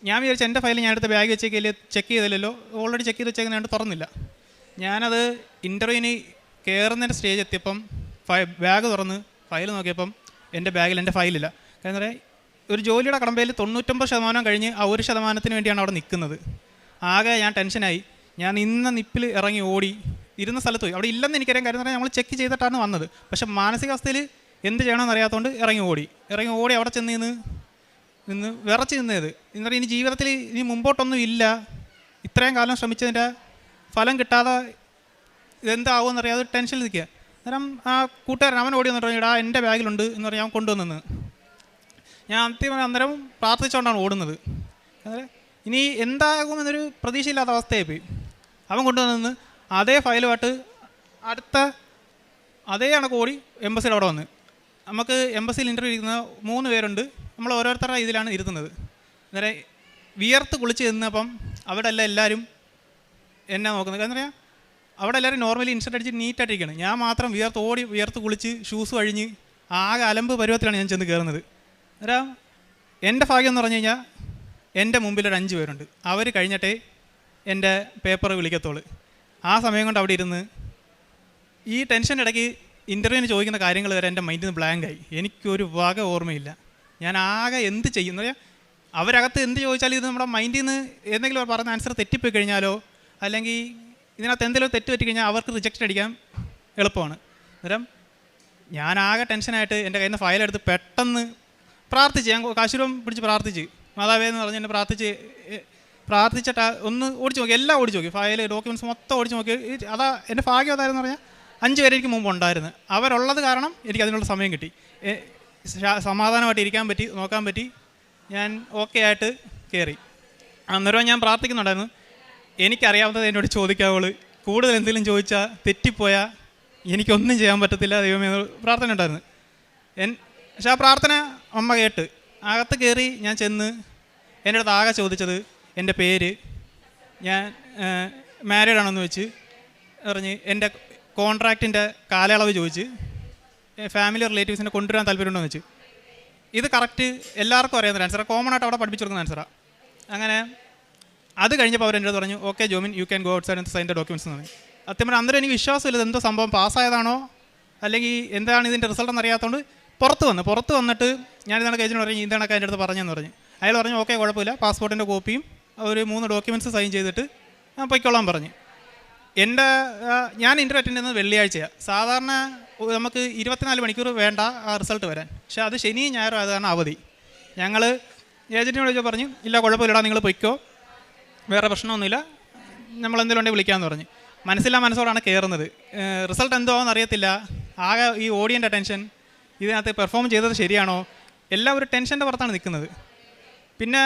ഞാൻ വിചാരിച്ചു എൻ്റെ ഫയൽ ഞാൻ എടുത്ത് ബാഗ് വെച്ചേക്കില്ല, ചെക്ക് ചെയ്തില്ലല്ലോ, ഓൾറെഡി ചെക്ക് ചെയ്ത് വെച്ചേക്കുന്നതുകൊണ്ട് തുറന്നില്ല. ഞാനത് ഇൻ്റർവ്യൂവിന് കയറുന്നതിൻ്റെ സ്റ്റേജ് എത്തിയപ്പം ബാഗ് തുറന്ന് ഫയൽ നോക്കിയപ്പം എൻ്റെ ബാഗിൽ എൻ്റെ ഫയലില്ല. കാരണം പറയാം, ഒരു ജോലിയുടെ കടമ്പയിൽ 99% കഴിഞ്ഞ് ആ 1% വേണ്ടിയാണ് അവിടെ നിൽക്കുന്നത്. ആകെ ഞാൻ ടെൻഷനായി. ഞാൻ നിപ്പിൽ ഇറങ്ങി ഓടി, ഇരുന്ന സ്ഥലത്ത് പോയി. അവിടെ ഇല്ലെന്ന് എനിക്കറിയാം, കാര്യം പറഞ്ഞാൽ നമ്മൾ ചെക്ക് ചെയ്തിട്ടാണ് വന്നത്. പക്ഷേ മാനസികാവസ്ഥയിൽ എന്ത് ചെയ്യണമെന്ന് അറിയാത്തതുകൊണ്ട് ഇറങ്ങി ഓടി അവിടെ ചെന്ന് നിന്ന് വിറച്ച് നിന്നത്. എന്നിട്ട് ഇനി ജീവിതത്തിൽ ഇനി മുമ്പോട്ടൊന്നും ഇല്ല, ഇത്രയും കാലം ശ്രമിച്ചതിൻ്റെ ഫലം കിട്ടാതെ ഇതെന്താവുമെന്നറിയാതെ ടെൻഷനിൽ നിൽക്കുക. അന്നേരം ആ കൂട്ടുകാരൻ അവൻ ഓടി വന്നിട്ട് പറഞ്ഞു, ഇടാ എൻ്റെ ബാഗിലുണ്ട് എന്ന് പറഞ്ഞാൽ ഞാൻ കൊണ്ടുവന്നു. ഞാൻ അന്നേരം പ്രാർത്ഥിച്ചുകൊണ്ടാണ് ഓടുന്നത്. അതെ ഇനി എന്താകുമെന്നൊരു പ്രതീക്ഷയില്ലാത്ത അവസ്ഥയായി പോയി. അവൻ കൊണ്ടുവന്ന് അതേ ഫയലുമായിട്ട് അതേ കണക്ക് ഓടി എംബസിയുടെ അവിടെ വന്ന്. നമുക്ക് എംബസിയിൽ ഇൻ്റർവ്യൂ ഇരിക്കുന്ന 3 പേരുണ്ട്. നമ്മൾ ഓരോരുത്തരുടെ ഇതിലാണ് ഇരുത്തുന്നത്. അന്നേരം വിയർത്ത് കുളിച്ച് ചെന്നപ്പം അവിടെ എല്ലാവരും എന്നെ നോക്കുന്നത്. കാരണം പറയാം, അവിടെ എല്ലാവരും നോർമലി ഇൻസ്റ്റൻ്റ് അടിച്ച് നീറ്റായിട്ടിരിക്കുകയാണ്. ഞാൻ മാത്രം വിയർത്ത് കുളിച്ച് ഷൂസ് കഴിഞ്ഞ് ആകെ അലമ്പ് പരുവത്തിലാണ് ഞാൻ ചെന്ന് കയറുന്നത്. അന്നേരം എൻ്റെ ഭാഗ്യം എന്ന് പറഞ്ഞു കഴിഞ്ഞാൽ എൻ്റെ മുമ്പിലൊരു 5 പേരുണ്ട്. അവർ കഴിഞ്ഞിട്ടേ എൻ്റെ പേപ്പർ വിളിക്കത്തുള്ളൂ. ആ സമയം കൊണ്ട് അവിടെ ഇരുന്ന് ഈ ടെൻഷൻ്റെ ഇടയ്ക്ക് ഇൻ്റർവ്യൂവിന് ചോദിക്കുന്ന കാര്യങ്ങൾ വരെ എൻ്റെ മൈൻഡിൽ നിന്ന് ബ്ലാങ്കായി. എനിക്കൊരു വക ഓർമ്മയില്ല. ഞാൻ ആകെ എന്ത് ചെയ്യുന്നു, അവരകത്ത് എന്ത് ചോദിച്ചാലും ഇത് നമ്മുടെ മൈൻഡിൽ നിന്ന് എന്തെങ്കിലും പറഞ്ഞ ആൻസർ തെറ്റിപ്പോയി കഴിഞ്ഞാലോ അല്ലെങ്കിൽ ഇതിനകത്ത് എന്തെങ്കിലും തെറ്റ് പറ്റി കഴിഞ്ഞാൽ അവർക്ക് റിജക്റ്റ് അടിക്കാൻ എളുപ്പമാണ്. അന്നേരം ഞാനാകെ ടെൻഷനായിട്ട് എൻ്റെ കയ്യിൽ നിന്ന് ഫയലെടുത്ത് പെട്ടെന്ന് പ്രാർത്ഥിച്ച്, ഞാൻ കാശുരം പിടിച്ച് പ്രാർത്ഥിച്ച്, മാതാവേ എന്ന് പറഞ്ഞ് എന്നെ പ്രാർത്ഥിച്ചിട്ട് ഒന്ന് ഓടിച്ച് നോക്കി, എല്ലാം ഓടിച്ച് നോക്കി, ഫയൽ ഡോക്യുമെൻറ്റ്സ് മൊത്തം ഓടിച്ച് നോക്കി. അതാ എൻ്റെ ഭാഗ്യം അതായിരുന്നു പറഞ്ഞാൽ 5 പേര് എനിക്ക് മുമ്പ് ഉണ്ടായിരുന്നു. അവരുള്ളത് കാരണം എനിക്ക് അതിനുള്ള സമയം കിട്ടി, സമാധാനമായിട്ട് ഇരിക്കാൻ പറ്റി, നോക്കാൻ പറ്റി. ഞാൻ ഓക്കെ ആയിട്ട് കയറി. അന്നേരം ഞാൻ പ്രാർത്ഥിക്കുന്നുണ്ടായിരുന്നു, എനിക്കറിയാവുന്നത് എന്നോട് ചോദിക്കാവുള്ളൂ, കൂടുതൽ എന്തെങ്കിലും ചോദിച്ചാൽ തെറ്റിപ്പോയാൽ എനിക്കൊന്നും ചെയ്യാൻ പറ്റത്തില്ല ദൈവമേ എന്ന് പ്രാർത്ഥന ഉണ്ടായിരുന്നു. പക്ഷെ ആ പ്രാർത്ഥന അമ്മ കേട്ട് അകത്ത് കയറി ഞാൻ ചെന്ന് എൻ്റെ അടുത്ത് ആകെ ചോദിച്ചത് എൻ്റെ പേര്, ഞാൻ മാരീഡാണെന്ന് വെച്ച് പറഞ്ഞ്, എൻ്റെ കോൺട്രാക്റ്റിൻ്റെ കാലയളവ് ചോദിച്ച്, ഫാമിലി റിലേറ്റീവ്സിനെ കൊണ്ടുവരാൻ താല്പര്യമുണ്ടോ എന്ന് വെച്ച്. ഇത് കറക്റ്റ് എല്ലാവർക്കും അറിയാവുന്ന ആൻസറാണ്, കോമൺ ആയിട്ട് അവിടെ പഠിപ്പിച്ചു കൊടുക്കുന്ന ആൻസറാണ്. അങ്ങനെ അത് കഴിഞ്ഞപ്പോൾ അവർ എൻ്റെ അടുത്ത് പറഞ്ഞു, okay Jomin you can go outside and sign the documents എന്ന് പറഞ്ഞു. അത്യം അന്നേരം എനിക്ക് വിശ്വാസമില്ല എന്തോ സംഭവം പാസ്സായതാണോ അല്ലെങ്കിൽ എന്താണ് ഇതിൻ്റെ റിസൾട്ട് എന്നറിയാത്തതുകൊണ്ട് പുറത്ത് വന്നിട്ട് ഞാൻ ഇതാണ് ഏജൻറ്റ് പറഞ്ഞു, ഇതാണ് എൻ്റെ അടുത്ത് പറഞ്ഞെന്ന് പറഞ്ഞു. അയാൾ പറഞ്ഞു ഓക്കെ കുഴപ്പമില്ല, പാസ്പോർട്ടിൻ്റെ കോപ്പിയും ഒരു 3 ഡോക്യുമെൻറ്റ്സ് സൈൻ ചെയ്തിട്ട് പൊയ്ക്കോളാൻ പറഞ്ഞു. ഞാൻ ഇൻ്റർവ്യൂ അറ്റൻഡ് ചെയ്യുന്നത് വെള്ളിയാഴ്ചയാണ്. സാധാരണ നമുക്ക് 24 മണിക്കൂർ വേണ്ട ആ റിസൾട്ട് വരാൻ, പക്ഷേ അത് ശനിയും ഞായറും ആയത് കാരണം അവധി. ഞങ്ങൾ ഏജൻറ്റിനോട് ചോദിച്ചാൽ പറഞ്ഞു, ഇല്ല കുഴപ്പമില്ലടാ നിങ്ങൾ പൊയ്ക്കോ, വേറെ പ്രശ്നമൊന്നുമില്ല, നമ്മളെന്തെങ്കിലും ഉണ്ടെങ്കിൽ വിളിക്കാമെന്ന് പറഞ്ഞു. മനസ്സോടാണ് കയറുന്നത്. റിസൾട്ട് എന്തോ ആണെന്ന് അറിയത്തില്ല, ആകെ ഈ ഓഡിയൻ്റെ ടെൻഷൻ, ഇതിനകത്ത് പെർഫോം ചെയ്തത് ശരിയാണോ, എല്ലാം ഒരു ടെൻഷൻ്റെ പുറത്താണ് നിൽക്കുന്നത്. പിന്നെ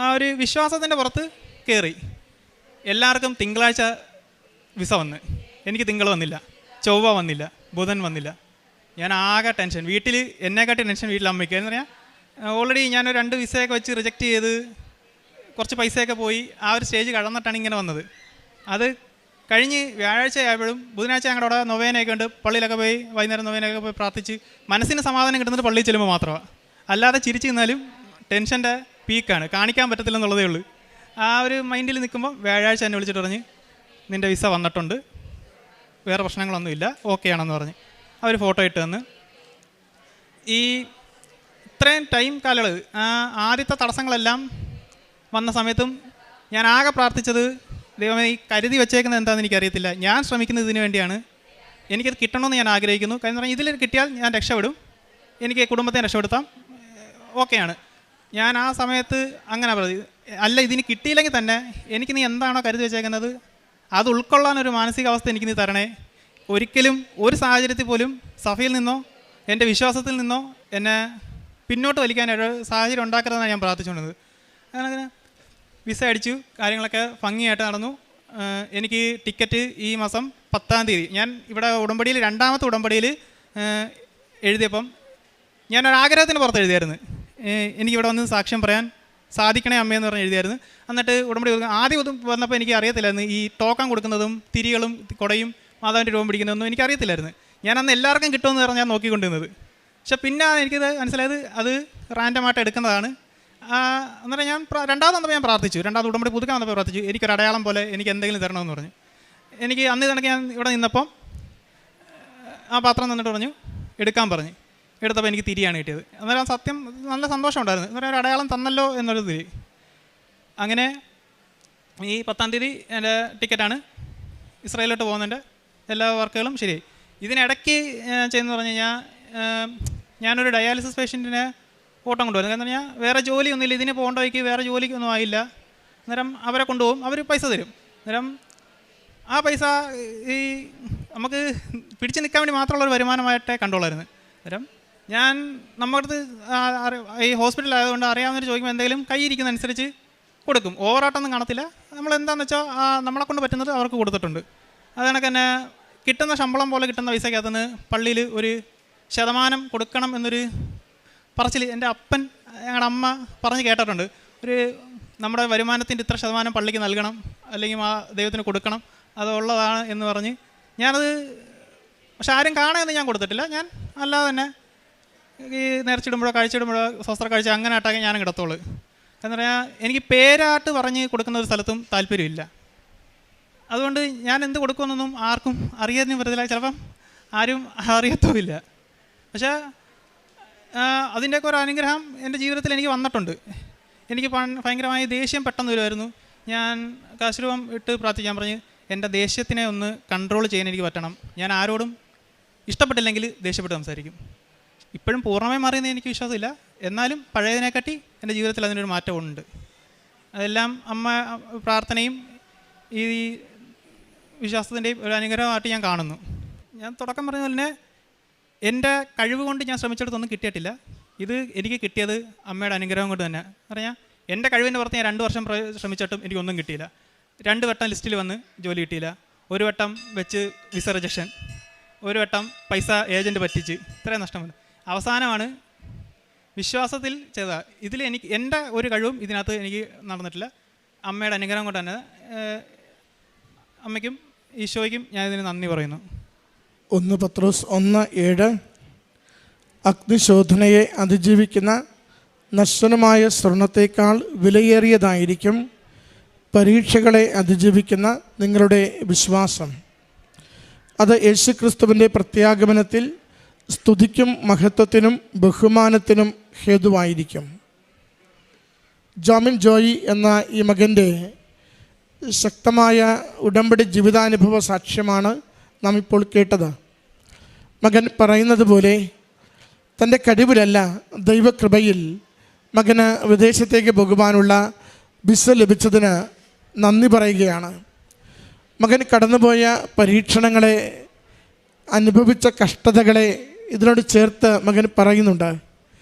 ആ ഒരു വിശ്വാസത്തിൻ്റെ പുറത്ത് കയറി. എല്ലാവർക്കും തിങ്കളാഴ്ച വിസ വന്ന്, എനിക്ക് തിങ്കൾ വന്നില്ല, ചൊവ്വ വന്നില്ല, ബുധൻ വന്നില്ല. ഞാൻ ആകെ ടെൻഷൻ, വീട്ടിൽ എന്നെക്കാട്ടി ടെൻഷൻ വീട്ടിൽ അമ്മയ്ക്ക്. എന്ന് പറഞ്ഞാൽ ഓൾറെഡി ഞാനൊരു 2 വിസയൊക്കെ വെച്ച് റിജക്റ്റ് ചെയ്ത് കുറച്ച് പൈസയൊക്കെ പോയി ആ ഒരു സ്റ്റേജ് കടന്നിട്ടാണ് ഇങ്ങനെ വന്നത്. അത് കഴിഞ്ഞ് വ്യാഴാഴ്ച ആയപ്പോഴും ബുധനാഴ്ച ഞങ്ങളുടെ അവിടെ നൊവേനയൊക്കെ ഉണ്ട്, പള്ളിയിലൊക്കെ പോയി വൈകുന്നേരം നൊവേനയൊക്കെ പോയി പ്രാർത്ഥിച്ച് മനസ്സിന് സമാധാനം കിട്ടുന്നത് പള്ളിയിൽ ചെല്ലുമ്പോൾ മാത്രമാണ്. അല്ലാതെ ചിരിച്ചു നിന്നാലും ടെൻഷൻ്റെ പീക്കാണ്, കാണിക്കാൻ പറ്റത്തില്ലെന്നുള്ളതേ ഉള്ളൂ. ആ ഒരു മൈൻഡിൽ നിൽക്കുമ്പോൾ വ്യാഴാഴ്ച എന്നെ വിളിച്ചിട്ട് പറഞ്ഞ് നിൻ്റെ വിസ വന്നിട്ടുണ്ട്, വേറെ പ്രശ്നങ്ങളൊന്നുമില്ല, ഓക്കെ ആണെന്ന് പറഞ്ഞ് അവർ ഫോട്ടോ ഇട്ട് തന്ന്. ഈ ഇത്രയും ടൈം കാലയളവ് ആദ്യത്തെ തടസ്സങ്ങളെല്ലാം വന്ന സമയത്തും ഞാൻ ആകെ പ്രാർത്ഥിച്ചത്, ദൈവമേ ഈ കരുതി വെച്ചേക്കുന്നത് എന്താണെന്ന് എനിക്കറിയത്തില്ല, ഞാൻ ശ്രമിക്കുന്നത് ഇതിനു വേണ്ടിയാണ്, എനിക്കത് കിട്ടണമെന്ന് ഞാൻ ആഗ്രഹിക്കുന്നു. കാരണം പറഞ്ഞാൽ ഇതിൽ കിട്ടിയാൽ ഞാൻ രക്ഷപ്പെടും, എനിക്ക് കുടുംബത്തെ രക്ഷപ്പെടുത്താം, ഓക്കെയാണ്. ഞാൻ ആ സമയത്ത് അങ്ങനെ പറഞ്ഞു, അല്ല ഇതിന് കിട്ടിയില്ലെങ്കിൽ തന്നെ എനിക്ക് നീ എന്താണോ കരുതി വെച്ചേക്കുന്നത് അത് ഉൾക്കൊള്ളാനൊരു മാനസികാവസ്ഥ എനിക്ക് നീ തരണേ. ഒരിക്കലും ഒരു സാഹചര്യത്തിൽ പോലും സഭയിൽ നിന്നോ എൻ്റെ വിശ്വാസത്തിൽ നിന്നോ എന്നെ പിന്നോട്ട് വലിക്കാനൊരു സാഹചര്യം ഉണ്ടാക്കരുതെന്നാണ് ഞാൻ പ്രാർത്ഥിച്ചുകൊണ്ടത്. അങ്ങനെ വിസ അടിച്ചു, കാര്യങ്ങളൊക്കെ ഭംഗിയായിട്ട് നടന്നു. എനിക്ക് ടിക്കറ്റ് ഈ മാസം 10-ാം തീയതി, ഞാൻ ഇവിടെ ഉടമ്പടിയിൽ 2ാമത്തെ ഉടമ്പടിയിൽ എഴുതിയപ്പം ഞാനൊരാഗ്രഹത്തിന് പുറത്ത് എഴുതിയായിരുന്നു, എനിക്കിവിടെ വന്ന് സാക്ഷ്യം പറയാൻ സാധിക്കണേ അമ്മയെന്ന് പറഞ്ഞ് എഴുതിയായിരുന്നു. എന്നിട്ട് ഉടമ്പടി ആദ്യം വന്നപ്പോൾ എനിക്ക് അറിയത്തില്ലായിരുന്നു ഈ ടോക്കൺ കൊടുക്കുന്നതും തിരികളും കുടയും മാതാവിൻ്റെ രൂപം പിടിക്കുന്നതൊന്നും എനിക്കറിയത്തില്ലായിരുന്നു. ഞാൻ അന്ന് എല്ലാവർക്കും കിട്ടുമെന്ന് പറഞ്ഞാൽ ഞാൻ നോക്കിക്കൊണ്ടിരുന്നത്. പക്ഷെ പിന്നെ എനിക്കത് മനസ്സിലായത് അത് റാൻഡമായിട്ട് എടുക്കുന്നതാണ്. അന്നേരം ഞാൻ 2ാമത് വന്നപ്പോൾ ഞാൻ പ്രാർത്ഥിച്ചു, 2ാമത് ഉടമ്പടി പുതുക്കാൻ വന്നപ്പോൾ പ്രാർത്ഥിച്ചു, എനിക്കൊരു അടയാളം പോലെ എനിക്ക് എന്തെങ്കിലും തരണമെന്ന് പറഞ്ഞു. എനിക്ക് അന്ന് കണക്ക് ഞാൻ ഇവിടെ നിന്നപ്പം ആ പാത്രം തന്നിട്ട് പറഞ്ഞു എടുക്കാൻ പറഞ്ഞു. എടുത്തപ്പോൾ എനിക്ക് തിരിയാണ് കിട്ടിയത്. അന്നേരം സത്യം നല്ല സന്തോഷം ഉണ്ടായിരുന്നു. അന്നേരം ഒരു അടയാളം തന്നല്ലോ എന്നൊരു തിരി. അങ്ങനെ ഈ 10-ാം തീയതി എൻ്റെ ടിക്കറ്റാണ്, ഇസ്രായേലിലോട്ട് പോകുന്നതിൻ്റെ എല്ലാ വർക്കുകളും ശരിയായി. ഇതിനിടയ്ക്ക് ചെയ്യുന്നത് പറഞ്ഞു കഴിഞ്ഞാൽ ഞാനൊരു ഡയാലിസിസ് പേഷ്യൻറ്റിനെ ഓട്ടം കൊണ്ടുപോകുന്നത്. കാരണം ഞാൻ വേറെ ജോലിയൊന്നുമില്ല, ഇതിന് പോകേണ്ട വഴിക്ക് വേറെ ജോലിക്കൊന്നും ആയില്ല. അന്നേരം അവരെ കൊണ്ടുപോകും, അവർ പൈസ തരും. അന്നേരം ആ പൈസ ഈ നമുക്ക് പിടിച്ച് നിൽക്കാൻ വേണ്ടി മാത്രമുള്ളൊരു വരുമാനമായിട്ടേ കണ്ടോളായിരുന്നു. അന്നേരം ഞാൻ നമ്മുടെ അടുത്ത് ഈ ഹോസ്പിറ്റലായതുകൊണ്ട് അറിയാവുന്നവർ ചോദിക്കുമ്പോൾ എന്തെങ്കിലും കൈയിരിക്കുന്നതനുസരിച്ച് കൊടുക്കും, ഓവറായിട്ടൊന്നും കാണത്തില്ല. നമ്മളെന്താണെന്ന് വെച്ചാൽ നമ്മളെ കൊണ്ട് പറ്റുന്നത് അവർക്ക് കൊടുത്തിട്ടുണ്ട്. അത് കണക്ക് തന്നെ കിട്ടുന്ന ശമ്പളം പോലെ കിട്ടുന്ന പൈസക്കകത്തുനിന്ന് പള്ളിയിൽ ഒരു ശതമാനം കൊടുക്കണം എന്നൊരു പറച്ചിൽ എൻ്റെ അപ്പൻ ഞങ്ങളുടെ അമ്മ പറഞ്ഞ് കേട്ടിട്ടുണ്ട്. ഒരു നമ്മുടെ വരുമാനത്തിൻ്റെ ഇത്ര ശതമാനം പള്ളിക്ക് നൽകണം, അല്ലെങ്കിൽ ആ ദൈവത്തിന് കൊടുക്കണം, അതുള്ളതാണ് എന്ന് പറഞ്ഞ് ഞാനത്, പക്ഷെ ആരും കാണുമെന്ന് ഞാൻ കൊടുത്തിട്ടില്ല. ഞാൻ അല്ലാതെ തന്നെ ഈ നേർച്ചിടുമ്പോഴോ കഴിച്ചിടുമ്പോഴോ സ്വസ്ത്ര കഴിച്ച് അങ്ങനെ ആട്ടാക്കി ഞാനും കിടത്തോളൂ. എന്ന് പറഞ്ഞാൽ എനിക്ക് പേരാട്ട് പറഞ്ഞ് കൊടുക്കുന്ന ഒരു സ്ഥലത്തും താല്പര്യമില്ല. അതുകൊണ്ട് ഞാൻ എന്ത് കൊടുക്കുമെന്നൊന്നും ആർക്കും അറിയാനും വെറുതെ ചിലപ്പം ആരും അറിയത്തുമില്ല. പക്ഷേ അതിൻ്റെയൊക്കെ ഒരു അനുഗ്രഹം എൻ്റെ ജീവിതത്തിൽ എനിക്ക് വന്നിട്ടുണ്ട്. എനിക്ക് ഭയങ്കരമായ ദേഷ്യം പെട്ടെന്ന് വരുമായിരുന്നു. ഞാൻ കാശുരൂപം ഇട്ട് പ്രാർത്ഥിക്കാൻ പറഞ്ഞ് എൻ്റെ ദേഷ്യത്തിനെ ഒന്ന് കൺട്രോൾ ചെയ്യാൻ എനിക്ക് പറ്റണം. ഞാൻ ആരോടും ഇഷ്ടപ്പെട്ടില്ലെങ്കിൽ ദേഷ്യപ്പെട്ട് സംസാരിക്കും. ഇപ്പോഴും പൂർണ്ണമായി മാറിയെന്ന് എനിക്ക് വിശ്വാസമില്ല. എന്നാലും പഴയതിനെക്കാട്ടി എൻ്റെ ജീവിതത്തിൽ അതിനൊരു മാറ്റമുണ്ട്. അതെല്ലാം അമ്മ പ്രാർത്ഥനയും ഈ വിശ്വാസത്തിൻ്റെയും ഒരു അനുഗ്രഹമായിട്ട് ഞാൻ കാണുന്നു. ഞാൻ തുടക്കം പറഞ്ഞ പോലെ തന്നെ എൻ്റെ കഴിവ് കൊണ്ട് ഞാൻ ശ്രമിച്ചിടത്തൊന്നും കിട്ടിയിട്ടില്ല. ഇത് എനിക്ക് കിട്ടിയത് അമ്മയുടെ അനുഗ്രഹം കൊണ്ട് തന്നെ. പറഞ്ഞാൽ എൻ്റെ കഴിവിൻ്റെ പുറത്ത് ഞാൻ 2 വർഷം ശ്രമിച്ചിട്ടും എനിക്കൊന്നും കിട്ടിയില്ല. 2 വട്ടം ലിസ്റ്റിൽ വന്ന് ജോലി കിട്ടിയില്ല. 1 വട്ടം വെച്ച് വിസ റിജക്ഷൻ, 1 വട്ടം പൈസ ഏജൻറ്റ് പറ്റിച്ച്, ഇത്രയും നഷ്ടം വന്നു. അവസാനമാണ് വിശ്വാസത്തിൽ ചെയ്ത ഇതിൽ എനിക്ക് എൻ്റെ ഒരു കഴിവും ഇതിനകത്ത് എനിക്ക് നടന്നിട്ടില്ല. അമ്മയുടെ അനുഗ്രഹം കൊണ്ട് തന്നെ അമ്മയ്ക്കും ഈശോയ്ക്കും ഞാൻ ഇതിന് നന്ദി പറയുന്നു. 1 പത്രോസ് 1:7 അഗ്നിശോധനയെ അതിജീവിക്കുന്ന നശ്വരമായ സ്വർണത്തേക്കാൾ വിലയേറിയതായിരിക്കും പരീക്ഷകളെ അതിജീവിക്കുന്ന നിങ്ങളുടെ വിശ്വാസം. അത് യേശുക്രിസ്തുവിൻ്റെ പ്രത്യാഗമനത്തിൽ സ്തുതിക്കും മഹത്വത്തിനും ബഹുമാനത്തിനും ഹേതുവായിരിക്കും. ജോമിൻ ജോയി എന്ന ഈ മകൻ്റെ ശക്തമായ ഉടമ്പടി ജീവിതാനുഭവ സാക്ഷ്യമാണ് നാം ഇപ്പോൾ കേട്ടത്. മകൻ പറയുന്നത് പോലെ തൻ്റെ കഴിവിലല്ല, ദൈവകൃപയിൽ മകന് വിദേശത്തേക്ക് പോകുവാനുള്ള വിസ ലഭിച്ചതിന് നന്ദി പറയുകയാണ്. മകൻ കടന്നുപോയ പരീക്ഷണങ്ങളെ, അനുഭവിച്ച കഷ്ടതകളെ ഇതിനോട് ചേർത്ത് മകൻ പറയുന്നുണ്ട്.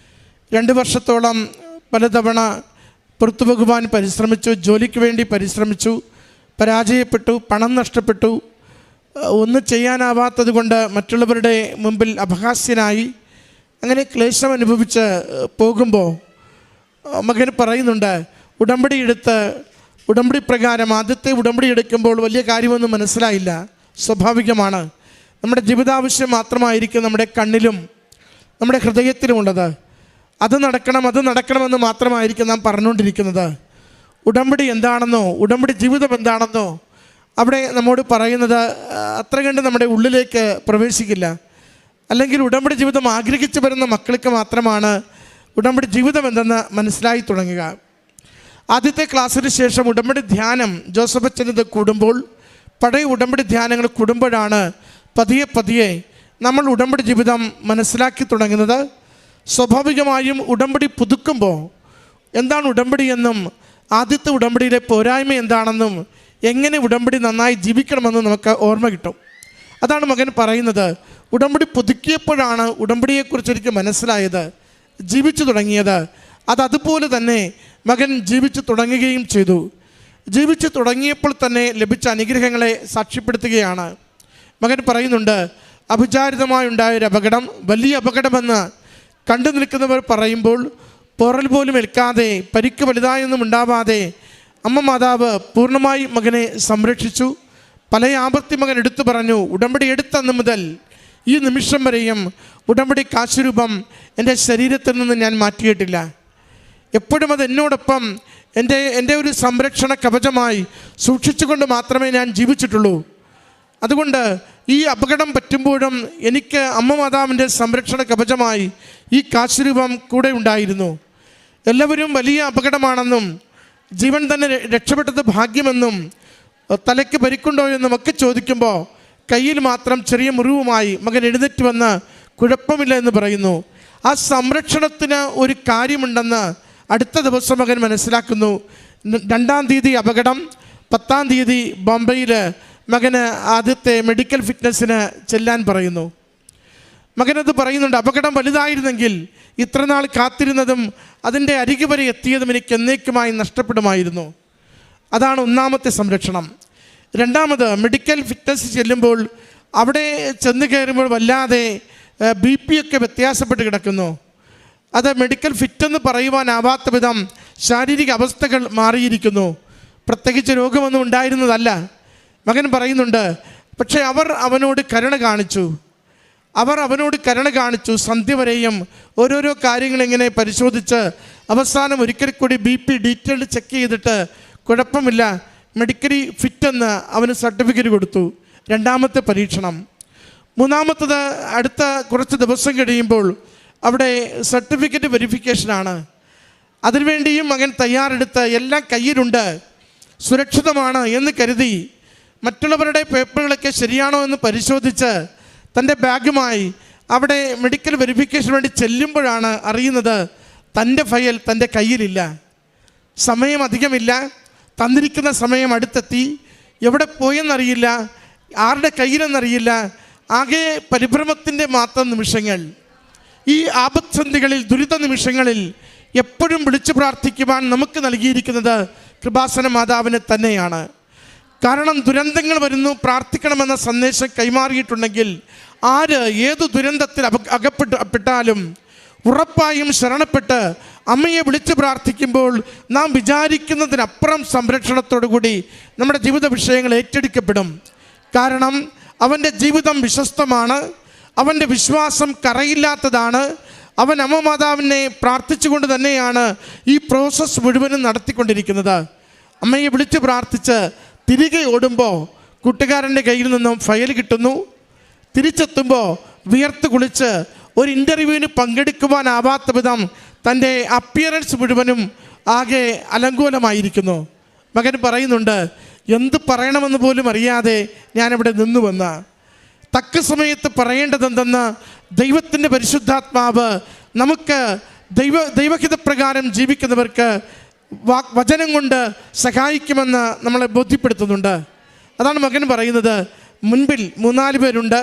2 വർഷത്തോളം പലതവണ പുറത്തു പോകുവാൻ പരിശ്രമിച്ചു, ജോലിക്ക് വേണ്ടി പരിശ്രമിച്ചു, പരാജയപ്പെട്ടു, പണം നഷ്ടപ്പെട്ടു, ഒന്നും ചെയ്യാനാവാത്തത് കൊണ്ട് മറ്റുള്ളവരുടെ മുമ്പിൽ അപഹാസ്യനായി, അങ്ങനെ അനുഭവിച്ച് പോകുമ്പോൾ മകൻ പറയുന്നുണ്ട്, ഉടമ്പടി പ്രകാരം ആദ്യത്തെ ഉടമ്പടി എടുക്കുമ്പോൾ വലിയ കാര്യമൊന്നും മനസ്സിലായില്ല. സ്വാഭാവികമാണ്. നമ്മുടെ ജീവിതാവശ്യം മാത്രമായിരിക്കും നമ്മുടെ കണ്ണിലും നമ്മുടെ ഹൃദയത്തിലുമുള്ളത്. അത് നടക്കണമെന്ന് മാത്രമായിരിക്കും നാം പറഞ്ഞുകൊണ്ടിരിക്കുന്നത്. ഉടമ്പടി എന്താണെന്നോ, ഉടമ്പടി ജീവിതം എന്താണെന്നോ അവിടെ നമ്മോട് പറയുന്നത് അത്ര കണ്ട് നമ്മുടെ ഉള്ളിലേക്ക് പ്രവേശിക്കില്ല. അല്ലെങ്കിൽ ഉടമ്പടി ജീവിതം ആഗ്രഹിച്ചു വരുന്ന മക്കൾക്ക് മാത്രമാണ് ഉടമ്പടി ജീവിതം എന്തെന്ന് മനസ്സിലായി തുടങ്ങുക. ആദ്യത്തെ ക്ലാസ്സിന് ശേഷം ഉടമ്പടി ധ്യാനം ജോസഫ് അച്ഛനത് കൂടുമ്പോൾ, പഴയ ഉടമ്പടി ധ്യാനങ്ങൾ കൂടുമ്പോഴാണ് പതിയെ നമ്മൾ ഉടമ്പടി ജീവിതം മനസ്സിലാക്കി തുടങ്ങുന്നത്. സ്വാഭാവികമായും ഉടമ്പടി പുതുക്കുമ്പോൾ എന്താണ് ഉടമ്പടി എന്നും ആദ്യത്തെ ഉടമ്പടിയിലെ പോരായ്മ എന്താണെന്നും എങ്ങനെ ഉടമ്പടി നന്നായി ജീവിക്കണമെന്നും നമുക്ക് ഓർമ്മ കിട്ടും. അതാണ് മകൻ പറയുന്നത്. ഉടമ്പടി പുതുക്കിയപ്പോഴാണ് ഉടമ്പടിയെക്കുറിച്ച് എനിക്ക് മനസ്സിലായത്, ജീവിച്ചു തുടങ്ങിയത്. അതുപോലെ തന്നെ മകൻ ജീവിച്ചു തുടങ്ങുകയും ചെയ്തു. ജീവിച്ചു തുടങ്ങിയപ്പോൾ തന്നെ ലഭിച്ച അനുഗ്രഹങ്ങളെ സാക്ഷ്യപ്പെടുത്തുകയാണ്. മകൻ പറയുന്നുണ്ട്, അവിചാരിതമായുണ്ടായൊരു അപകടം വലിയ അപകടമെന്ന് കണ്ടു നിൽക്കുന്നവർ പറയുമ്പോൾ പോറൽ പോലും ഏൽക്കാതെ, പരിക്ക് വലുതായൊന്നും ഉണ്ടാവാതെ അമ്മ മാതാവ് പൂർണ്ണമായി മകനെ സംരക്ഷിച്ചു. പല ആവർത്തി മകൻ എടുത്തു പറഞ്ഞു, ഉടമ്പടി എടുത്തന്ന് മുതൽ ഈ നിമിഷം വരെയും ഉടമ്പടി കാശുരൂപം എൻ്റെ ശരീരത്തിൽ നിന്ന് ഞാൻ മാറ്റിയിട്ടില്ല. എപ്പോഴും അത് എന്നോടൊപ്പം എൻ്റെ ഒരു സംരക്ഷണ കവചമായി സൂക്ഷിച്ചുകൊണ്ട് മാത്രമേ ഞാൻ ജീവിച്ചിട്ടുള്ളൂ. അതുകൊണ്ട് ഈ അപകടം പറ്റുമ്പോഴും എനിക്ക് അമ്മ മാതാവിൻ്റെ സംരക്ഷണ കവചമായി ഈ കാശുരൂപം കൂടെ ഉണ്ടായിരുന്നു. എല്ലാവരും വലിയ അപകടമാണെന്നും ജീവൻ തന്നെ രക്ഷപ്പെട്ടത് ഭാഗ്യമെന്നും തലയ്ക്ക് പരിക്കുണ്ടോ എന്നും ഒക്കെ ചോദിക്കുമ്പോൾ കയ്യിൽ മാത്രം ചെറിയ മുറിവുമായി മകൻ എഴുന്നേറ്റ് വന്ന് കുഴപ്പമില്ല എന്ന് പറയുന്നു. ആ സംരക്ഷണത്തിന് ഒരു കാര്യമുണ്ടെന്ന് അടുത്ത ദിവസം മകൻ മനസ്സിലാക്കുന്നു. 2-ാം തീയതി അപകടം, 10-ാം തീയതി ബോംബെയിൽ മകന് ആദ്യത്തെ മെഡിക്കൽ ഫിറ്റ്നസ്സിന് ചെല്ലാൻ പറയുന്നു. മകനത് പറയുന്നുണ്ട്, അപകടം വലുതായിരുന്നെങ്കിൽ ഇത്ര നാൾ കാത്തിരുന്നതും അതിൻ്റെ അരികു വരെ എത്തിയതും എനിക്ക് എന്നേക്കുമായി നഷ്ടപ്പെടുമായിരുന്നു. അതാണ് 1-ാമത്തെ സംരക്ഷണം. 2-ാമത് മെഡിക്കൽ ഫിറ്റ്നസ് ചെല്ലുമ്പോൾ അവിടെ ചെന്ന് കയറുമ്പോൾ വല്ലാതെ BP ഒക്കെ വ്യത്യാസപ്പെട്ട് കിടക്കുന്നു. അത് മെഡിക്കൽ ഫിറ്റെന്ന് പറയുവാനാവാത്ത വിധം ശാരീരിക അവസ്ഥകൾ മാറിയിരിക്കുന്നു. പ്രത്യേകിച്ച് രോഗമൊന്നും ഉണ്ടായിരുന്നതല്ല. മകൻ പറയുന്നുണ്ട്, പക്ഷേ അവർ അവനോട് കരുണ കാണിച്ചു. അവർ അവനോട് കരുണ കാണിച്ചു. സന്ധ്യ വരെയും ഓരോരോ കാര്യങ്ങൾ ഇങ്ങനെ പരിശോധിച്ച് അവസാനം ഒരിക്കൽ കൂടി BP ഡീറ്റെയിൽഡ് ചെക്ക് ചെയ്തിട്ട് കുഴപ്പമില്ല, മെഡിക്കലി ഫിറ്റെന്ന് അവന് സർട്ടിഫിക്കറ്റ് കൊടുത്തു. രണ്ടാമത്തെ പരീക്ഷണം. മൂന്നാമത്തത് അടുത്ത കുറച്ച് ദിവസം കഴിയുമ്പോൾ അവിടെ സർട്ടിഫിക്കറ്റ് വെരിഫിക്കേഷനാണ്. അതിനുവേണ്ടിയും മകൻ തയ്യാറെടുത്ത് എല്ലാം കയ്യിലുണ്ട്, സുരക്ഷിതമാണ് എന്ന് കരുതി മറ്റുള്ളവരുടെ പേപ്പറുകളൊക്കെ ശരിയാണോ എന്ന് പരിശോധിച്ച് തൻ്റെ ബാഗുമായി അവിടെ മെഡിക്കൽ വെരിഫിക്കേഷന് വേണ്ടി ചെല്ലുമ്പോഴാണ് അറിയുന്നത് തൻ്റെ ഫയൽ തൻ്റെ കയ്യിലില്ല. സമയം അധികമില്ല, തന്നിരിക്കുന്ന സമയം അടുത്തെത്തി. എവിടെ പോയെന്നറിയില്ല, ആരുടെ കയ്യിലെന്നറിയില്ല. ആകെ പരിഭ്രമത്തിൻ്റെ മാത്രം നിമിഷങ്ങൾ. ഈ ആപത്സന്ധികളിൽ, ദുരിത നിമിഷങ്ങളിൽ എപ്പോഴും വിളിച്ചു പ്രാർത്ഥിക്കുവാൻ നമുക്ക് നൽകിയിരിക്കുന്നത് കൃപാസന മാതാവിനെ തന്നെയാണ്. കാരണം ദുരന്തങ്ങൾ വരുന്നു, പ്രാർത്ഥിക്കണമെന്ന സന്ദേശം കൈമാറിയിട്ടുണ്ടെങ്കിൽ ആര് ഏതു ദുരന്തത്തിൽ അകപ്പെട്ടാലും ഉറപ്പായും ശരണപ്പെട്ട് അമ്മയെ വിളിച്ച് പ്രാർത്ഥിക്കുമ്പോൾ നാം വിചാരിക്കുന്നതിനപ്പുറം സംരക്ഷണത്തോടുകൂടി നമ്മുടെ ജീവിത വിഷയങ്ങൾ ഏറ്റെടുക്കപ്പെടും. കാരണം അവൻ്റെ ജീവിതം വിശ്വസ്തമാണ്, അവൻ്റെ വിശ്വാസം കറയില്ലാത്തതാണ്. അവൻ അമ്മ മാതാവിനെ പ്രാർത്ഥിച്ചുകൊണ്ട് തന്നെയാണ് ഈ പ്രോസസ്സ് മുഴുവനും നടത്തിക്കൊണ്ടിരിക്കുന്നത്. അമ്മയെ വിളിച്ച് പ്രാർത്ഥിച്ച് തിരികെ ഓടുമ്പോൾ കൂട്ടുകാരൻ്റെ കയ്യിൽ നിന്നും ഫയൽ കിട്ടുന്നു. തിരിച്ചെത്തുമ്പോൾ വിയർത്ത് കുളിച്ച് ഒരു ഇൻ്റർവ്യൂവിന് പങ്കെടുക്കുവാനാവാത്ത വിധം തൻ്റെ അപ്പിയറൻസ് മുഴുവനും ആകെ അലങ്കോലമായിരിക്കുന്നു. മകൻ പറയുന്നുണ്ട്, എന്ത് പറയണമെന്ന് പോലും അറിയാതെ ഞാനിവിടെ നിന്നുവെന്ന്. തക്ക സമയത്ത് പറയേണ്ടതെന്തെന്ന് ദൈവത്തിൻ്റെ പരിശുദ്ധാത്മാവ് നമുക്ക് ദൈവഹിതപ്രകാരം ജീവിക്കുന്നവർക്ക് വചനം കൊണ്ട് സഹായിക്കുമെന്ന് നമ്മളെ ബോധ്യപ്പെടുത്തുന്നുണ്ട്. അതാണ് മകൻ പറയുന്നത്. മുൻപിൽ 3-4 പേരുണ്ട്,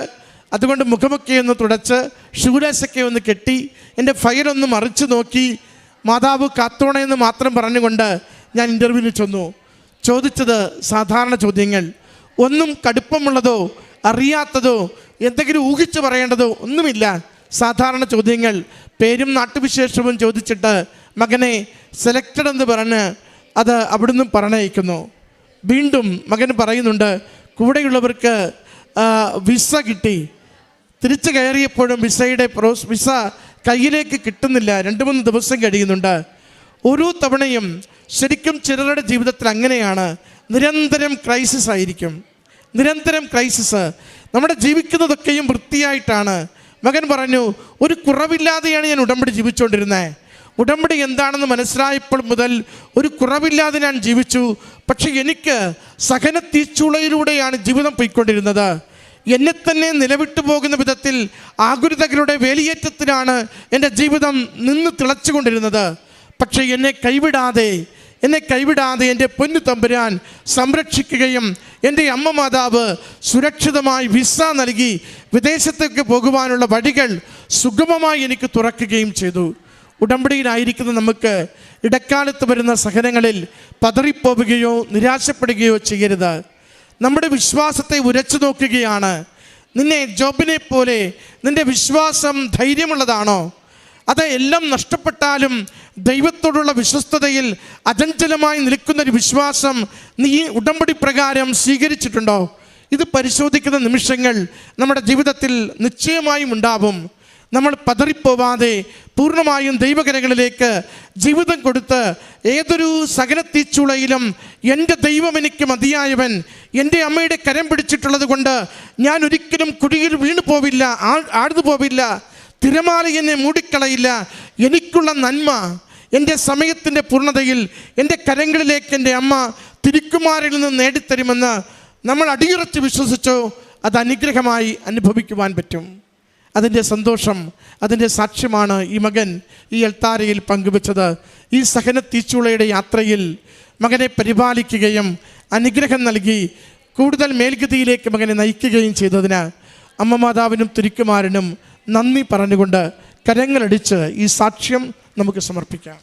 അതുകൊണ്ട് മുഖമൊക്കെ ഒന്ന് തുടച്ച് ഷൂലേസൊക്കെ ഒന്ന് കെട്ടി എൻ്റെ ഫയലൊന്ന് മറിച്ച് നോക്കി മാതാവ് കാത്തോണയെന്ന് മാത്രം പറഞ്ഞുകൊണ്ട് ഞാൻ ഇൻ്റർവ്യൂവിന് ചെന്നു. ചോദിച്ചത് സാധാരണ ചോദ്യങ്ങൾ, ഒന്നും കടുപ്പമുള്ളതോ അറിയാത്തതോ എന്തെങ്കിലും ഊഹിച്ച് പറയേണ്ടതോ ഒന്നുമില്ല. സാധാരണ ചോദ്യങ്ങൾ. പേരും നാട്ടുവിശേഷവും ചോദിച്ചിട്ട് മകനെ സെലക്റ്റഡ് എന്ന് പറഞ്ഞ് അത് അവിടുന്ന് പറഞ്ഞയക്കുന്നു. വീണ്ടും മകൻ പറയുന്നുണ്ട്, കൂടെയുള്ളവർക്ക് വിസ കിട്ടി. തിരിച്ചു കയറിയപ്പോഴും വിസ കയ്യിലേക്ക് കിട്ടുന്നില്ല. 2-3 ദിവസം കഴിയുന്നുണ്ട്. ഓരോ തവണയും ശരിക്കും ചിലരുടെ ജീവിതത്തിൽ അങ്ങനെയാണ്. നിരന്തരം ക്രൈസിസ് ആയിരിക്കും, നിരന്തരം ക്രൈസിസ്. നമ്മുടെ ജീവിക്കുന്നതൊക്കെയും വൃത്തിയായിട്ടാണ്. മകൻ പറഞ്ഞു, ഒരു കുറവില്ലാതെയാണ് ഞാൻ ഉടമ്പടി ജീവിച്ചുകൊണ്ടിരുന്നത്. ഉടമ്പടി എന്താണെന്ന് മനസ്സിലായപ്പോൾ മുതൽ ഒരു കുറവില്ലാതെ ഞാൻ ജീവിച്ചു. പക്ഷെ എനിക്ക് സഹന തീച്ചൂളയിലൂടെയാണ് ജീവിതം പോയിക്കൊണ്ടിരുന്നത്. എന്നെ തന്നെ നിലവിട്ടു പോകുന്ന വിധത്തിൽ ആകുലതകളുടെ വേലിയേറ്റത്തിലാണ് എൻ്റെ ജീവിതം നിന്ന് തിളച്ചുകൊണ്ടിരുന്നത്. പക്ഷേ എന്നെ കൈവിടാതെ എൻ്റെ പൊന്നു തമ്പുരാൻ സംരക്ഷിക്കുകയും എൻ്റെ അമ്മ മാതാവ് സുരക്ഷിതമായി വിസ നൽകി വിദേശത്തേക്ക് പോകുവാനുള്ള വഴികൾ സുഗമമായി എനിക്ക് തുറക്കുകയും ചെയ്തു. ഉടമ്പടിയിലായിരിക്കുന്ന നമുക്ക് ഇടക്കാലത്ത് വരുന്ന സഹനങ്ങളിൽ പതറിപ്പോവുകയോ നിരാശപ്പെടുകയോ ചെയ്യരുത്. നമ്മുടെ വിശ്വാസത്തെ ഉരച്ചു നോക്കുകയാണ്. നിന്നെ ജോബിനെ പോലെ നിൻ്റെ വിശ്വാസം ധൈര്യമുള്ളതാണോ? അത് എല്ലാം നഷ്ടപ്പെട്ടാലും ദൈവത്തോടുള്ള വിശ്വസ്തതയിൽ അചഞ്ചലമായി നിൽക്കുന്നൊരു വിശ്വാസം നീ ഉടമ്പടി പ്രകാരം സ്വീകരിച്ചിട്ടുണ്ടോ? ഇത് പരിശോധിക്കുന്ന നിമിഷങ്ങൾ നമ്മുടെ ജീവിതത്തിൽ നിശ്ചയമായും ഉണ്ടാവും. നമ്മൾ പതറിപ്പോവാതെ പൂർണ്ണമായും ദൈവകരങ്ങളിലേക്ക് ജീവിതം കൊടുത്ത് ഏതൊരു സകലത്തീച്ചുളയിലും എൻ്റെ ദൈവം എനിക്ക് മതിയായവൻ, എൻ്റെ അമ്മയുടെ കരം പിടിച്ചിട്ടുള്ളത് കൊണ്ട് ഞാൻ ഒരിക്കലും കുഴിയിൽ വീണു പോവില്ല, ആഴ്ന്നു പോവില്ല, തിരമാല എന്നെ മൂടിക്കളയില്ല, എനിക്കുള്ള നന്മ എൻ്റെ സമയത്തിൻ്റെ പൂർണ്ണതയിൽ എൻ്റെ കരങ്ങളിലേക്ക് എൻ്റെ അമ്മ തിരുക്കുമാരിൽ നിന്ന് നേടിത്തരുമെന്ന് നമ്മൾ അടിയുറച്ച് വിശ്വസിച്ചോ അത് അനുഗ്രഹമായി അനുഭവിക്കുവാൻ പറ്റും. അതിൻ്റെ സന്തോഷം, അതിൻ്റെ സാക്ഷ്യമാണ് ഈ മകൻ ഈ എൽത്താരയിൽ പങ്കുവച്ചത്. ഈ സഹന തീച്ചൂളയുടെ യാത്രയിൽ മകനെ പരിപാലിക്കുകയും അനുഗ്രഹം നൽകി കൂടുതൽ മേൽഗതിയിലേക്ക് മകനെ നയിക്കുകയും ചെയ്തതിന് അമ്മ മാതാവിനും തിരുക്കുമാരനും നന്ദി പറഞ്ഞുകൊണ്ട് കരങ്ങളടിച്ച് ഈ സാക്ഷ്യം നമുക്ക് സമർപ്പിക്കാം.